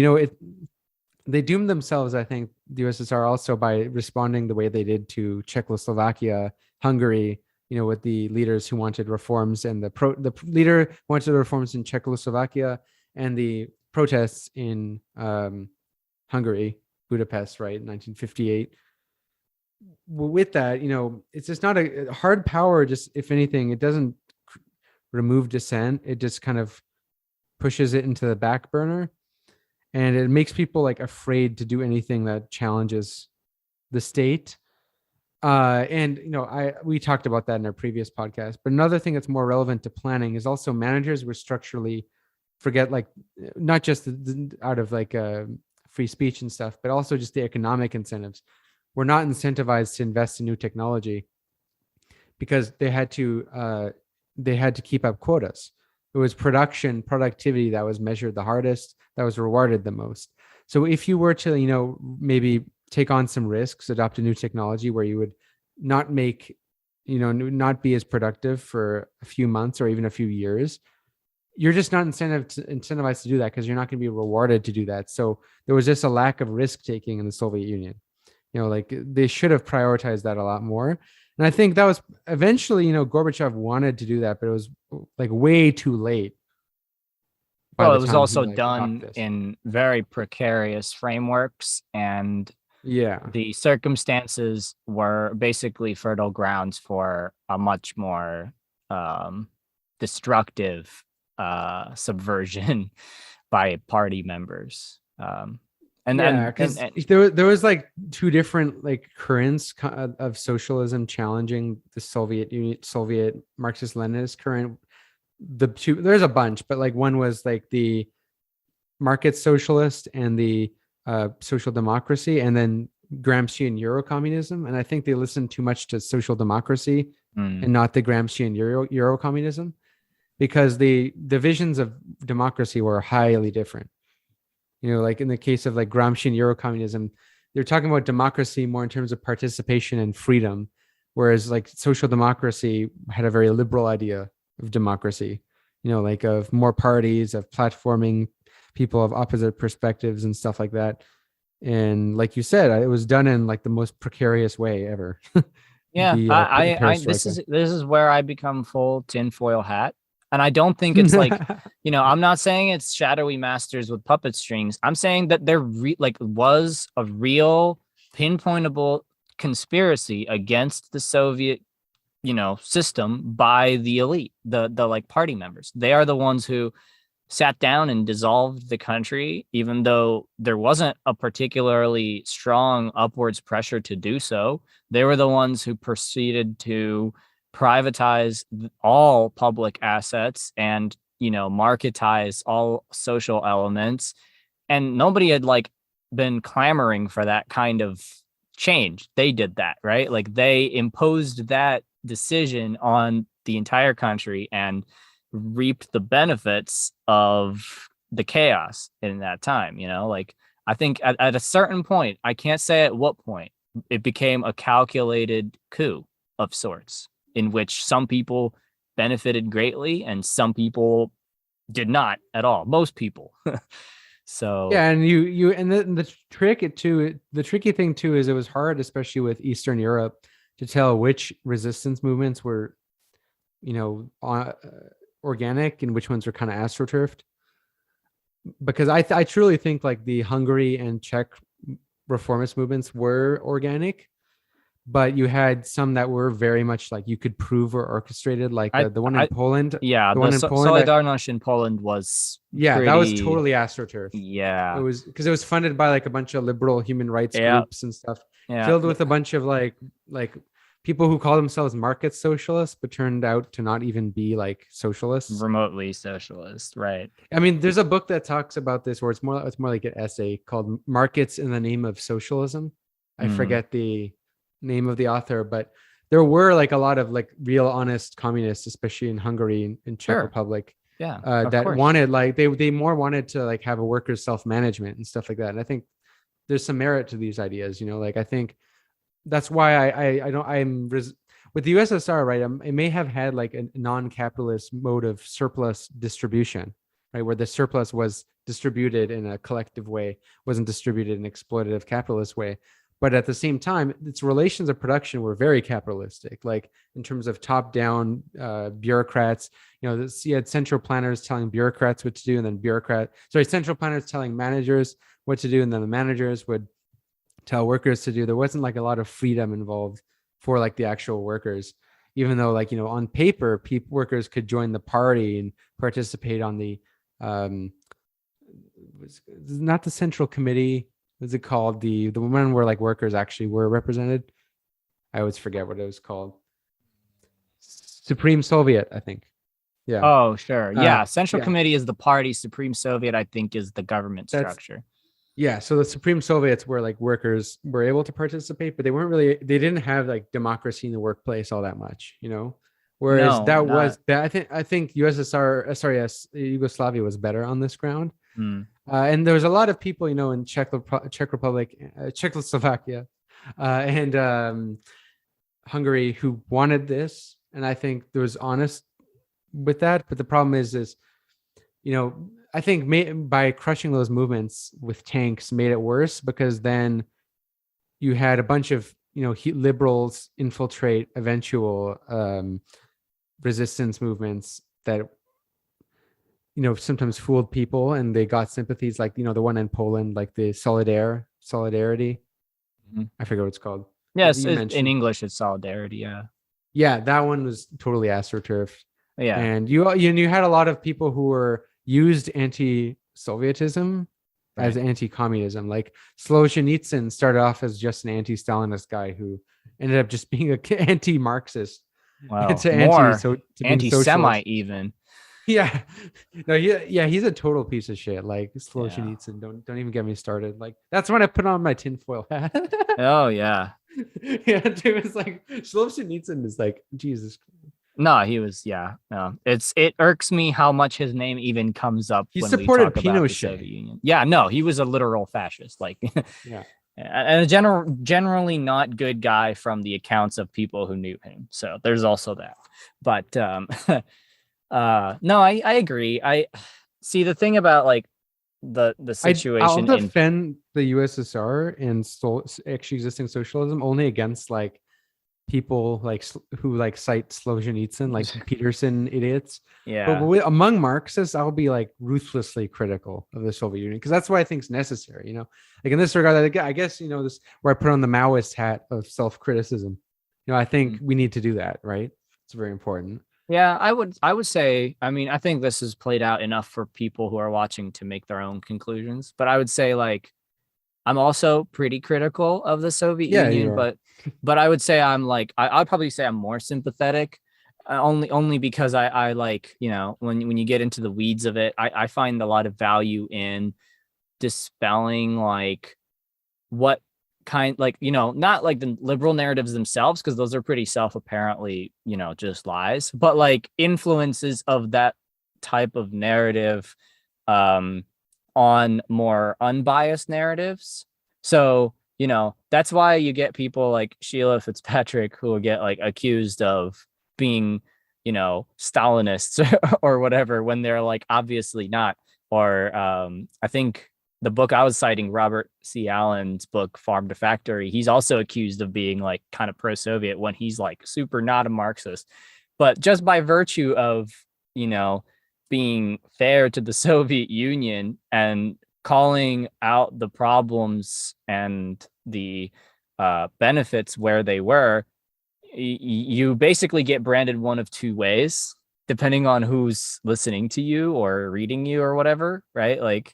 they doomed themselves, I think, the USSR also by responding the way they did to Czechoslovakia, Hungary, with the leaders who wanted reforms, and the leader wanted reforms in Czechoslovakia, and the protests in Hungary, Budapest, right, 1958. With that, it's just not a hard power. Just if anything, it doesn't remove dissent. It just kind of pushes it into the back burner, and it makes people like afraid to do anything that challenges the state. And we talked about that in our previous podcast. But another thing that's more relevant to planning is also managers were structurally forget, like, not just out of like free speech and stuff, but also just the economic incentives. We're not incentivized to invest in new technology because they had to keep up quotas. It was productivity that was measured the hardest, that was rewarded the most. So if you were to, maybe take on some risks, adopt a new technology where you would not not be as productive for a few months or even a few years, you're just not incentivized to do that because you're not going to be rewarded to do that. So there was just a lack of risk taking in the Soviet Union. Like they should have prioritized that a lot more. And I think that was eventually, Gorbachev wanted to do that, but it was like way too late. Well, it was also done in very precarious frameworks, and the circumstances were basically fertile grounds for a much more destructive subversion by party members. Because there was like two different like currents of socialism challenging the Soviet Marxist-Leninist current. There's a bunch, but like one was like the market socialist and the social democracy, and then Gramscian Eurocommunism. And I think they listened too much to social democracy and not the Gramscian Eurocommunism, because the visions of democracy were highly different. Like in the case of like Gramscian Eurocommunism, they're talking about democracy more in terms of participation and freedom, whereas like social democracy had a very liberal idea of democracy, like of more parties, of platforming people of opposite perspectives and stuff like that. And like you said, it was done in like the most precarious way ever. This is where I become full tinfoil hat. And I don't think it's like, I'm not saying it's shadowy masters with puppet strings. I'm saying that there was a real pinpointable conspiracy against the Soviet, system by the elite, the like party members. They are the ones who sat down and dissolved the country, even though there wasn't a particularly strong upwards pressure to do so. They were the ones who proceeded to privatize all public assets and, marketize all social elements. And nobody had been clamoring for that kind of change. They did that, right? Like they imposed that decision on the entire country and reaped the benefits of the chaos in that time. I think at a certain point, I can't say at what point, it became a calculated coup of sorts, in which some people benefited greatly and some people did not at all. Most people. So and the tricky thing too is it was hard, especially with Eastern Europe, to tell which resistance movements were, organic and which ones were kind of astroturfed. Because I truly think like the Hungary and Czech reformist movements were organic, but you had some that were very much like you could prove were orchestrated, like the one in Poland. Yeah, the one in Poland. Solidarność in Poland was that was totally astroturf. Yeah, it was because it was funded by like a bunch of liberal human rights groups and stuff, filled with a bunch of like people who call themselves market socialists, but turned out to not even be like socialists, remotely socialist, right? I mean, there's a book that talks about this, where it's more like an essay called "Markets in the Name of Socialism." I forget the name of the author, but there were like a lot of like real honest communists, especially in Hungary and Czech Republic, that wanted they more wanted to like have a workers' self-management and stuff like that. And I think there's some merit to these ideas. I think that's why with the USSR, right? It may have had like a non-capitalist mode of surplus distribution, right, where the surplus was distributed in a collective way, wasn't distributed in an exploitative capitalist way. But at the same time, its relations of production were very capitalistic, like in terms of top-down bureaucrats. You had central planners telling bureaucrats what to do, and then central planners telling managers what to do, and then the managers would tell workers to do. There wasn't like a lot of freedom involved for like the actual workers, even though on paper, workers could join the party and participate on the not the central committee. What's it called? The one where like workers actually were represented. I always forget what it was called. Supreme Soviet, I think. Yeah. Oh, sure. Yeah. Central yeah. Committee is the party. Supreme Soviet, I think, is the government structure. Yeah. So the Supreme Soviets were like workers were able to participate, but they didn't have like democracy in the workplace all that much, you know? Whereas I think USSR, yes, Yugoslavia was better on this ground. And there was a lot of people, you know, in Czech Republic, Czechoslovakia, and Hungary who wanted this. And I think there was honest with that. But the problem is, you know, I think by crushing those movements with tanks made it worse, because then you had a bunch of, you know, liberals infiltrate eventual resistance movements that, you know, sometimes fooled people, and they got sympathies, like, you know, the one in Poland, like the Solidarity. I forget what it's called. Yes, in English it's Solidarity. Yeah, that one was totally astroturf. Yeah, and you had a lot of people who were used anti-Sovietism as anti-communism. Like Solzhenitsyn started off as just an anti-Stalinist guy who ended up just being an anti-Marxist. Wow, anti-Semite even. Yeah, no, he's a total piece of shit. Like Solzhenitsyn, don't even get me started. Like that's when I put on my tinfoil hat. Oh yeah, yeah, dude, it's like Solzhenitsyn is like Jesus. No, he was, no. It irks me how much his name even comes up. He when supported we talk about the Soviet Union. Yeah, no, he was a literal fascist. Like, yeah, and a generally not good guy from the accounts of people who knew him. So there's also that. But no, I agree. I see the thing about like the situation. I'll defend the USSR and actually existing socialism only against like people like who like cite Solzhenitsyn, like Peterson idiots. Yeah. But among Marxists, I'll be like ruthlessly critical of the Soviet Union, because that's what I think is necessary. You know, like in this regard, I guess, you know, this where I put on the Maoist hat of self-criticism. You know, I think we need to do that, right? It's very important. Yeah, I would say, I mean, I think this is played out enough for people who are watching to make their own conclusions. But I would say, like, I'm also pretty critical of the Soviet Union, but I would say I'd probably say I'm more sympathetic, only because I like, you know, when you get into the weeds of it, I find a lot of value in dispelling like what kind, like, you know, not like the liberal narratives themselves, because those are pretty self-apparently, you know, just lies, but like influences of that type of narrative on more unbiased narratives. So, you know, that's why you get people like Sheila Fitzpatrick who will get like accused of being, you know, Stalinists or whatever, when they're like obviously not. Or I think the book I was citing, Robert C. Allen's book, Farm to Factory, he's also accused of being like kind of pro-Soviet when he's like super not a Marxist. But just by virtue of, you know, being fair to the Soviet Union and calling out the problems and the benefits where they were, you basically get branded one of two ways, depending on who's listening to you or reading you or whatever, right? Like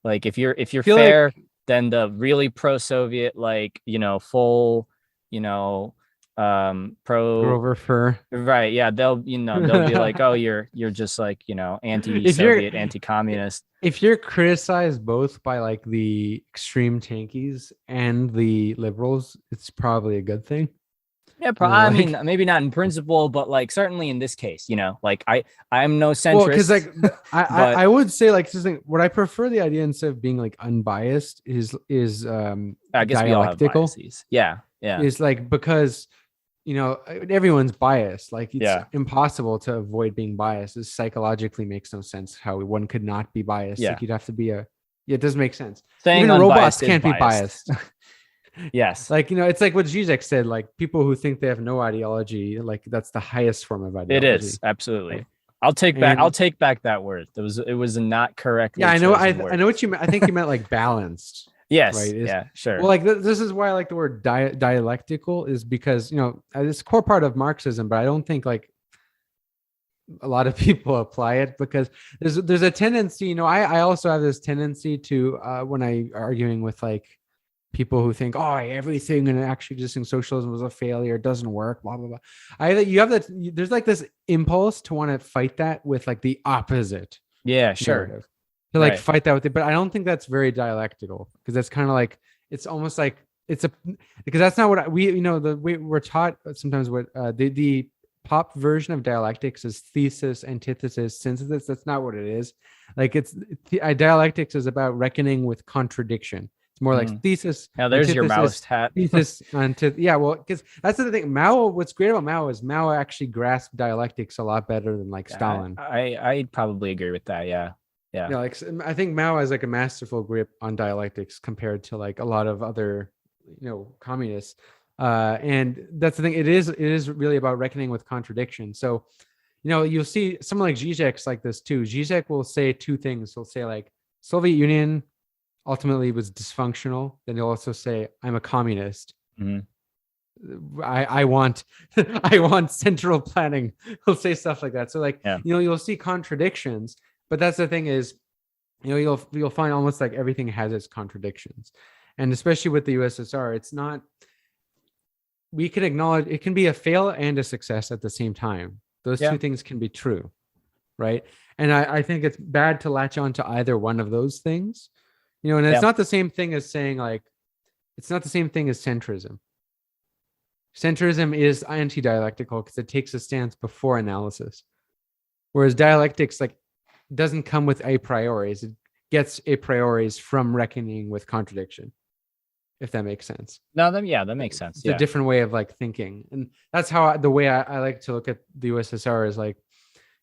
if you're fair, then the really pro-Soviet, like, you know, full, you know, pro Grover Fur, right? Yeah, they'll be like, oh, you're just like, you know, anti-Soviet, anti-communist. If you're criticized both by like the extreme tankies and the liberals, it's probably a good thing. Yeah, I mean, maybe not in principle, but like certainly in this case, you know, like I'm no centrist. Well, because like I would say like what I prefer, the idea instead of being like unbiased is I guess dialectical. Yeah. Is like, because, you know, everyone's biased. Like it's impossible to avoid being biased. It psychologically makes no sense how one could not be biased. Yeah. Like you'd have to be it does make sense. Saying even robots can't be biased. Yes. Like, you know, it's like what Zizek said, like people who think they have no ideology, like that's the highest form of ideology. It is, absolutely. Right? I'll take back that word. It was not correct. Yeah, I know. I know what you meant. I think you meant like balanced. Yes. Right. Yeah, sure. Well, like this is why I like the word dialectical, is because, you know, it's a core part of Marxism, but I don't think like a lot of people apply it, because there's a tendency, you know, I also have this tendency to when I arguing with like people who think, oh, everything in actually existing socialism was a failure, it doesn't work, blah blah blah. You have that. There's like this impulse to want to fight that with like the opposite. Yeah, sure. Narrative. To like fight that with it, but I don't think that's very dialectical, because that's kind of like, it's almost like because that's not what we're taught sometimes. What the pop version of dialectics is thesis, antithesis, synthesis. That's not what it is. Like dialectics is about reckoning with contradiction. It's more like thesis. Now there's your Maoist hat. Thesis, well, because that's the thing. What's great about Mao is Mao actually grasped dialectics a lot better than like Stalin. I'd probably agree with that. Yeah. Like I think Mao has like a masterful grip on dialectics compared to like a lot of other, communists. And that's the thing. It is really about reckoning with contradiction. So, you'll see someone like Zizek's like this too. Zizek will say two things. He'll say like Soviet Union ultimately was dysfunctional. Then he'll also say, I'm a communist. Mm-hmm. I want central planning. He'll say stuff like that. So like, you'll see contradictions, but that's the thing is, you'll find almost like everything has its contradictions. And especially with the USSR, it's not, we can acknowledge it can be a fail and a success at the same time. Those two things can be true, right? And I think it's bad to latch on to either one of those things, and it's not the same thing as saying like, it's not the same thing as centrism. Centrism is anti-dialectical because it takes a stance before analysis, whereas dialectics like doesn't come with a priori's. It gets a priori's from reckoning with contradiction, if that makes sense. No, that makes sense. It's a different way of like thinking. And that's how the way I like to look at the USSR is like,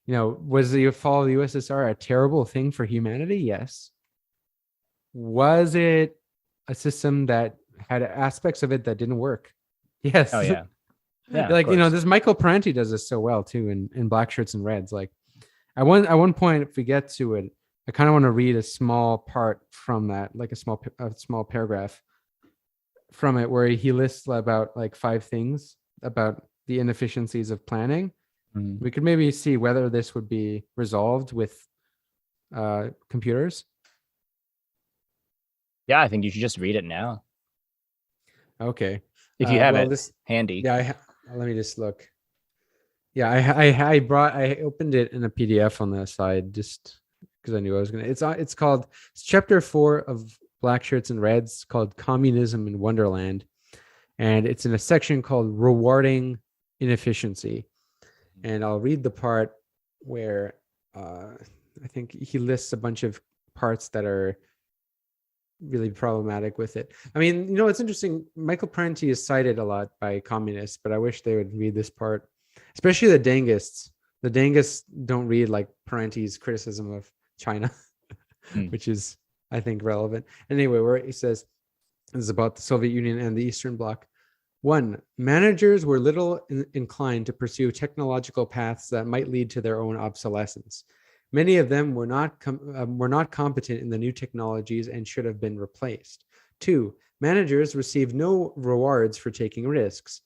was the fall of the USSR a terrible thing for humanity? Yes. Was it a system that had aspects of it that didn't work? Yes. Oh yeah. Yeah. Like, this Michael Parenti does this so well too in Black Shirts and Reds. Like at one point, if we get to it, I kind of want to read a small part from that, like a small paragraph from it, where he lists about like 5 things about the inefficiencies of planning. Mm-hmm. We could maybe see whether this would be resolved with computers. Yeah, I think you should just read it now. Okay. If you have it handy. Yeah, let me just look. Yeah, I opened it in a PDF on the side just because I knew I was gonna. It's called Chapter 4 of Black Shirts and Reds, called Communism in Wonderland, and it's in a section called Rewarding Inefficiency. And I'll read the part where I think he lists a bunch of parts that are really problematic with it. I mean, it's interesting. Michael Parenti is cited a lot by communists, but I wish they would read this part, especially the Dengists. The Dengists don't read like Parenti's criticism of China, which is, I think, relevant. Anyway, where he says, this is about the Soviet Union and the Eastern Bloc. 1, managers were little inclined to pursue technological paths that might lead to their own obsolescence. Many of them were not competent in the new technologies and should have been replaced. 2, managers received no rewards for taking risks.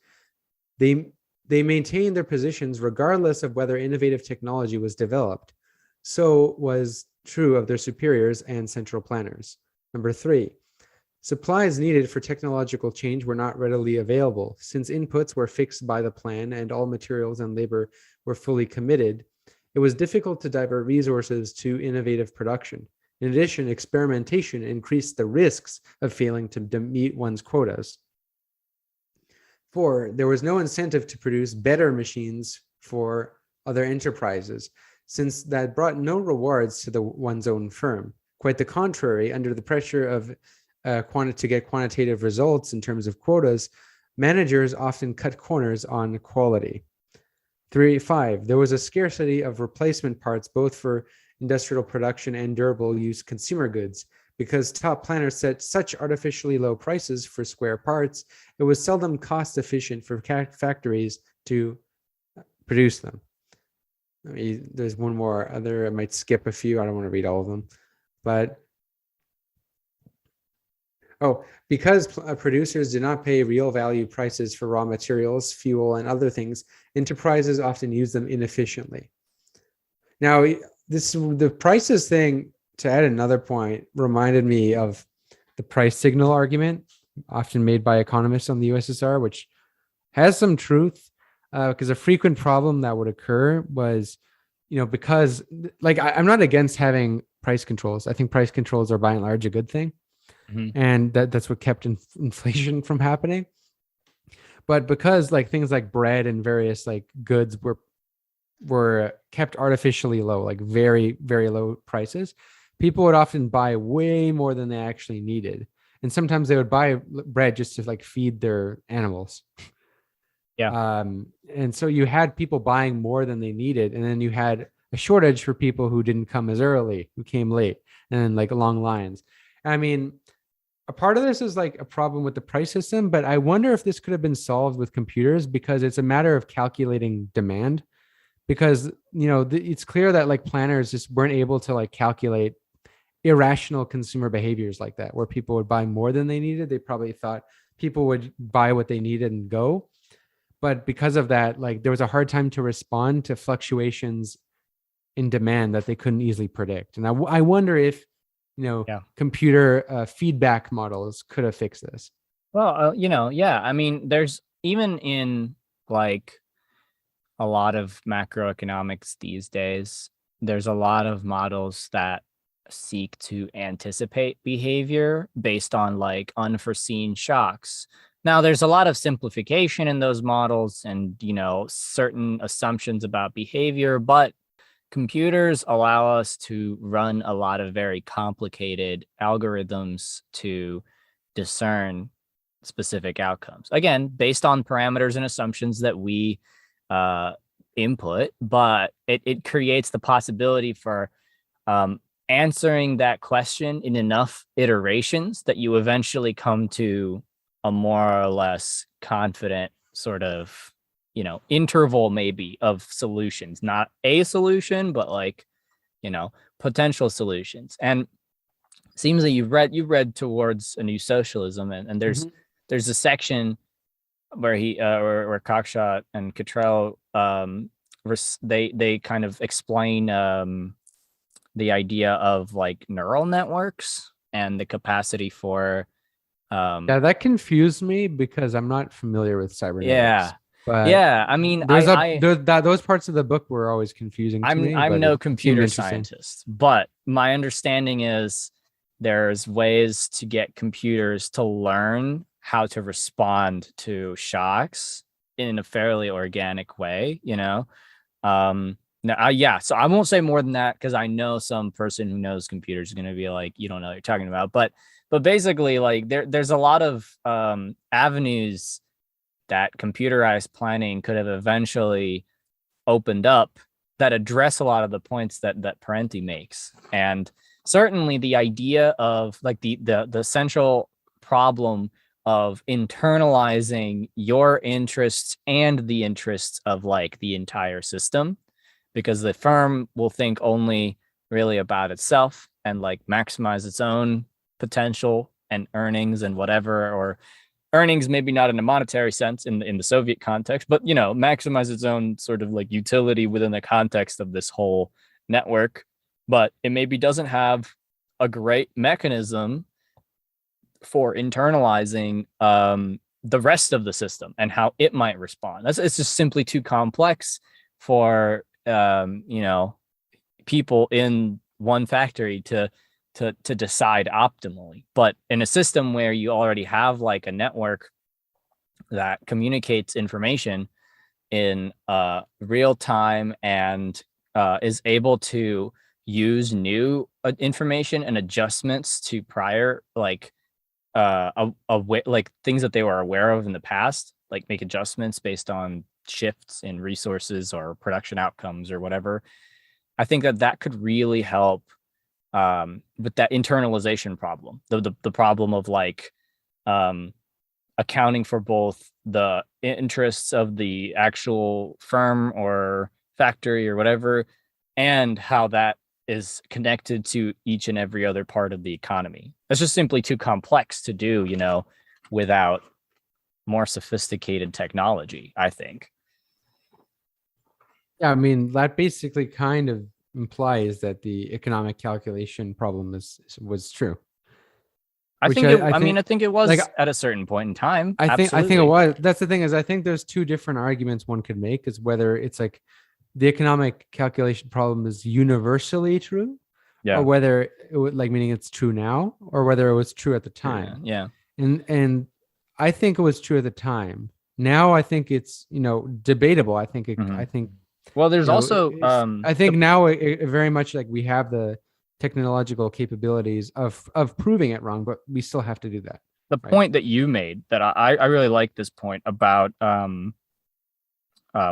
They maintained their positions regardless of whether innovative technology was developed. So was true of their superiors and central planners. Number 3, supplies needed for technological change were not readily available. Since inputs were fixed by the plan and all materials and labor were fully committed, it was difficult to divert resources to innovative production. In addition, experimentation increased the risks of failing to meet one's quotas. 4, there was no incentive to produce better machines for other enterprises, since that brought no rewards to one's own firm. Quite the contrary, under the pressure of to get quantitative results in terms of quotas, managers often cut corners on quality. 5, there was a scarcity of replacement parts both for industrial production and durable use consumer goods. Because top planners set such artificially low prices for square parts, it was seldom cost efficient for factories to produce them. I mean, there's one more other, I might skip a few. I don't want to read all of them, but because producers did not pay real value prices for raw materials, fuel, and other things, enterprises often use them inefficiently. Now, the prices thing, to add another point, reminded me of the price signal argument often made by economists on the USSR, which has some truth, because a frequent problem that would occur was, because like I'm not against having price controls. I think price controls are by and large a good thing, and that's what kept inflation from happening. But because like things like bread and various like goods were kept artificially low, like very, very low prices, people would often buy way more than they actually needed. And sometimes they would buy bread just to like feed their animals. Yeah. And so you had people buying more than they needed. And then you had a shortage for people who didn't come as early, who came late, and like long lines. I mean, a part of this is like a problem with the price system, but I wonder if this could have been solved with computers, because it's a matter of calculating demand. Because it's clear that like planners just weren't able to like calculate irrational consumer behaviors like that, where people would buy more than they needed. They probably thought people would buy what they needed and go, but because of that, like there was a hard time to respond to fluctuations in demand that they couldn't easily predict. And I wonder if Yeah. computer feedback models could have fixed this. Well, yeah. I mean, there's even in like a lot of macroeconomics these days, there's a lot of models that seek to anticipate behavior based on like unforeseen shocks. Now, there's a lot of simplification in those models and, certain assumptions about behavior, but computers allow us to run a lot of very complicated algorithms to discern specific outcomes. Again, based on parameters and assumptions that we input, but it creates the possibility for answering that question in enough iterations that you eventually come to a more or less confident sort of interval maybe of solutions, not a solution, but like potential solutions. And it seems that you've read towards a new socialism, and there's a section where where Cockshot and Cottrell they kind of explain the idea of like neural networks and the capacity for Yeah, that confused me because I'm not familiar with cybernetics. yeah. But Yeah, I mean, those parts of the book were always confusing to me. I'm But no it seemed computer interesting. scientist, but my understanding is there's ways to get computers to learn how to respond to shocks in a fairly organic way, yeah, so I won't say more than that because I know some person who knows computers is going to be like, you don't know what you're talking about. But basically, like there's a lot of avenues that computerized planning could have eventually opened up that address a lot of the points that Parenti makes. And certainly the idea of like the central problem of internalizing your interests and the interests of like the entire system, because the firm will think only really about itself and like maximize its own potential and earnings and whatever, or earnings maybe not in a monetary sense in the Soviet context, but maximize its own sort of like utility within the context of this whole network. But it maybe doesn't have a great mechanism for internalizing the rest of the system and how it might respond. It's just simply too complex for people in one factory to decide optimally. But in a system where you already have like a network that communicates information in real time and is able to use new information and adjustments to prior like like things that they were aware of in the past, like make adjustments based on shifts in resources or production outcomes or whatever. I think that could really help with that internalization problem, the problem of like accounting for both the interests of the actual firm or factory or whatever, and how that is connected to each and every other part of the economy. It's just simply too complex to do, without more sophisticated technology, I think. Yeah, I mean, that basically kind of implies that the economic calculation problem was true. I think I think it was at a certain point in time. I think it was. That's the thing, is I think there's two different arguments one could make, is whether it's like the economic calculation problem is universally true, or whether it would, like, meaning it's true now, or whether it was true at the time. And I think it was true at the time. Now I think it's, debatable. I think well, there's also I think now it very much, like, we have the technological capabilities of proving it wrong, but we still have to do that. The point that you made, that I really like this point about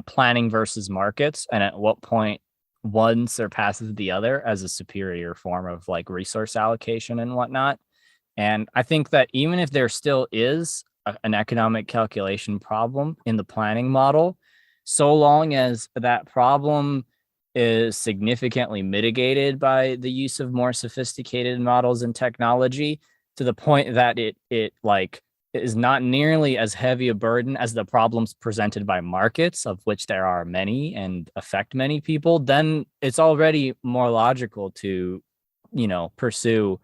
planning versus markets, and at what point one surpasses the other as a superior form of like resource allocation and whatnot. And I think that even if there still is an economic calculation problem in the planning model, so long as that problem is significantly mitigated by the use of more sophisticated models and technology, to the point that it like is not nearly as heavy a burden as the problems presented by markets, of which there are many and affect many people, then it's already more logical to, pursue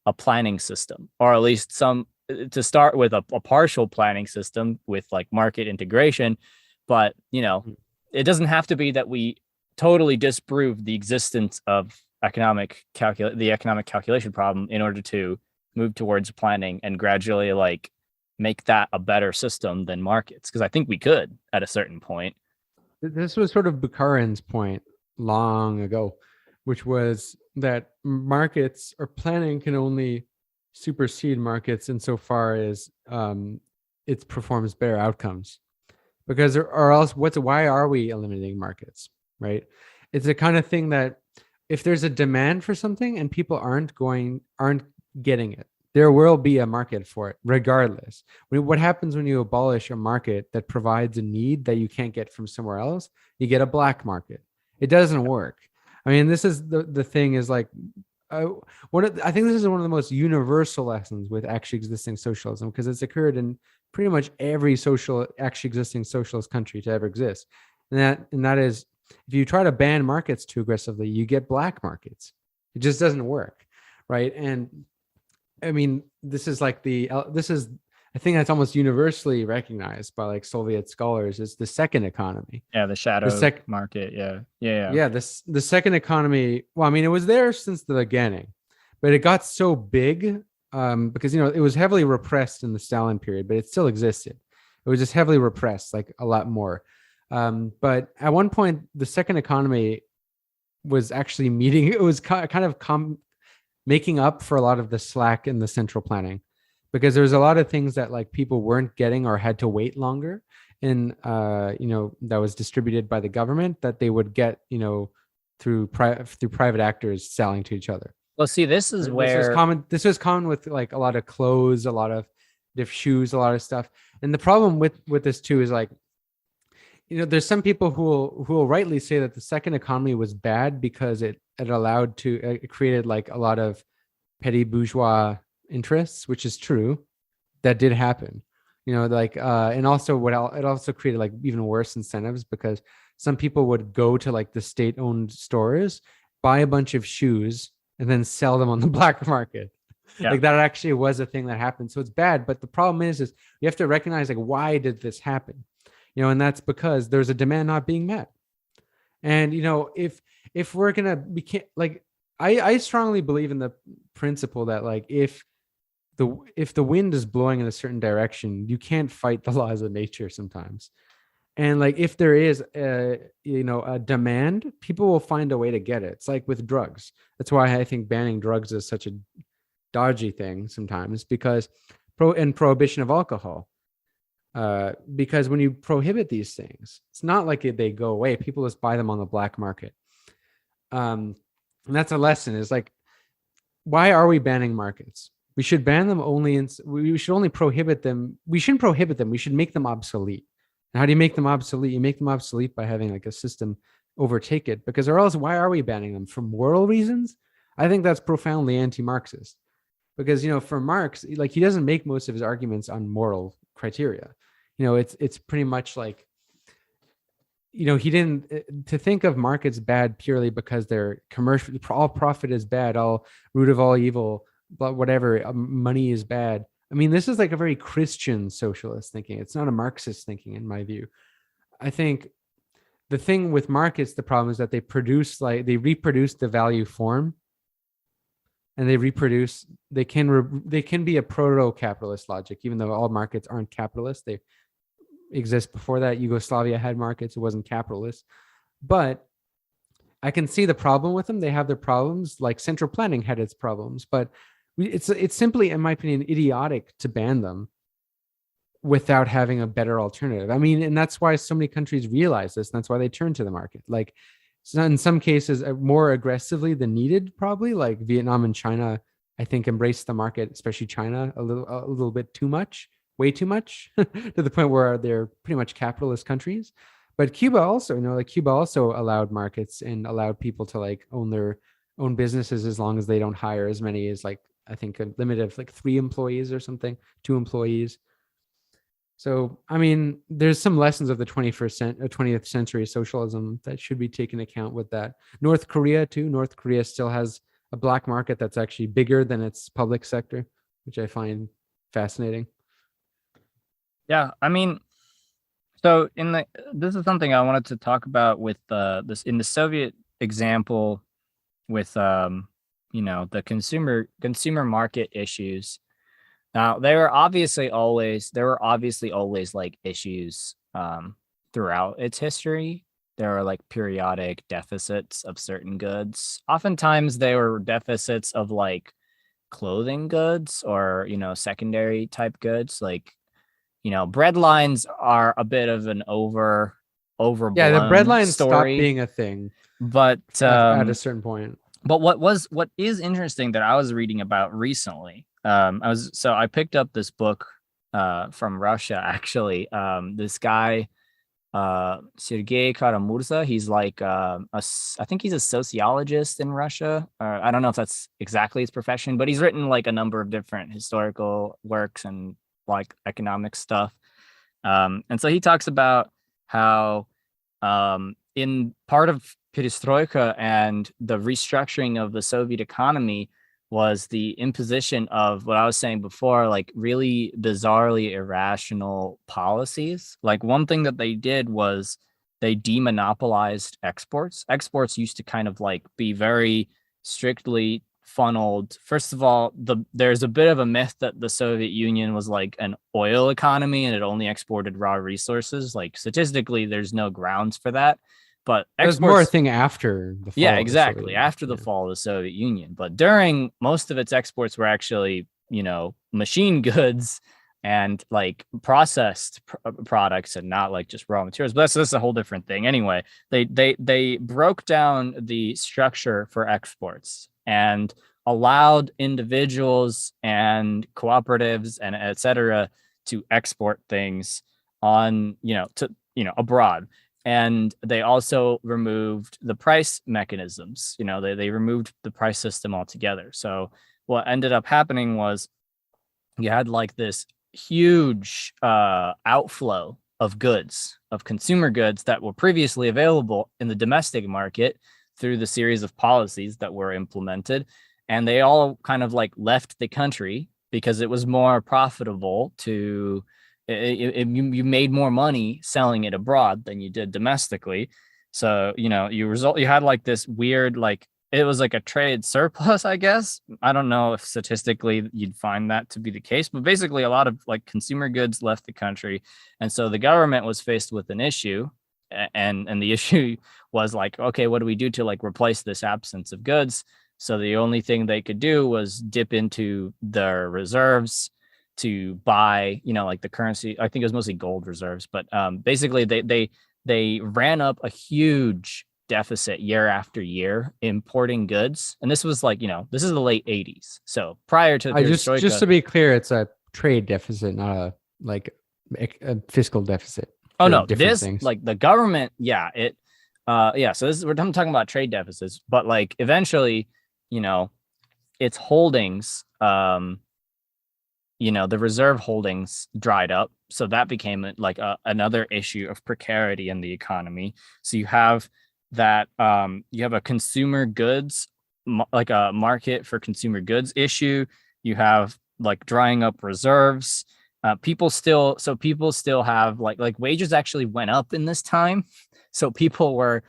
a planning system, or at least to start with a partial planning system with like market integration. But, it doesn't have to be that we totally disprove the existence of the economic calculation problem in order to move towards planning and gradually like make that a better system than markets. Because I think we could at a certain point. This was sort of Bukharin's point long ago, which was that markets or planning can only supersede markets insofar as it performs better outcomes. Because or else why are we eliminating markets, right? It's the kind of thing that if there's a demand for something and people aren't getting it, there will be a market for it regardless. What happens when you abolish a market that provides a need that you can't get from somewhere else? You get a black market. It doesn't work. I mean, this is the thing is like, I think this is one of the most universal lessons with actually existing socialism, because it's occurred in pretty much every actually existing socialist country to ever exist. And that is, if you try to ban markets too aggressively, you get black markets. It just doesn't work, right? And I mean, this is I think that's almost universally recognized by like Soviet scholars, is the second economy. Yeah, the shadow market. Yeah. The second economy. Well, I mean, it was there since the beginning, but it got so big because it was heavily repressed in the Stalin period, but it still existed. It was just heavily repressed, like a lot more. But at one point, the second economy was actually meeting. It was kind of making up for a lot of the slack in the central planning, because there's a lot of things that like people weren't getting or had to wait longer, and that was distributed by the government that they would get through private actors selling to each other. Well, see, this is where this was common with like a lot of clothes, a lot of shoes, a lot of stuff. And the problem with this too is like, there's some people who will rightly say that the second economy was bad because it created like a lot of petty bourgeois interests, which is true. That did happen, and also it also created like even worse incentives, because some people would go to like the state-owned stores, buy a bunch of shoes, and then sell them on the black market. Yeah. Like that actually was a thing that happened. So it's bad. But the problem is you have to recognize like, why did this happen? And that's because there's a demand not being met. And, if we're going to I strongly believe in the principle that like, if the wind is blowing in a certain direction, you can't fight the laws of nature sometimes. And like, if there is a demand, people will find a way to get it. It's like with drugs. That's why I think banning drugs is such a dodgy thing sometimes, because prohibition of alcohol. Because when you prohibit these things, it's not like they go away. People just buy them on the black market. And that's a lesson, is like, why are we banning markets? We should ban them only we should only prohibit them. We shouldn't prohibit them. We should make them obsolete. And how do you make them obsolete? You make them obsolete by having like a system overtake it, because or else why are we banning them? For moral reasons? I think that's profoundly anti-Marxist, because, for Marx, like, he doesn't make most of his arguments on moral criteria. It's pretty much like, he didn't to think of markets bad purely because they're commercial. All profit is bad. All root of all evil. but whatever, money is bad. I mean, this is like a very Christian socialist thinking. It's not a Marxist thinking, in my view. I think the thing with markets, the problem is that they reproduce the value form, and they can be a proto-capitalist logic, even though all markets aren't capitalist. They exist before that. Yugoslavia had markets, it wasn't capitalist. But I can see the problem with them. They have their problems, like central planning had its problems, but it's simply, in my opinion, idiotic to ban them without having a better alternative. I mean, and that's why so many countries realize this, and that's why they turn to the market. Like, so in some cases, more aggressively than needed, probably. Like Vietnam and China, I think, embraced the market, especially China, a little bit too much, way too much, to the point where they're pretty much capitalist countries. But Cuba also, Cuba also allowed markets and allowed people to like own their own businesses as long as they don't hire as many as, like, I think a limit of like 3 employees or something, 2 employees. So, I mean, there's some lessons of the 20th century socialism that should be taken account with that. North Korea too. North Korea still has a black market that's actually bigger than its public sector, which I find fascinating. Yeah, I mean, so this is something I wanted to talk about with this in the Soviet example with the consumer market issues. Now, there were obviously always like issues throughout its history. There were like periodic deficits of certain goods. Oftentimes they were deficits of like clothing goods or, secondary type goods. Like, bread lines are a bit of an overblown Yeah, the bread lines story, stopped being a thing, but at a certain point. But what is interesting that I was reading about recently, I picked up this book from Russia, actually. This guy, Sergei Karamurza, he's like I think he's a sociologist in Russia. I don't know if that's exactly his profession, but he's written like a number of different historical works and like economic stuff. And so he talks about how in part of perestroika and the restructuring of the Soviet economy was the imposition of what I was saying before, like really bizarrely irrational policies. Like one thing that they did was they demonopolized exports. Exports used to kind of like be very strictly funneled. First of all, there's a bit of a myth that the Soviet Union was like an oil economy and it only exported raw resources. Like statistically, there's no grounds for that. But there's more a thing after the fall. Yeah, exactly. After the fall of the Soviet Union. But during, most of its exports were actually, machine goods and like processed products and not like just raw materials. But that's a whole different thing. Anyway, they broke down the structure for exports and allowed individuals and cooperatives and et cetera to export things on, abroad. And they also removed the price mechanisms. They removed the price system altogether. So what ended up happening was you had like this huge outflow of goods, of consumer goods that were previously available in the domestic market through the series of policies that were implemented. And they all kind of like left the country because it was more profitable to you made more money selling it abroad than you did domestically. So, you had like this weird, like, it was like a trade surplus, I guess. I don't know if statistically you'd find that to be the case, but basically a lot of like consumer goods left the country. And so the government was faced with an issue, and the issue was like, okay, what do we do to like replace this absence of goods? So the only thing they could do was dip into their reserves to buy, like the currency. I think it was mostly gold reserves, but basically they ran up a huge deficit year after year importing goods. And this was like, this is the late 80s. So prior to just to be clear, it's a trade deficit, not a fiscal deficit. Oh no, this things. Like the government, So I'm talking about trade deficits, but like eventually, its holdings, the reserve holdings dried up. So that became like another issue of precarity in the economy. So you have that, you have a consumer goods like a market for consumer goods issue. You have like drying up reserves. People still have like wages actually went up in this time. So people were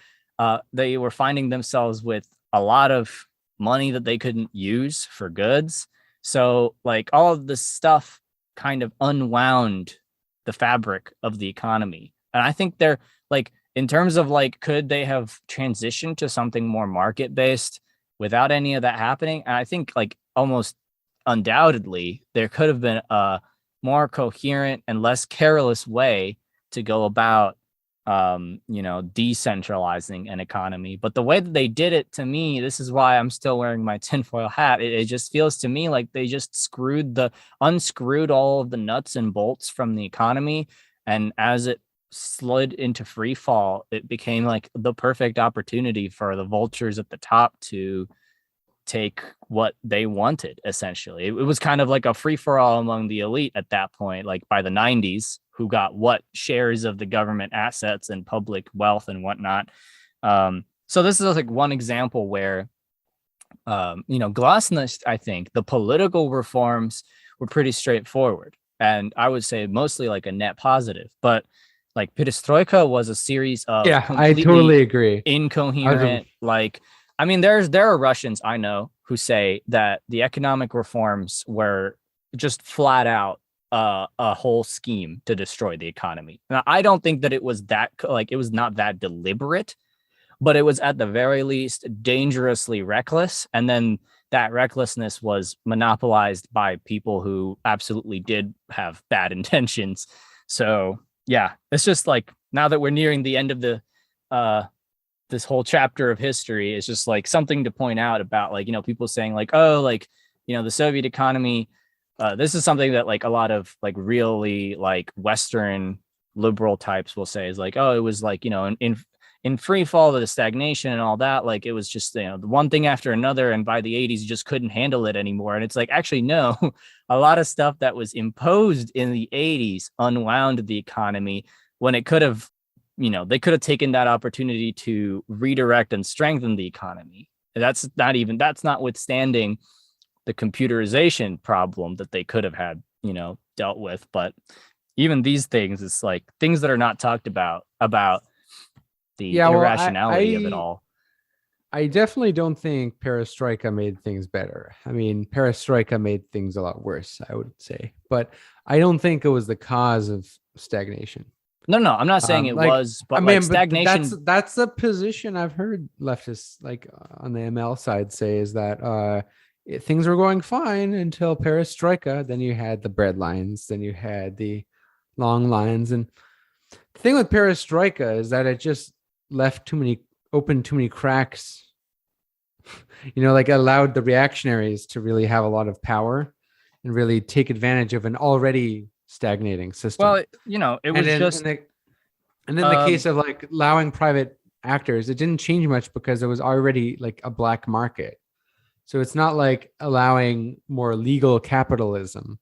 they were finding themselves with a lot of money that they couldn't use for goods. So like all of this stuff kind of unwound the fabric of the economy. And I think they're like, in terms of like, could they have transitioned to something more market based without any of that happening? And I think like almost undoubtedly there could have been a more coherent and less careless way to go about decentralizing an economy. But the way that they did it, to me, this is why I'm still wearing my tinfoil hat. It just feels to me like they just unscrewed all of the nuts and bolts from the economy. And as it slid into free fall, it became like the perfect opportunity for the vultures at the top to take what they wanted. Essentially, it was kind of like a free for all among the elite at that point, like by the 90s, who got what shares of the government assets and public wealth and whatnot. So this is like one example where Glasnost, I think the political reforms were pretty straightforward, and I would say mostly like a net positive. But like Perestroika was a series of I totally agree. Incoherent, there are Russians I know who say that the economic reforms were just flat out a whole scheme to destroy the economy. Now, I don't think that it was it was not that deliberate, but it was at the very least dangerously reckless. And then that recklessness was monopolized by people who absolutely did have bad intentions. So yeah, it's just like, now that we're nearing the end of this whole chapter of history, is just like something to point out about like, people saying like, oh, like, the Soviet economy, this is something that like a lot of like really like Western liberal types will say is like, oh, it was like, in free fall of the stagnation and all that, like it was just, the one thing after another. And by the 80s, you just couldn't handle it anymore. And it's like, actually, no, a lot of stuff that was imposed in the 80s unwound the economy, when it could have, they could have taken that opportunity to redirect and strengthen the economy. That's notwithstanding the computerization problem that they could have had, dealt with. But even these things, it's like things that are not talked about the irrationality of it all. I definitely don't think Perestroika made things better. I mean, Perestroika made things a lot worse, I would say. But I don't think it was the cause of stagnation. No, I'm not saying it was, but stagnation. But that's the position I've heard leftists like on the ML side say, is that things were going fine until Perestroika. Then you had the bread lines, then you had the long lines. And the thing with Perestroika is that it just left too many cracks, like allowed the reactionaries to really have a lot of power and really take advantage of an already stagnating system. Well, it was and then the case of like allowing private actors, it didn't change much because it was already like a black market. So it's not like allowing more legal capitalism.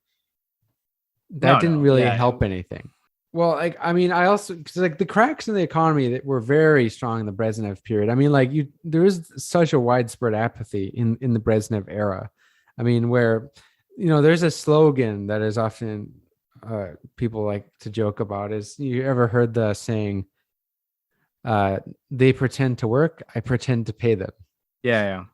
That didn't really help anything. Well, like, I mean, I also, because like the cracks in the economy that were very strong in the Brezhnev period. I mean, like there is such a widespread apathy in the Brezhnev era. I mean, where, there's a slogan that is often people like to joke about, is, you ever heard the saying, they pretend to work, I pretend to pay them. Yeah.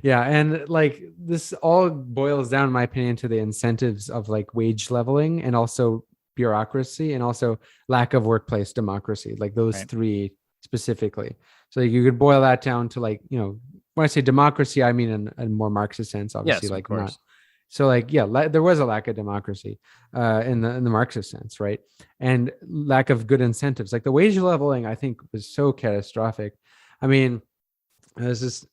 And like this all boils down, in my opinion, to the incentives of like wage leveling and also bureaucracy and also lack of workplace democracy, like those three specifically. So you could boil that down to like, when I say democracy, I mean in a more Marxist sense, obviously. Yes, like of course. So like, there was a lack of democracy in the Marxist sense, right? And lack of good incentives. Like the wage leveling, I think, was so catastrophic. I mean, it's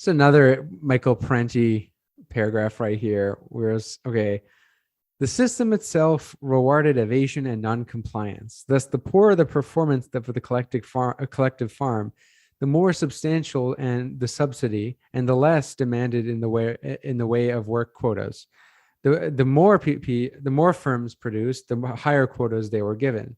another Michael Parenti paragraph right here, whereas, the system itself rewarded evasion and non-compliance. Thus, the poorer the performance of the collective farm, the more substantial and the subsidy, and the less demanded in the way of work quotas. The more firms produced, the higher quotas they were given.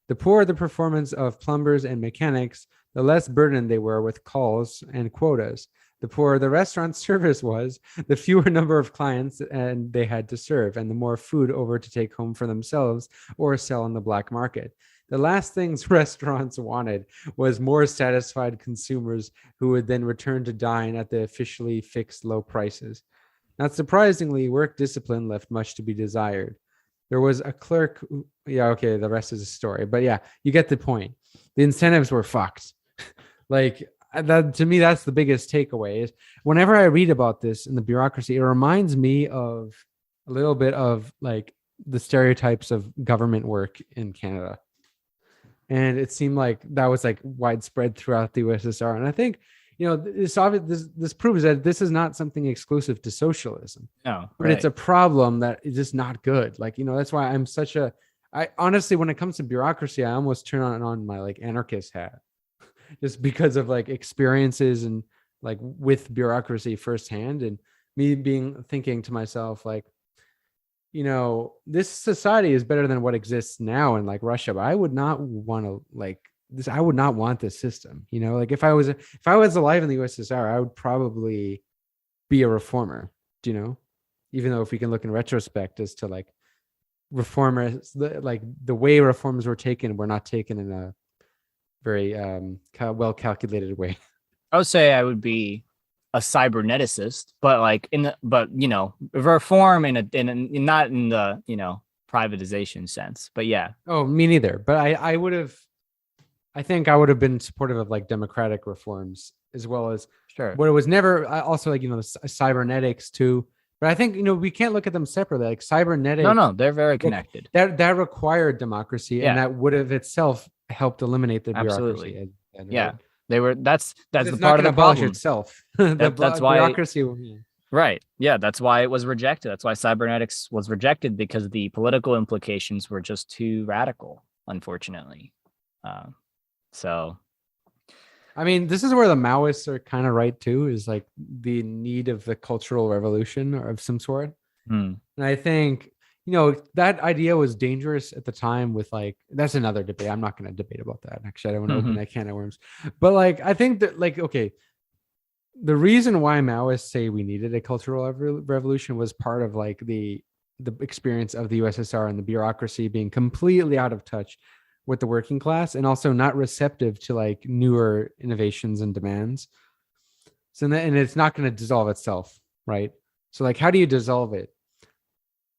The poorer the performance of plumbers and mechanics, the less burdened they were with calls and quotas. The poorer the restaurant service was, the fewer number of clients and they had to serve, and the more food over to take home for themselves or sell on the black market. The last things restaurants wanted was more satisfied consumers who would then return to dine at the officially fixed low prices. Not surprisingly, work discipline left much to be desired. There was a clerk yeah, okay, the rest is a story, but yeah, you get the point. The incentives were fucked. Like that, to me, that's the biggest takeaway. Is whenever I read about this in the bureaucracy, it reminds me of a little bit of like the stereotypes of government work in Canada. And it seemed like that was like widespread throughout the USSR. And I think, this proves that this is not something exclusive to socialism. No, but it's a problem that is just not good. Like, that's why I honestly, when it comes to bureaucracy, I almost turn on my like anarchist hat just because of like experiences and like with bureaucracy firsthand, and me thinking to myself, like, this society is better than what exists now in like Russia, but I would not want to like this. I would not want this system, like if I was alive in the USSR, I would probably be a reformer, even though if we can look in retrospect as to like reformers, like the way reforms were not taken in a very well calculated way. I would say I would be a cyberneticist, but like reform in not in the privatization sense. But yeah. Oh, me neither. But I think I would have been supportive of like democratic reforms as well as sure. But it was never also like cybernetics too. But I think we can't look at them separately. Like cybernetics. No, they're very connected. That required democracy, and that would have itself helped eliminate the bureaucracy. Absolutely. Yeah. They were that's the part of the abolish problem itself. That's why bureaucracy. Right. Yeah, that's why it was rejected. That's why cybernetics was rejected, because the political implications were just too radical, unfortunately. So I mean, this is where the Maoists are kind of right too, is like the need of the cultural revolution or of some sort. And I think, that idea was dangerous at the time with like, that's another debate. I'm not going to debate about that. Actually, I don't want to open that can of worms. But like, I think that like, okay, the reason why Maoists say we needed a cultural revolution was part of like the experience of the USSR and the bureaucracy being completely out of touch with the working class and also not receptive to like newer innovations and demands. So and it's not going to dissolve itself, right? So like, how do you dissolve it?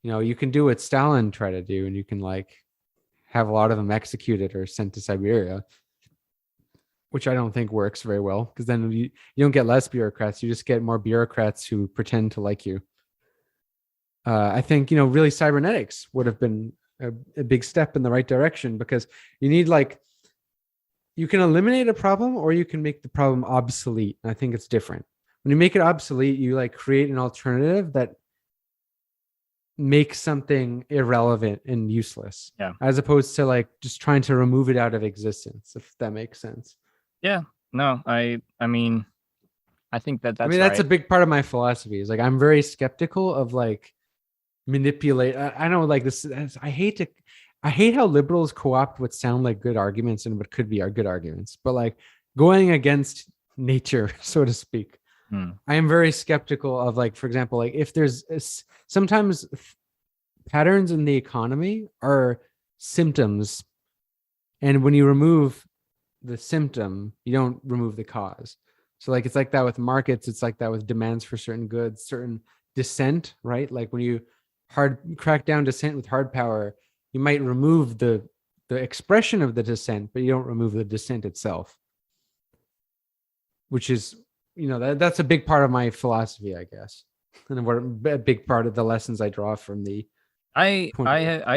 You can do what Stalin tried to do, and you can like have a lot of them executed or sent to Siberia, which I don't think works very well, because then you don't get less bureaucrats, you just get more bureaucrats who pretend to like you. I think, really cybernetics would have been a big step in the right direction, because you need like, you can eliminate a problem or you can make the problem obsolete. And I think it's different. When you make it obsolete, you like create an alternative that makes something irrelevant and useless, as opposed to like just trying to remove it out of existence, if that makes sense. Yeah, no, I mean, I think that's that's a big part of my philosophy, is like, I'm very skeptical of like manipulate. I know like this, I hate how liberals co-opt what sound like good arguments and what could be our good arguments, but like going against nature, so to speak. I am very skeptical of like, for example, like if there's sometimes patterns in the economy are symptoms, and when you remove the symptom, you don't remove the cause. So like, it's like that with markets. It's like that with demands for certain goods, certain dissent, right? Like when you crack down dissent with hard power, you might remove the expression of the dissent, but you don't remove the dissent itself, which is, that's a big part of my philosophy, I guess, and what a big part of the lessons I draw from the. I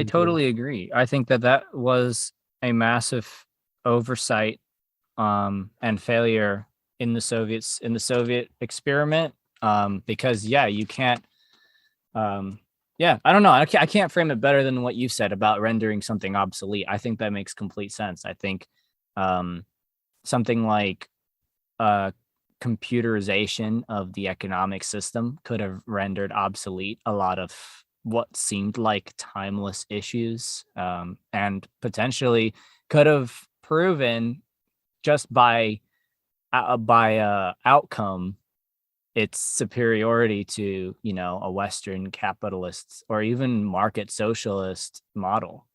totally agree. I think that was a massive oversight and failure in the Soviet experiment, because you can't I don't know, I can't frame it better than what you said about rendering something obsolete. I think that makes complete sense. I think something like computerization of the economic system could have rendered obsolete a lot of what seemed like timeless issues, and potentially could have proven just by outcome its superiority to, you know, a Western capitalist or even market socialist model.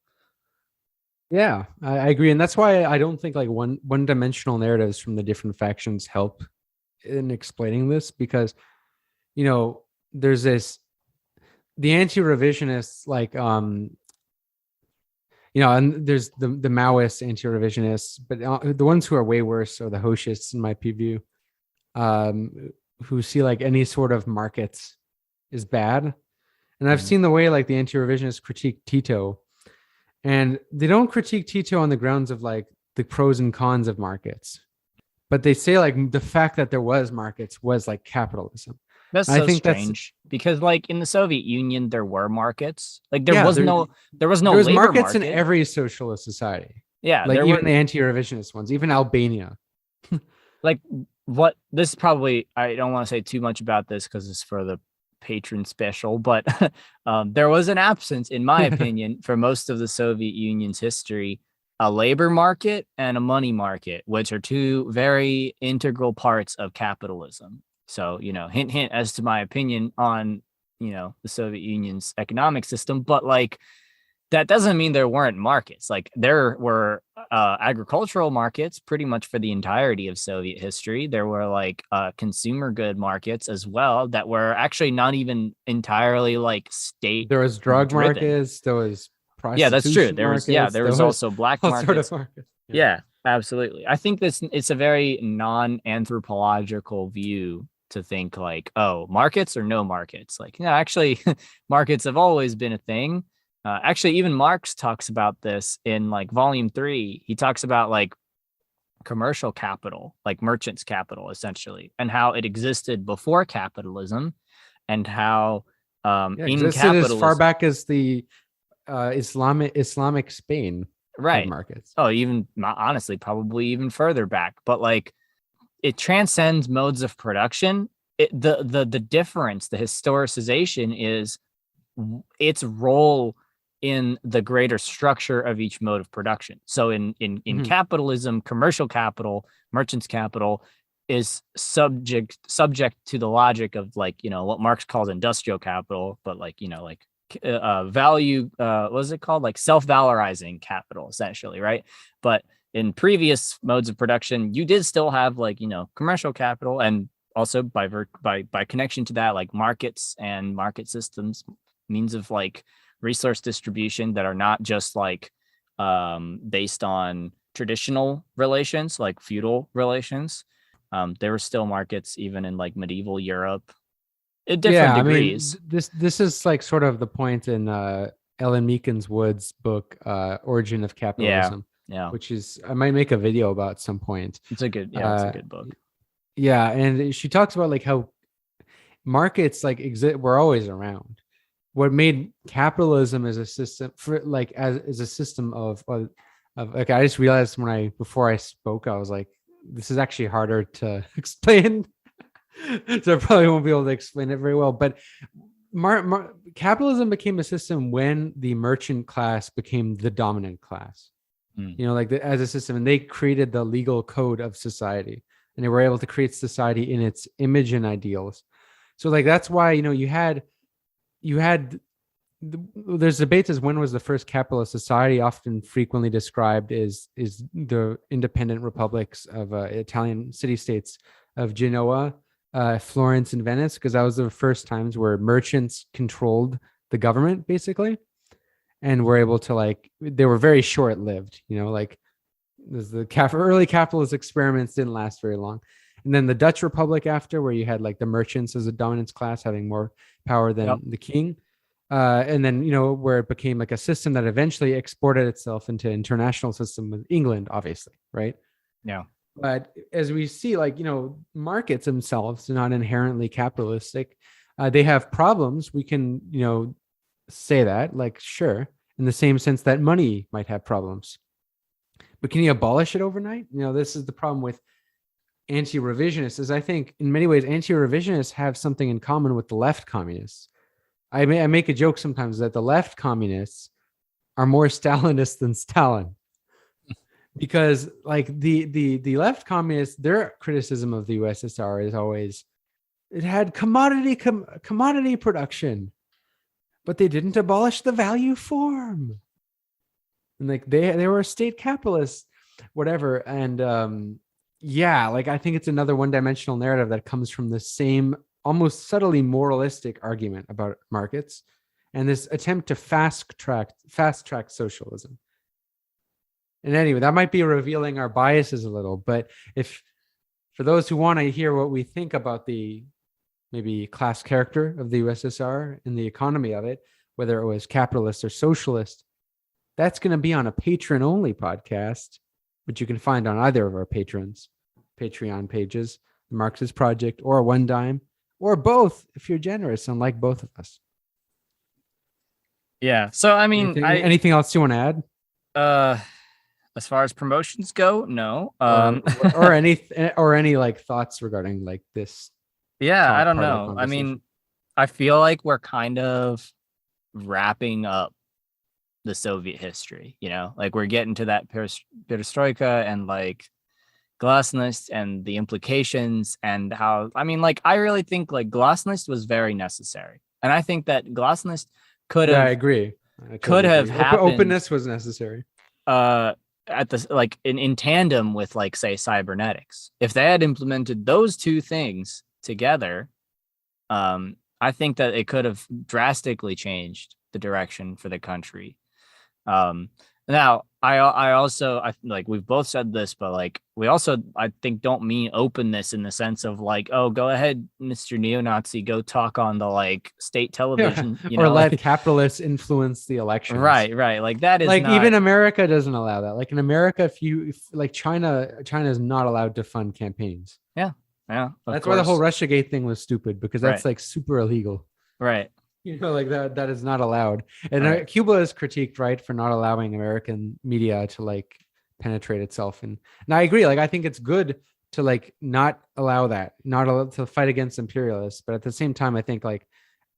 Yeah, I agree. And that's why I don't think like one-dimensional narratives from the different factions help in explaining this, because, you know, there's the anti-revisionists, like, you know, and there's the Maoist anti-revisionists, but the ones who are way worse are the Hoshists, in my view, who see like any sort of markets is bad. And I've seen the way like the anti-revisionists critique Tito, and they don't critique Tito on the grounds of like the pros and cons of markets, but they say like the fact that there was markets was like capitalism. That's I so think strange because, like, in the Soviet Union, there were markets. Like, there Yeah, was there- no there was labor markets market. in every socialist society, Yeah, like there even were the anti-revisionist ones, even Albania. like what this is probably, I don't want to say too much about this because it's for the patron special, but there was an absence, in my opinion, for most of the Soviet Union's history, a labor market and a money market, which are two very integral parts of capitalism. So, you know, hint, hint as to my opinion on, you know, the Soviet Union's economic system, but like, that doesn't mean there weren't markets. Like, there were agricultural markets pretty much for the entirety of Soviet history. There were like consumer good markets as well that were actually not even entirely like state. There was drug driven. markets. There was prostitution. Yeah, that's true. There was markets, there was also black all markets. sort of markets. Yeah, absolutely. I think it's a very non-anthropological view to think like, oh, markets or no markets. Like, yeah, actually, markets have always been a thing. Actually, even Marx talks about this in like volume 3. He talks about like commercial capital, like merchants' capital, essentially, and how it existed before capitalism, and how in capitalism, as far back as the Islamic Spain, right? Markets. Oh, even honestly, probably even further back. But like, it transcends modes of production. The difference, the historicization is its role in the greater structure of each mode of production. So in capitalism, commercial capital, merchants' capital is subject to the logic of, like, you know, what Marx calls industrial capital, but like, you know, like value, what is it called? Like self-valorizing capital, essentially, right? But in previous modes of production, you did still have, like, you know, commercial capital, and also by connection to that, like markets and market systems, means of like resource distribution that are not just like based on traditional relations, like feudal relations. There were still markets even in like medieval Europe at different degrees. I mean, this is like sort of the point in Ellen Meekins Wood's book, Origin of Capitalism. Yeah, which is, I might make a video about at some point. it's a good book. Yeah, and she talks about like how markets like were always around. What made capitalism as a system for like as a system of like, I just realized before I spoke, I was like, this is actually harder to explain. So I probably won't be able to explain it very well. But capitalism became a system when the merchant class became the dominant class. You know, like as a system, and they created the legal code of society, and they were able to create society in its image and ideals. So like, that's why, you know, there's debates as when was the first capitalist society, often frequently described is the independent republics of Italian city-states of Genoa, Florence, and Venice, because that was the first times where merchants controlled the government, basically. And were able to, like, they were very short-lived, you know, like the early capitalist experiments didn't last very long. And then the Dutch Republic after, where you had like the merchants as a dominance class having more power than the king. And then, you know, where it became like a system that eventually exported itself into international system with England, obviously, right? Yeah. But as we see, like, you know, markets themselves are not inherently capitalistic. They have problems. We can, you know, say that, like, sure, in the same sense that money might have problems. But can you abolish it overnight? You know, this is the problem with anti-revisionists, is I think in many ways anti-revisionists have something in common with the left communists. I make a joke sometimes that the left communists are more Stalinist than Stalin, because like the left communists, their criticism of the USSR is always It had commodity production, but they didn't abolish the value form. And like they were a state capitalist, whatever. And yeah, like I think it's another one-dimensional narrative that comes from the same almost subtly moralistic argument about markets and this attempt to fast track socialism. And anyway, that might be revealing our biases a little, but if for those who want to hear what we think about the maybe class character of the USSR and the economy of it, whether it was capitalist or socialist, that's going to be on a patron-only podcast, which you can find on either of our patrons' Patreon pages, the Marxist Project or One Dime, or both if you're generous and like both of us. Yeah. So I mean, anything else you want to add? As far as promotions go, no. Or any like thoughts regarding like this. Yeah, I don't know. I mean, I feel like we're kind of wrapping up the Soviet history, you know, like we're getting to that perestroika and like Glasnost and the implications and how, I mean, like, I really think like Glasnost was very necessary. And I think that Glasnost could have, I agree. Could have happened. Openness was necessary. At the like in tandem with like say cybernetics. If they had implemented those two things together, I think that it could have drastically changed the direction for the country. Now I also like we've both said this, but like we also I think don't mean openness in the sense of like, oh, go ahead, Mr. Neo-Nazi, go talk on the like state television, yeah. You know, or let like, capitalists influence the elections. Right. Like that is like not... even America doesn't allow that. Like in America, if like China is not allowed to fund campaigns. Yeah. That's why the whole Russiagate thing was stupid, because that's like super illegal. Right. You know, like that is not allowed. And Cuba is critiqued, right, for not allowing American media to like penetrate itself. And I agree. Like, I think it's good to like not allow that, not allow to fight against imperialists. But at the same time, I think like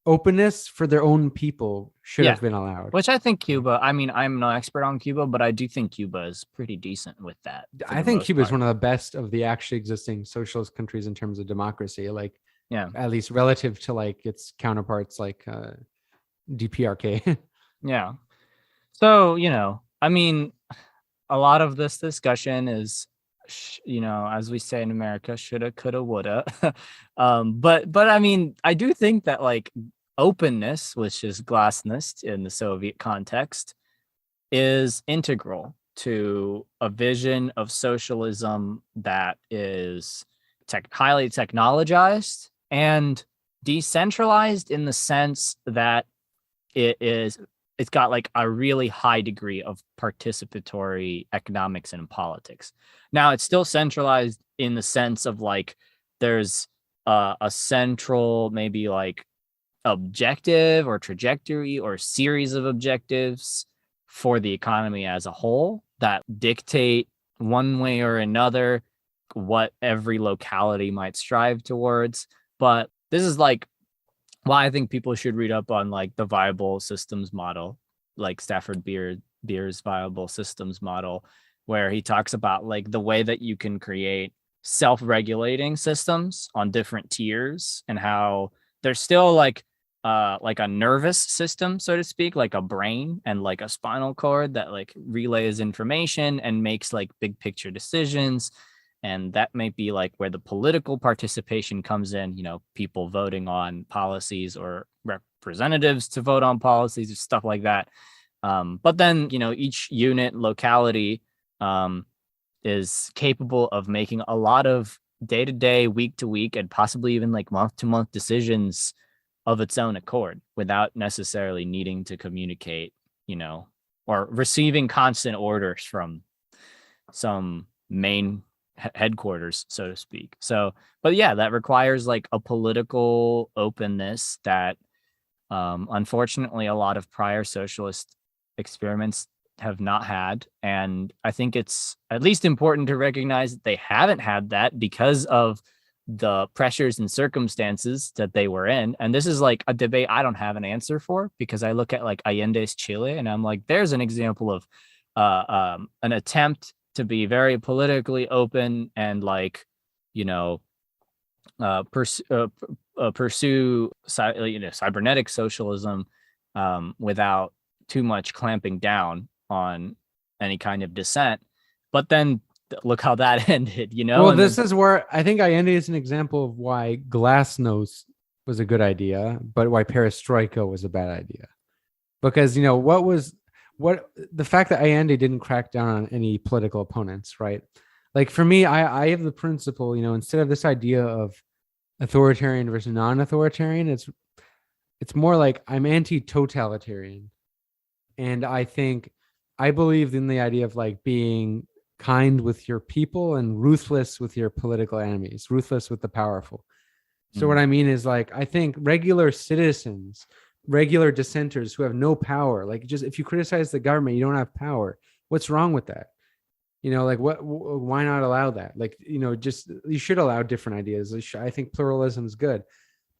openness for their own people should have been allowed. Which I think Cuba, I mean, I'm no expert on Cuba, but I do think Cuba is pretty decent with that. I think Cuba is one of the best of the actually existing socialist countries in terms of democracy. Like, yeah, at least relative to like its counterparts like DPRK. Yeah. So, you know, I mean, a lot of this discussion is, you know, as we say in America, shoulda, coulda, woulda. But I mean, I do think that like openness, which is glasnost in the Soviet context, is integral to a vision of socialism that is highly technologized and decentralized in the sense that it's got like a really high degree of participatory economics and politics. Now it's still centralized in the sense of like there's a central maybe like objective or trajectory or series of objectives for the economy as a whole that dictate one way or another what every locality might strive towards. But this is like why I think people should read up on like the viable systems model, like Stafford Beer's viable systems model, where he talks about like the way that you can create self-regulating systems on different tiers and how there's still like a nervous system, so to speak, like a brain and like a spinal cord that like relays information and makes like big picture decisions. And that may be like where the political participation comes in, you know, people voting on policies or representatives to vote on policies or stuff like that. But then, you know, each unit locality is capable of making a lot of day-to-day, week-to-week, and possibly even like month-to-month decisions of its own accord without necessarily needing to communicate, you know, or receiving constant orders from some main headquarters, so to speak. So, but yeah, that requires like a political openness that unfortunately a lot of prior socialist experiments have not had. And I think it's at least important to recognize that they haven't had that because of the pressures and circumstances that they were in. And this is like a debate I don't have an answer for, because I look at like Allende's Chile and I'm like, there's an example of an attempt to be very politically open and like, you know, pursue cybernetic socialism without too much clamping down on any kind of dissent. But then look how that ended, Well, this is where I think Allende is an example of why Glasnost was a good idea, but why Perestroika was a bad idea. Because, the fact that Allende didn't crack down on any political opponents, right? Like for me, I have the principle, instead of this idea of authoritarian versus non-authoritarian, it's more like I'm anti-totalitarian. And I believe in the idea of like being kind with your people and ruthless with your political enemies, ruthless with the powerful. So what I mean is like, I think regular citizens, regular dissenters who have no power, like just if you criticize the government, you don't have power. What's wrong with that? Why not allow that? Like, just you should allow different ideas. I think pluralism is good.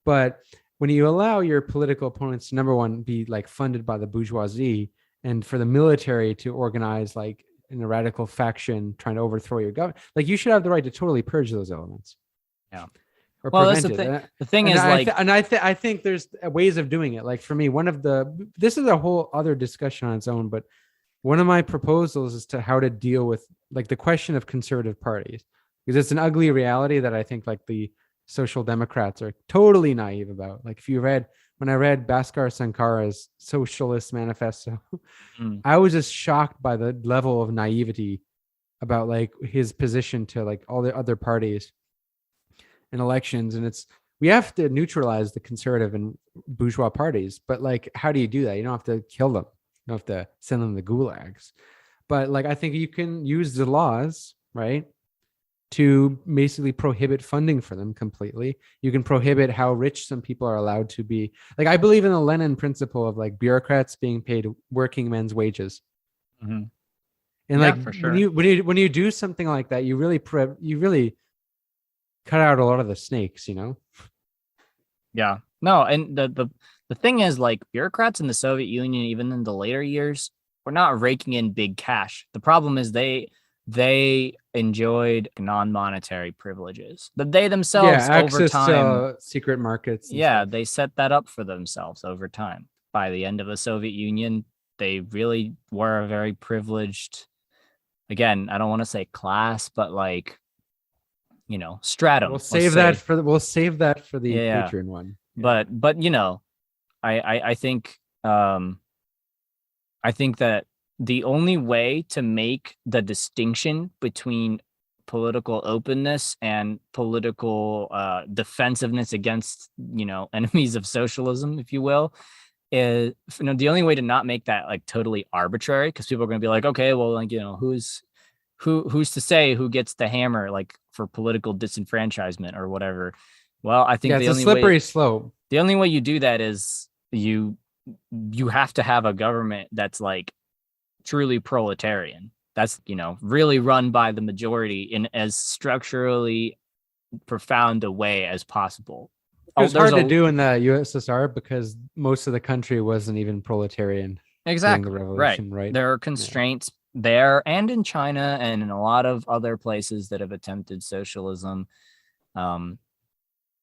But when you allow your political opponents to, number one, be like funded by the bourgeoisie, and for the military to organize like in a radical faction trying to overthrow your government, like you should have the right to totally purge those elements. Yeah. Or well, that's prevent the thing. it. The thing is, I think there's ways of doing it. Like for me, this is a whole other discussion on its own, but one of my proposals is to how to deal with like the question of conservative parties, because it's an ugly reality that I think like the social democrats are totally naive about. Like when I read Bhaskar Sankara's Socialist Manifesto, I was just shocked by the level of naivety about like his position to like all the other parties in elections. And we have to neutralize the conservative and bourgeois parties, but like, how do you do that? You don't have to kill them. You don't have to send them to gulags. But like, I think you can use the laws, right, to basically prohibit funding for them completely. You can prohibit how rich some people are allowed to be. Like, I believe in the Lenin principle of like bureaucrats being paid working men's wages. Mm-hmm. And like, for sure. when you do something like that, you really cut out a lot of the snakes, Yeah. No, and the thing is, like, bureaucrats in the Soviet Union, even in the later years, were not raking in big cash. The problem is they enjoyed non-monetary privileges that they themselves over time, to secret markets. Yeah, stuff. They set that up for themselves over time. By the end of the Soviet Union, they really were a very privileged, again, I don't want to say class, but like, stratum. We'll save that for the Patreon one. Yeah. But I think that the only way to make the distinction between political openness and political defensiveness against enemies of socialism, if you will, is the only way to not make that like totally arbitrary, because people are going to be like, okay, well, like, who's to say who gets the hammer like for political disenfranchisement or whatever. Well, I think it's a slippery slope. The only way you do that is you have to have a government that's like truly proletarian. That's, really run by the majority in as structurally profound a way as possible. It was hard to do in the USSR because most of the country wasn't even proletarian. Exactly. The revolution, right. There are constraints there and in China and in a lot of other places that have attempted socialism.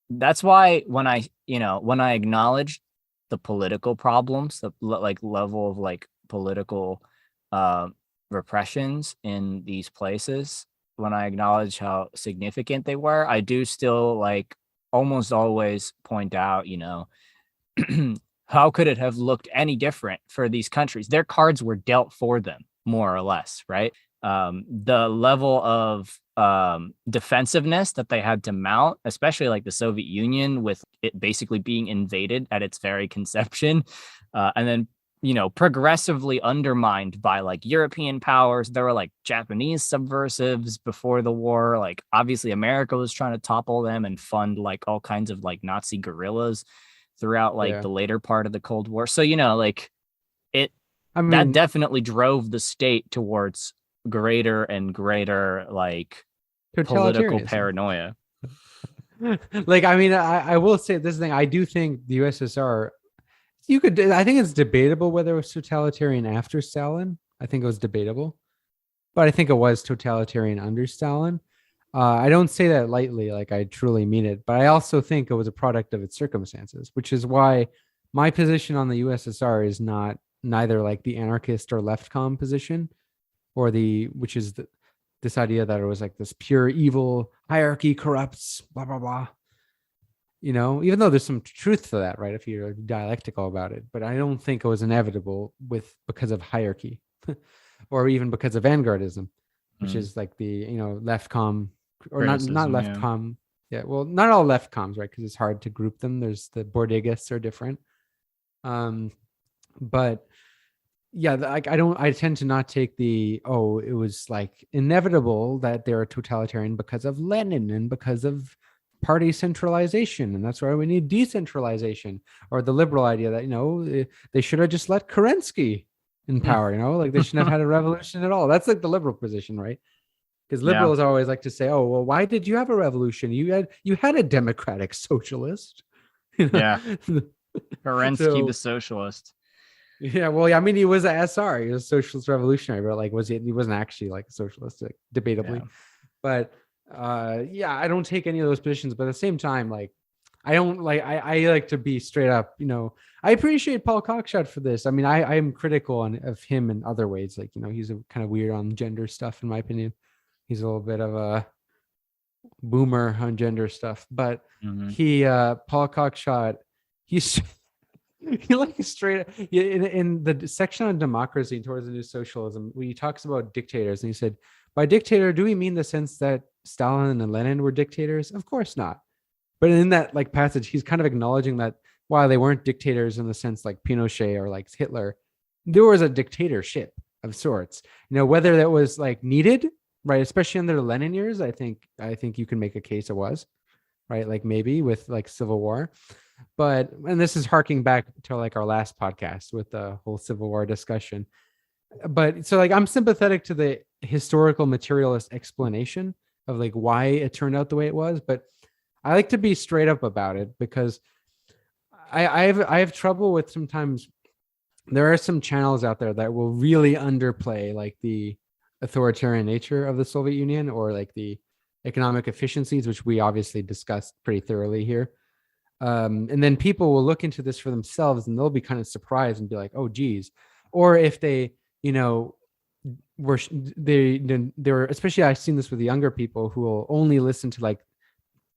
That's why when I acknowledge the political problems, the like level of like political repressions in these places, when I acknowledge how significant they were, I do still like almost always point out, how could it have looked any different for these countries? Their cards were dealt for them, more or less, right? The level of defensiveness that they had to mount, especially like the Soviet Union, with it basically being invaded at its very conception, and then progressively undermined by like European powers. There were like Japanese subversives before the war. Like obviously America was trying to topple them and fund like all kinds of like Nazi guerrillas throughout like the later part of the Cold War. So, that definitely drove the state towards greater and greater like political paranoia. I will say this thing. I do think the USSR, I think it's debatable whether it was totalitarian after Stalin. I think it was debatable, but I think it was totalitarian under Stalin. I don't say that lightly, like I truly mean it, but I also think it was a product of its circumstances, which is why my position on the USSR is not neither like the anarchist or left com position, or which is this idea that it was like this pure evil, hierarchy corrupts, blah blah blah. Even though there's some truth to that, right? If you're dialectical about it, but I don't think it was inevitable because of hierarchy, or even because of vanguardism, which is like the left com, or not left com. Yeah, well, not all left coms, right? Because it's hard to group them. There's the Bordegists are different, but yeah, I tend to not take it was like inevitable that they're totalitarian because of Lenin and because of party centralization, and that's why we need decentralization, or the liberal idea that they should have just let Kerensky in power, like they shouldn't have had a revolution at all. That's like the liberal position, right? Because liberals always like to say, oh well, why did you have a revolution? You had a democratic socialist. Yeah, Kerensky the socialist. Yeah, well, I mean, he was a SR, he was a socialist revolutionary, but like he wasn't actually like a socialist, like, debatably. But I don't take any of those positions, but at the same time, like I like to be straight up. I appreciate Paul Cockshott for this. I mean, I am critical of him in other ways, like he's a kind of weird on gender stuff, in my opinion. He's a little bit of a boomer on gender stuff, but Paul Cockshott, he's he like straight in the section on democracy towards the new socialism, when he talks about dictators, and he said, by dictator, do we mean the sense that Stalin and Lenin were dictators? Of course not. But in that like passage, he's kind of acknowledging that while they weren't dictators in the sense like Pinochet or like Hitler, there was a dictatorship of sorts. Whether that was like needed, right? Especially in the Lenin years, I think you can make a case it was, right? Like maybe with like civil war. And this is harking back to like our last podcast with the whole Civil War discussion. But so like I'm sympathetic to the historical materialist explanation of like why it turned out the way it was, but I like to be straight up about it, because I have trouble with, sometimes there are some channels out there that will really underplay like the authoritarian nature of the Soviet Union, or like the economic efficiencies, which we obviously discussed pretty thoroughly here. And then people will look into this for themselves, and they'll be kind of surprised and be like, oh geez. Or if they they're especially, I've seen this with the younger people who will only listen to like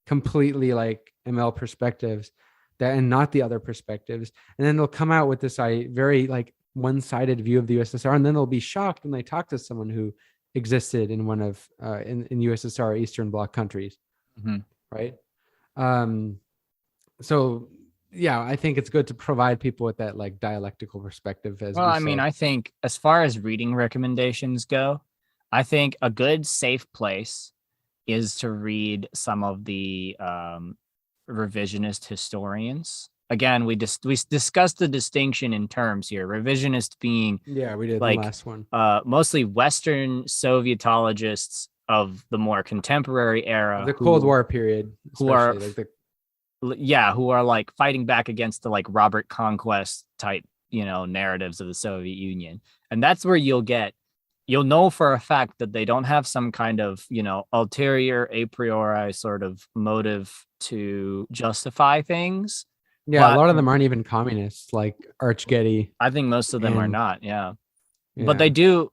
completely like ML perspectives and not the other perspectives, and then they'll come out with this very like one-sided view of the USSR, and then they'll be shocked when they talk to someone who existed in one of in USSR Eastern Bloc countries, right? So yeah, I think it's good to provide people with that like dialectical perspective. I think as far as reading recommendations go, I think a good safe place is to read some of the revisionist historians. Again, we discussed the distinction in terms here. Revisionist being we did like the last one. Mostly Western Sovietologists of the more contemporary era, the Cold War period, who are who are like fighting back against the like Robert Conquest type narratives of the Soviet Union. And that's where you'll know for a fact that they don't have some kind of ulterior a priori sort of motive to justify things. Yeah, a lot of them aren't even communists, like Arch Getty. I think most of them are not. Yeah. But they do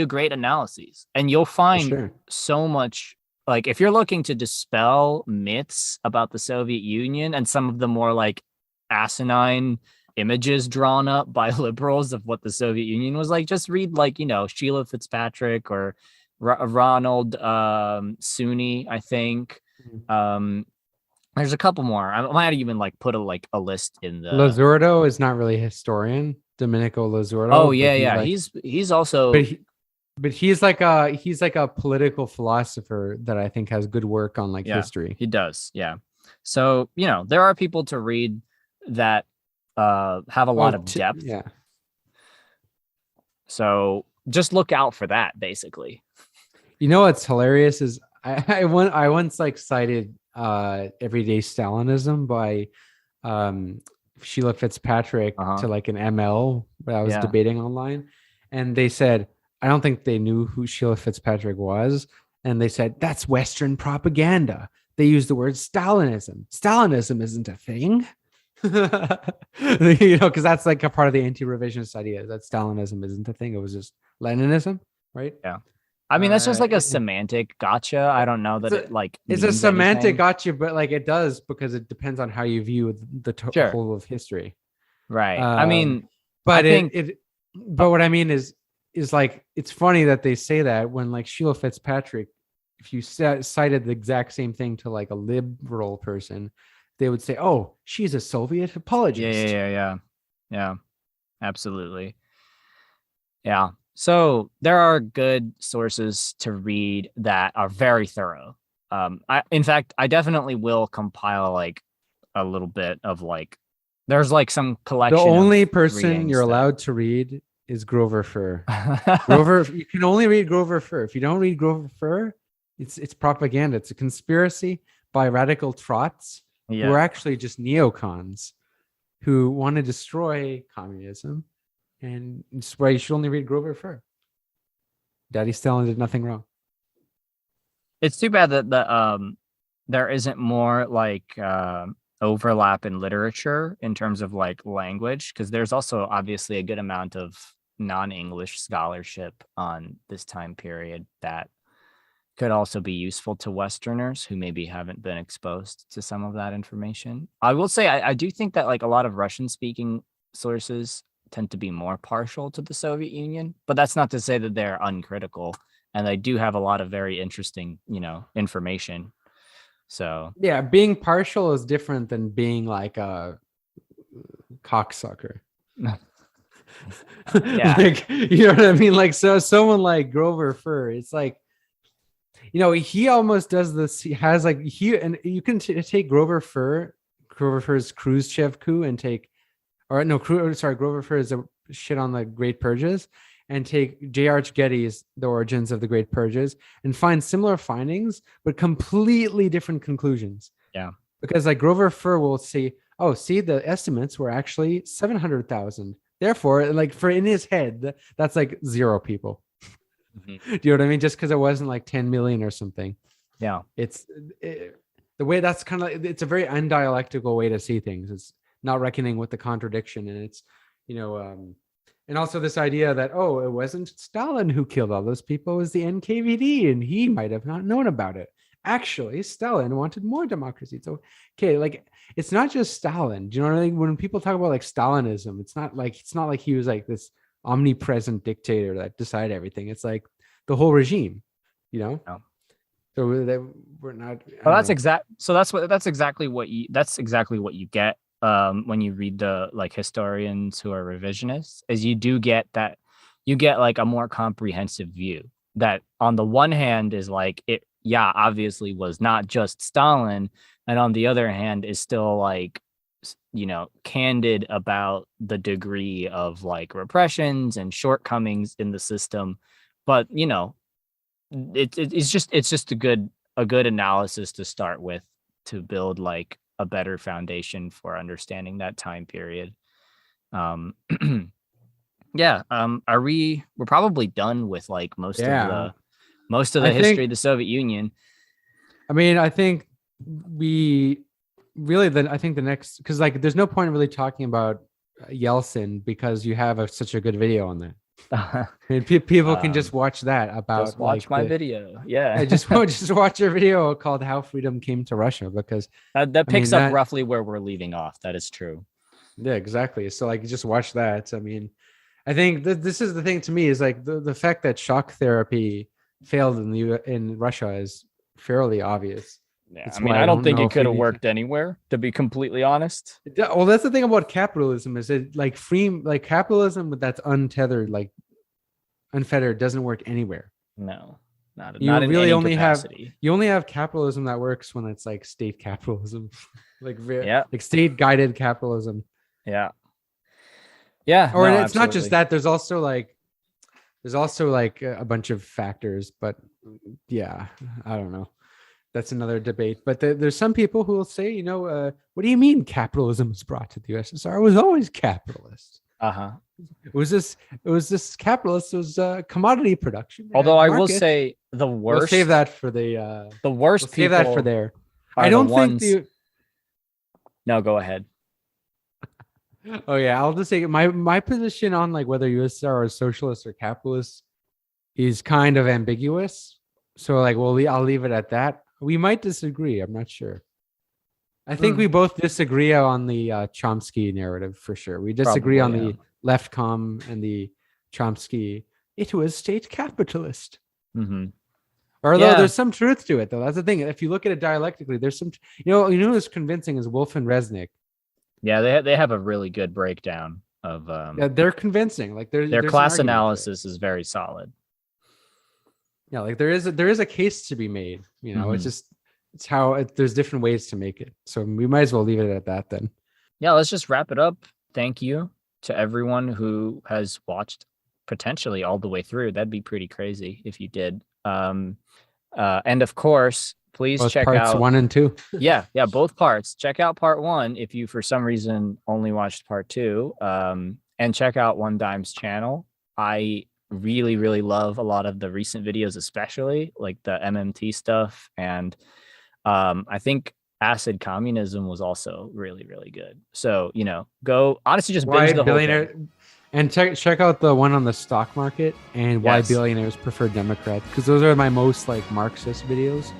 great analyses, and you'll find so much. Like if you're looking to dispel myths about the Soviet Union and some of the more like asinine images drawn up by liberals of what the Soviet Union was like, just read like Sheila Fitzpatrick or Ronald Suny, I think. There's a couple more. I might even like put a list in the. Lazurdo is not really a historian. Domenico Lazurdo. Oh yeah. He's also. But he's like a political philosopher that I think has good work on like history. He does. Yeah. So, there are people to read that have a lot of depth. Yeah. So just look out for that, basically. What's hilarious is I once like cited Everyday Stalinism by Sheila Fitzpatrick to like an ML that I was debating online, and they said I don't think they knew who Sheila Fitzpatrick was, and they said that's Western propaganda. They used the word Stalinism. Stalinism isn't a thing. Because that's like a part of the anti-revisionist idea that Stalinism isn't a thing. It was just Leninism, right? Yeah. I mean, that's just like a semantic gotcha. I don't know that it like it's a means semantic anything. gotcha, but like it does because it depends on how you view the Sure. whole of history. Right. I mean, but I think but what I mean is like it's funny that they say that when like Sheila Fitzpatrick, if you cited the exact same thing to like a liberal person, they would say, "Oh, she's a Soviet apologist." Yeah. Absolutely. Yeah. So there are good sources to read that are very thorough. In fact, I definitely will compile like a little bit of like, there's like some collection. The only person you're allowed to read is Grover Furr. You can only read Grover Furr. If you don't read Grover Furr, it's propaganda. It's a conspiracy by radical trots who are actually just neocons who want to destroy communism. And it's why you should only read Grover Furr. Daddy Stalin did nothing wrong. It's too bad that there isn't more like overlap in literature in terms of like language, because there's also obviously a good amount of non-English scholarship on this time period that could also be useful to Westerners who maybe haven't been exposed to some of that information. I will say I do think that like a lot of Russian-speaking sources tend to be more partial to the Soviet Union, but that's not to say that they're uncritical, and they do have a lot of very interesting, information. So yeah, being partial is different than being like a cocksucker. Yeah. Like, you know what I mean? Like, so someone like Grover Furr, it's like, he almost does this. He has like and you can take Grover Furr's Khrushchev coup and take. Grover Furr is a shit on the Great Purges, and take J.R.H. Getty's The Origins of the Great Purges and find similar findings, but completely different conclusions. Yeah. Because like Grover Furr will say, oh, see, the estimates were actually 700,000. Therefore, like in his head, that's like 0 people. Mm-hmm. Do you know what I mean? Just because it wasn't like 10 million or something. Yeah. The way that's kind of, it's a very undialectical way to see things. It's not reckoning with the contradiction, and it's and also this idea that it wasn't Stalin who killed all those people, it was the NKVD, and he might have not known about it. Actually, Stalin wanted more democracy. So okay, like it's not just Stalin. Do you know what I mean? When people talk about like Stalinism, it's not like he was like this omnipresent dictator that decided everything. It's like the whole regime, Yeah. So we're not. Well, that's exactly what you get when you read the like historians who are revisionists, is you get like a more comprehensive view that on the one hand is like it obviously was not just Stalin, and on the other hand is still like candid about the degree of like repressions and shortcomings in the system, but it's just a good analysis to start with to build like a better foundation for understanding that time period. We're probably done with like most of the history of the Soviet Union. I mean, I think the next, because like there's no point in really talking about Yeltsin because you have such a good video on that. And people can just watch that about just watch my video. Yeah. just watch your video called How Freedom Came to Russia, because that picks up roughly where we're leaving off. That is true. Yeah, exactly. So like just watch that. I mean, I think this is the thing to me is like the fact that shock therapy failed in Russia is fairly obvious. Yeah, I mean, I don't think it could have worked anywhere, to be completely honest. Well, that's the thing about capitalism, is it like capitalism that's untethered, like unfettered, doesn't work anywhere. No, not you in really any only capacity. You only have capitalism that works when it's like state capitalism, like like state guided capitalism. Yeah. Or it's absolutely not just that. There's also like a bunch of factors, but yeah, I don't know. That's another debate. But there's some people who will say, what do you mean capitalism was brought to the USSR? It was always capitalist. Uh-huh. It was this capitalist. It was commodity production. Although I will market. say the worst. We'll save that for the worst we'll save that for people there. are I don't the think ones. the. No, go ahead. Oh yeah, I'll just say my position on like whether USSR is socialist or capitalist is kind of ambiguous. So like, I'll leave it at that. We might disagree. I'm not sure. I think we both disagree on the Chomsky narrative for sure. We disagree Probably, on the Leftcom and the Chomsky. It was state capitalist. Mm-hmm. Although there's some truth to it, though. That's the thing. If you look at it dialectically, there's some. Who's convincing is Wolf and Resnick. Yeah, they have a really good breakdown of. Yeah, they're convincing. Like their class analysis is very solid. Yeah, like there is a case to be made. It's how there's different ways to make it. So we might as well leave it at that then. Yeah, let's just wrap it up. Thank you to everyone who has watched potentially all the way through. That'd be pretty crazy if you did. And of course, please check parts out 1 and 2. yeah, both parts. Check out part 1 if you for some reason only watched part 2. And check out One Dime's channel. I really, really love a lot of the recent videos, especially like the MMT stuff. And I think Acid Communism was also really, really good. So, go honestly just binge the whole thing. And check out the one on the stock market and why billionaires prefer Democrats, because those are my most like Marxist videos.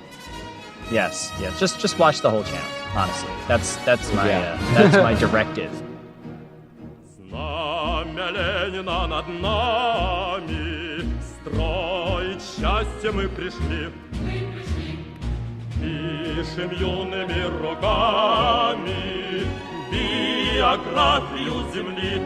Yes. Just watch the whole channel. Honestly, that's my that's my directive. Знамя Ленина над нами, строить счастье мы пришли. Пишем юными руками биографию земли.